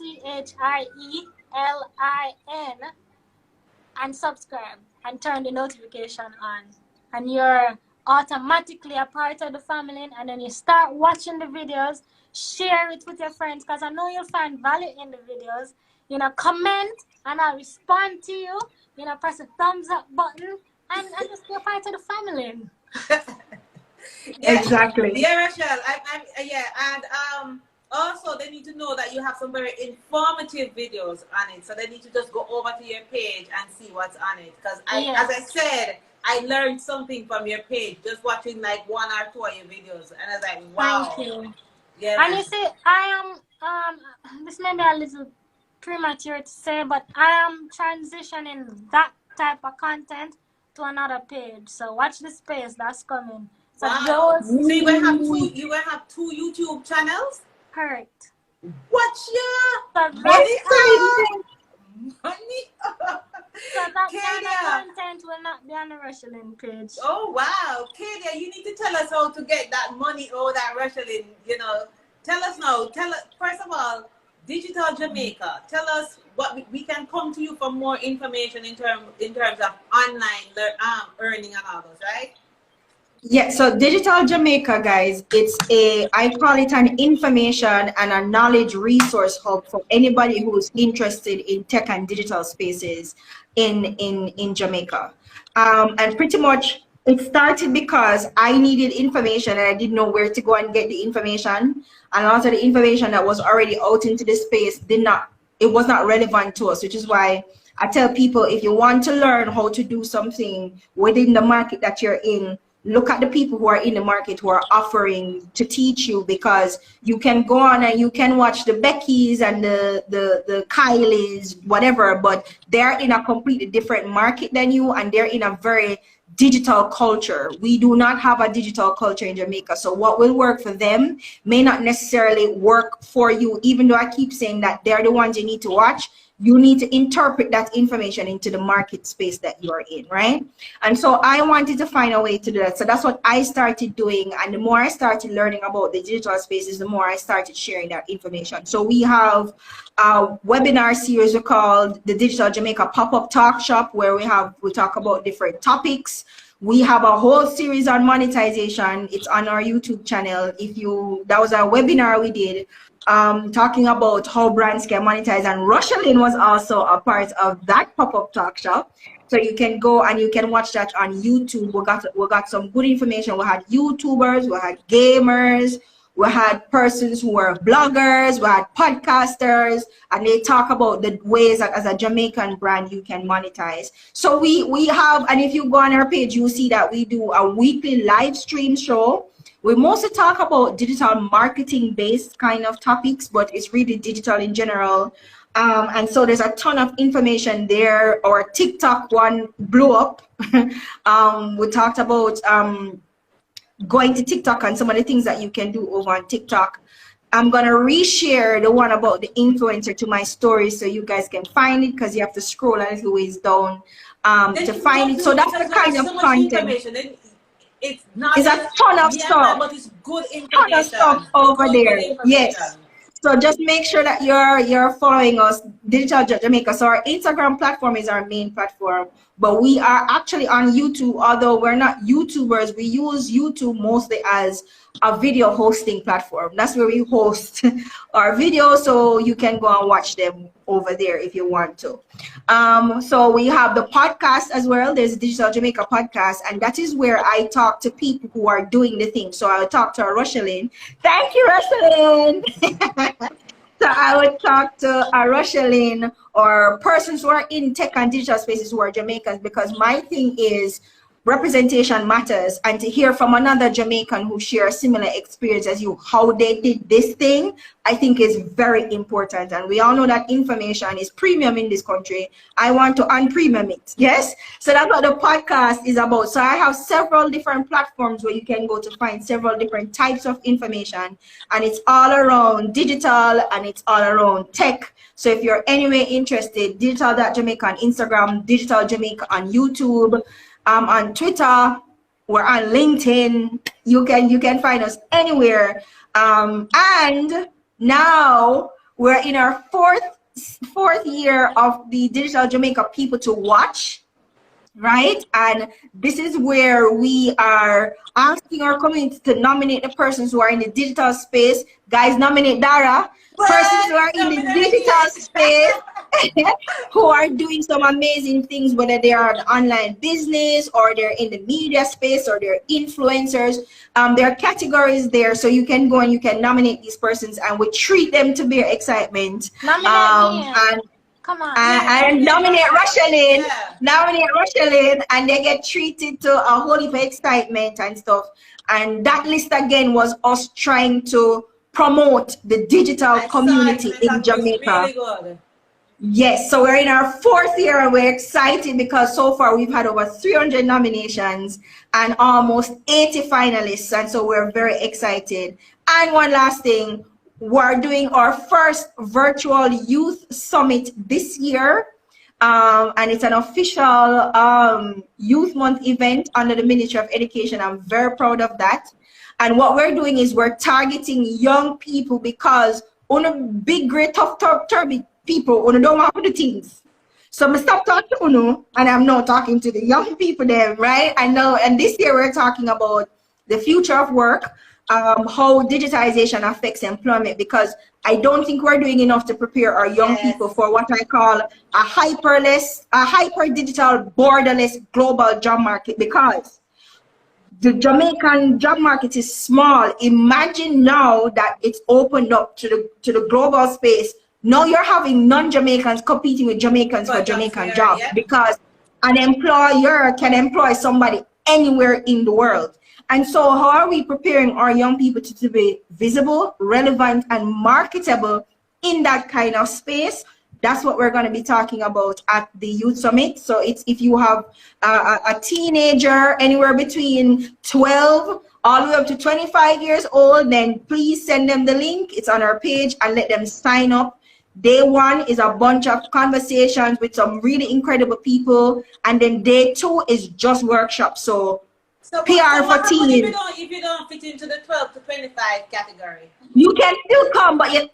and subscribe, and turn the notification on. And you're automatically a part of the family, and then you start watching the videos, share it with your friends, because I know you'll find value in the videos. Comment and I'll respond to you. Press the thumbs up button and just be a part of the family. Yeah, exactly. Yeah, Rachel. And also they need to know that you have some very informative videos on it, so they need to just go over to your page and see what's on it. Because as I said, I learned something from your page just watching like 1 or 2 of your videos, and I was like, wow. Thank you. Yeah. And you see, I am this may be a little premature to say, but I am transitioning that type of content to another page. So watch the space that's coming. So wow. So you will have two YouTube channels? Correct. Watch ya! So So that kind of content will not be on the Rashelin page. Oh wow, Kadia, you need to tell us how to get that money or that Rashelin. Tell us now. First of all, Digital Jamaica. Tell us what we can come to you for more information in terms of online earning and all those, right? Yeah, so Digital Jamaica, guys, I call it an information and a knowledge resource hub for anybody who's interested in tech and digital spaces in Jamaica. And pretty much it started because I needed information and I didn't know where to go and get the information. And also the information that was already out into the space it was not relevant to us, which is why I tell people, if you want to learn how to do something within the market that you're in, look at the people who are in the market who are offering to teach you, because you can go on and you can watch the Beckys and the Kylies, whatever, but they're in a completely different market than you, and they're in a very digital culture. We do not have a digital culture in Jamaica. So what will work for them may not necessarily work for you, even though I keep saying that they're the ones you need to watch. You need to interpret that information into the market space that you're in, right? And so I wanted to find a way to do that. So that's what I started doing. And the more I started learning about the digital spaces, the more I started sharing that information. So we have a webinar series called the Digital Jamaica Pop-Up Talk Shop, where we talk about different topics. We have a whole series on monetization. It's on our YouTube channel. That was a webinar we did talking about how brands can monetize, and Rochelle was also a part of that pop-up talk shop. So you can go and you can watch that on YouTube. We got some good information. We had YouTubers, we had gamers, we had persons who were bloggers, we had podcasters, and they talk about the ways that as a Jamaican brand you can monetize. So we have, and if you go on our page, you'll see that we do a weekly live stream show. We mostly talk about digital marketing based kind of topics, but it's really digital in general. And so there's a ton of information there. Our TikTok one blew up. We talked about going to TikTok and some of the things that you can do over on TikTok. I'm going to reshare the one about the influencer to my story so you guys can find it, because you have to scroll a little ways down to find it. So that's the kind of content. It's not. It's a ton of stuff. But it's good information. Ton of stuff over there. Yes. So just make sure that you're following us, Digital Jamaica. So our Instagram platform is our main platform, but we are actually on YouTube. Although we're not YouTubers, we use YouTube mostly as a video hosting platform. That's where we host our videos, so you can go and watch them over there if you want to. So we have the podcast as well. There's Digital Jamaica podcast, and that is where I talk to people who are doing the thing. So I'll talk to Rochelle. Thank you, Rochelle. So I would talk to Rochelle or persons who are in tech and digital spaces who are Jamaicans, because my thing is representation matters, and to hear from another Jamaican who shares a similar experience as you, how they did this thing, I think is very important. And we all know that information is premium in this country. I want to unpremium it. Yes, so that's what the podcast is about. So I have several different platforms where you can go to find several different types of information, and it's all around digital and it's all around tech. So if you're anyway interested, digital.jamaica on Instagram, Digital Jamaica on YouTube, on Twitter, we're on LinkedIn. You can find us anywhere. And now we're in our fourth year of the Digital Jamaica People to Watch, right? And this is where we are asking our community to nominate the persons who are in the digital space. Guys, nominate Dara. Persons who are in the digital space who are doing some amazing things, whether they are an online business or they're in the media space or they're influencers. There are categories there, so you can go and you can nominate these persons, and we treat them to their excitement. And come on. And nominate Rochelle. Nominate Rochelle, and they get treated to a whole heap of excitement and stuff. And that list again was us trying to promote the digital community in Jamaica. Really, yes, so we're in our fourth year and we're excited because so far we've had over 300 nominations and almost 80 finalists, and so we're very excited. And one last thing, we're doing our first virtual youth summit this year, and it's an official Youth Month event under the Ministry of Education. I'm very proud of that. And what we're doing is we're targeting young people, because on a big, great, tough, turby people, on don't want the things. So I stop talking to Uno, and I'm now talking to the young people there, right? I know, and this year we're talking about the future of work, how digitization affects employment, because I don't think we're doing enough to prepare our young people for what I call a hyper digital, borderless global job market, because the Jamaican job market is small. Imagine now that it's opened up to the global space. Now you're having non-Jamaicans competing with Jamaicans for Jamaican jobs, because an employer can employ somebody anywhere in the world. And so how are we preparing our young people to be visible, relevant, and marketable in that kind of space? That's what we're going to be talking about at the Youth Summit. So it's, if you have a teenager anywhere between 12 all the way up to 25 years old, then please send them the link. It's on our page, and let them sign up. Day one is a bunch of conversations with some really incredible people, and then day two is just workshops. So PR for teens. If you don't fit into the 12 to 25 category, you can still come, but you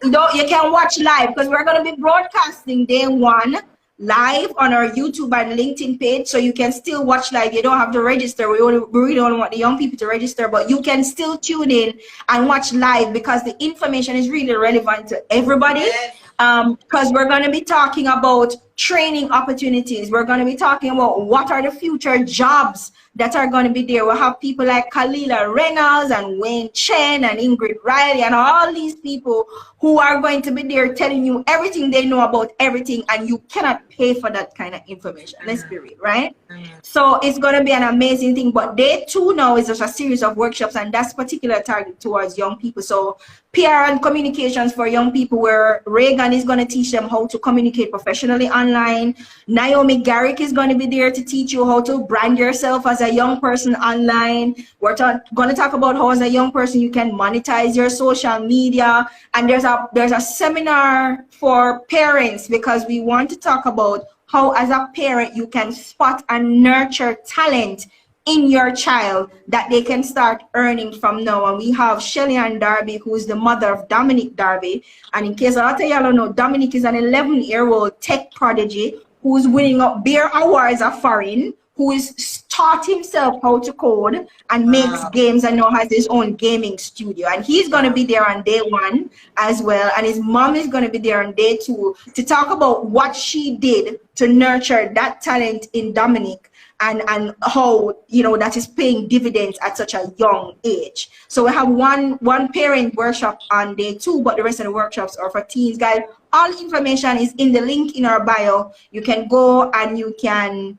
can watch live, because we're going to be broadcasting day one live on our YouTube and LinkedIn page. So you can still watch live. You don't have to register. We really don't want the young people to register, but you can still tune in and watch live, because the information is really relevant to everybody. Yes. Because we're going to be talking about training opportunities. We're going to be talking about what are the future jobs that are going to be there. We'll have people like Kalila Reynolds and Wayne Chen and Ingrid Riley and all these people who are going to be there telling you everything they know about everything, and you cannot pay for that kind of information. Let's be real, right? So it's going to be an amazing thing. But day two now is just a series of workshops, and that's particular target towards young people. So PR and communications for young people, where Reagan is going to teach them how to communicate professionally online. Naomi Garrick is going to be there to teach you how to brand yourself as a young person online. We're going to talk about how, as a young person, you can monetize your social media. And there's a seminar for parents, because we want to talk about how, as a parent, you can spot and nurture talent in your child that they can start earning from now. And we have Shelly Ann Darby, who is the mother of Dominic Darby. And in case a lot of y'all don't know, Dominic is an 11-year-old tech prodigy who's winning up beer awards of foreign, who is taught himself how to code and makes games, and now has his own gaming studio. And he's going to be there on day one as well. And his mom is going to be there on day two to talk about what she did to nurture that talent in Dominic, and how, you know, that is paying dividends at such a young age. So we have one parent workshop on day two, but the rest of the workshops are for teens. Guys, all information is in the link in our bio. You can go and you can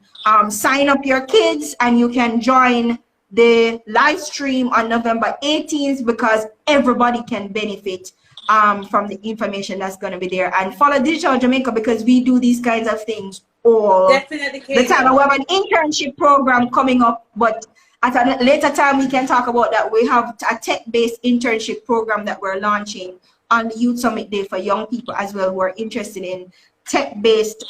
sign up your kids, and you can join the live stream on November 18th, because everybody can benefit from the information that's going to be there. And follow Digital Jamaica, because we do these kinds of things all the time. We have an internship program coming up, but at a later time we can talk about that. We have a tech-based internship program that we're launching on the Youth Summit Day for young people as well, who are interested in tech-based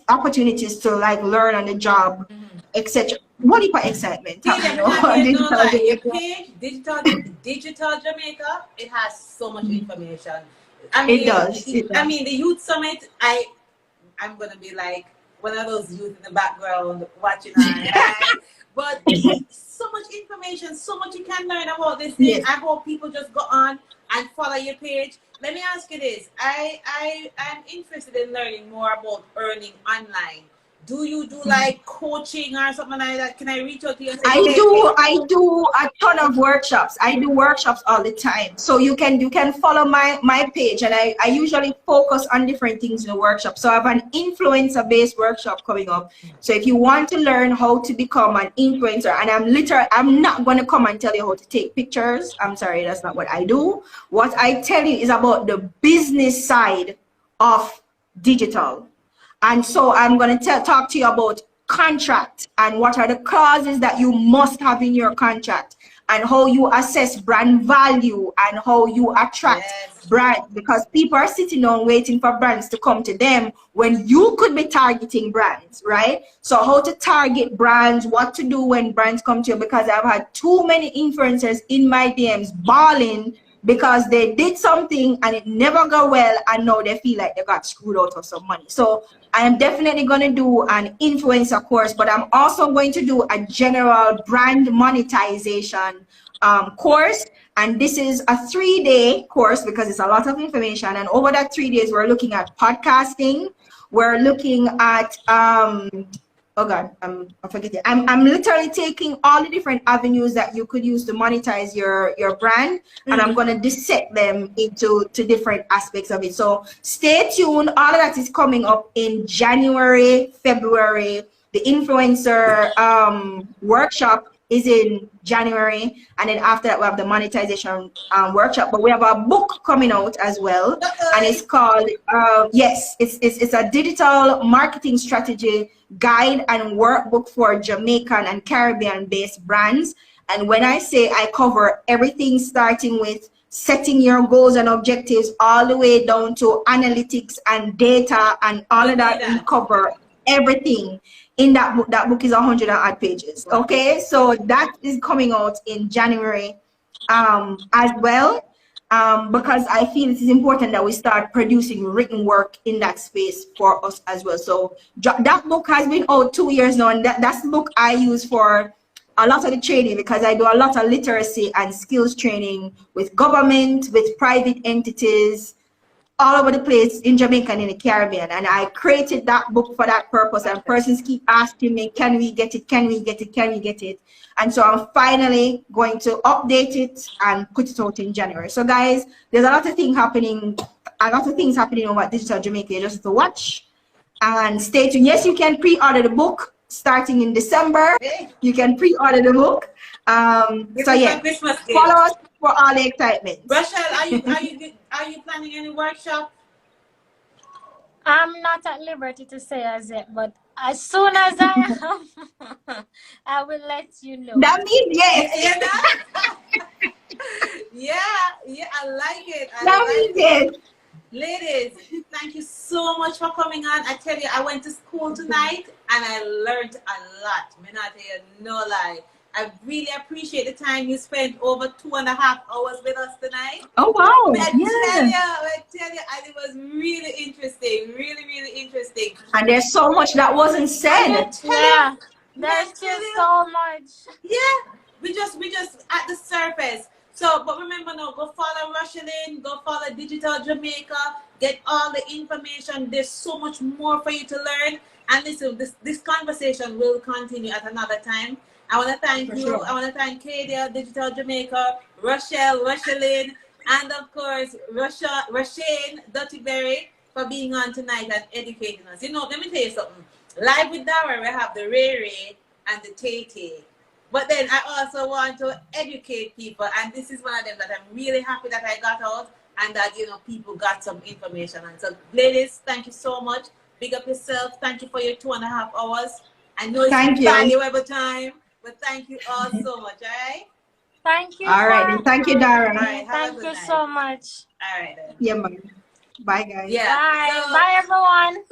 opportunities to like learn on the job, etc. What if excitement? Digital Jamaica, it has so much information. I mean, it does. I mean, the Youth Summit, I'm gonna be like one of those youth in the background watching on, right? But so much information, so much you can learn about this thing. Yes. I hope people just go on and follow your page. Let me ask you this. I am interested in learning more about earning online. Do you do like coaching or something like that? Can I reach out to you and say, I do a ton of workshops. I do workshops all the time. So you can follow my page, and I usually focus on different things in the workshop. So I have an influencer-based workshop coming up. So if you want to learn how to become an influencer, and I'm not going to come and tell you how to take pictures. I'm sorry, that's not what I do. What I tell you is about the business side of digital. And so I'm going to talk to you about contract, and what are the clauses that you must have in your contract, and how you assess brand value, and how you attract brands, because people are sitting down waiting for brands to come to them when you could be targeting brands, right? So how to target brands, what to do when brands come to you, because I've had too many influencers in my DMs bawling because they did something and it never got well, and now they feel like they got screwed out of some money. So I am definitely going to do an influencer course, but I'm also going to do a general brand monetization course. And this is a 3-day course because it's a lot of information. And over that 3 days, we're looking at podcasting. We're looking at oh God, I'm forgetting. I'm literally taking all the different avenues that you could use to monetize your brand, and I'm going to dissect them into different aspects of it. So stay tuned. All of that is coming up in January, February. The influencer workshop is in January, and then after that we have the monetization workshop. But we have a book coming out as well, and it's called yes, it's a digital marketing strategy guide and workbook for Jamaican and Caribbean based brands. And when I say I cover everything, starting with setting your goals and objectives all the way down to analytics and data and all of that, we cover everything in that book. That book is 100 and odd pages. Okay, so that is coming out in January as well, because I feel it is important that we start producing written work in that space for us as well. So that book has been out 2 years now, and that's the book I use for a lot of the training, because I do a lot of literacy and skills training with government, with private entities, all over the place in Jamaica and in the Caribbean. And I created that book for that purpose, and persons keep asking me, can we get it, can we get it, can we get it? And so I'm finally going to update it and put it out in January. So guys, there's a lot of things happening over at Digital Jamaica. You just have to watch and stay tuned. Yes, you can pre-order the book starting in December. You can pre-order the book. So yeah, follow us for all the excitement. Rochelle, are you planning any workshop? I'm not at liberty to say as yet, but as soon as I am, I will let you know. That means yes. Yeah, I like it. That means yes. Ladies, thank you so much for coming on. I tell you, I went to school tonight and I learned a lot. Me not tell you no lie. I really appreciate the time you spent, over 2.5 hours with us tonight. Oh wow! I tell you, and it was really interesting, really interesting. And there's so much that wasn't said. Yeah, there's still so much. Yeah, we just at the surface. So, but remember now, go follow Rochelle, go follow Digital Jamaica, get all the information. There's so much more for you to learn. And listen, this conversation will continue at another time. I want to thank you. Sure. I want to thank Kadia, Digital Jamaica, Rochelle, and of course, Rashane Duttyberry for being on tonight and educating us. You know, let me tell you something. Live with Dara, we have the Ray Ray and the Tay Tay. But then I also want to educate people, and this is one of them that I'm really happy that I got out and that, you know, people got some information. And so, ladies, thank you so much. Big up yourself. Thank you for your 2.5 hours. I know it's valuable time, but thank you all so much, all right? Thank you. All right, then. Thank you, Dara. Right, thank you so much. All right, then. Yeah, man. Bye, guys. Yeah. Bye. So, bye, everyone.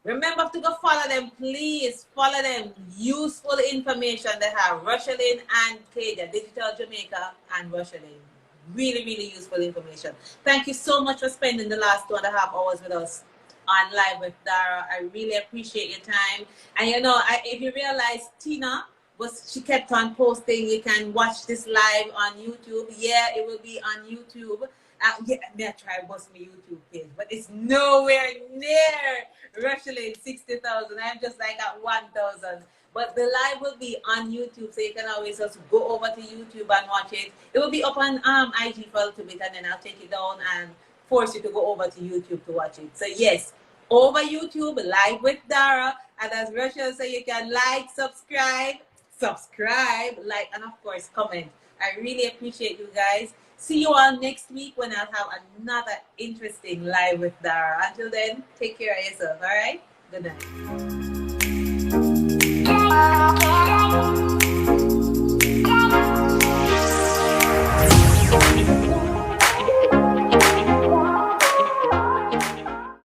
Remember to go follow them, please. Follow them. Useful information they have. Rochelle and Kadia, Digital Jamaica and Rochelle. Really useful information. Thank you so much for spending the last 2.5 hours with us on Live with Dara. I really appreciate your time. And you know, if you realize, Tina, she kept on posting, you can watch this live on YouTube. Yeah, it will be on YouTube. Yeah, may I try bust my YouTube page, but it's nowhere near Rochelle 60,000. I'm just like at 1,000. But the live will be on YouTube, so you can always just go over to YouTube and watch it. It will be up on IG for a little bit, and then I'll take it down and force you to go over to YouTube to watch it. So yes, over YouTube, Live with Dara, and as Rochelle said, you can like, subscribe, like, and of course comment. I really appreciate you guys. See you all next week when I'll have another interesting Live with Dara. Until then, take care of yourself, all right? Good night.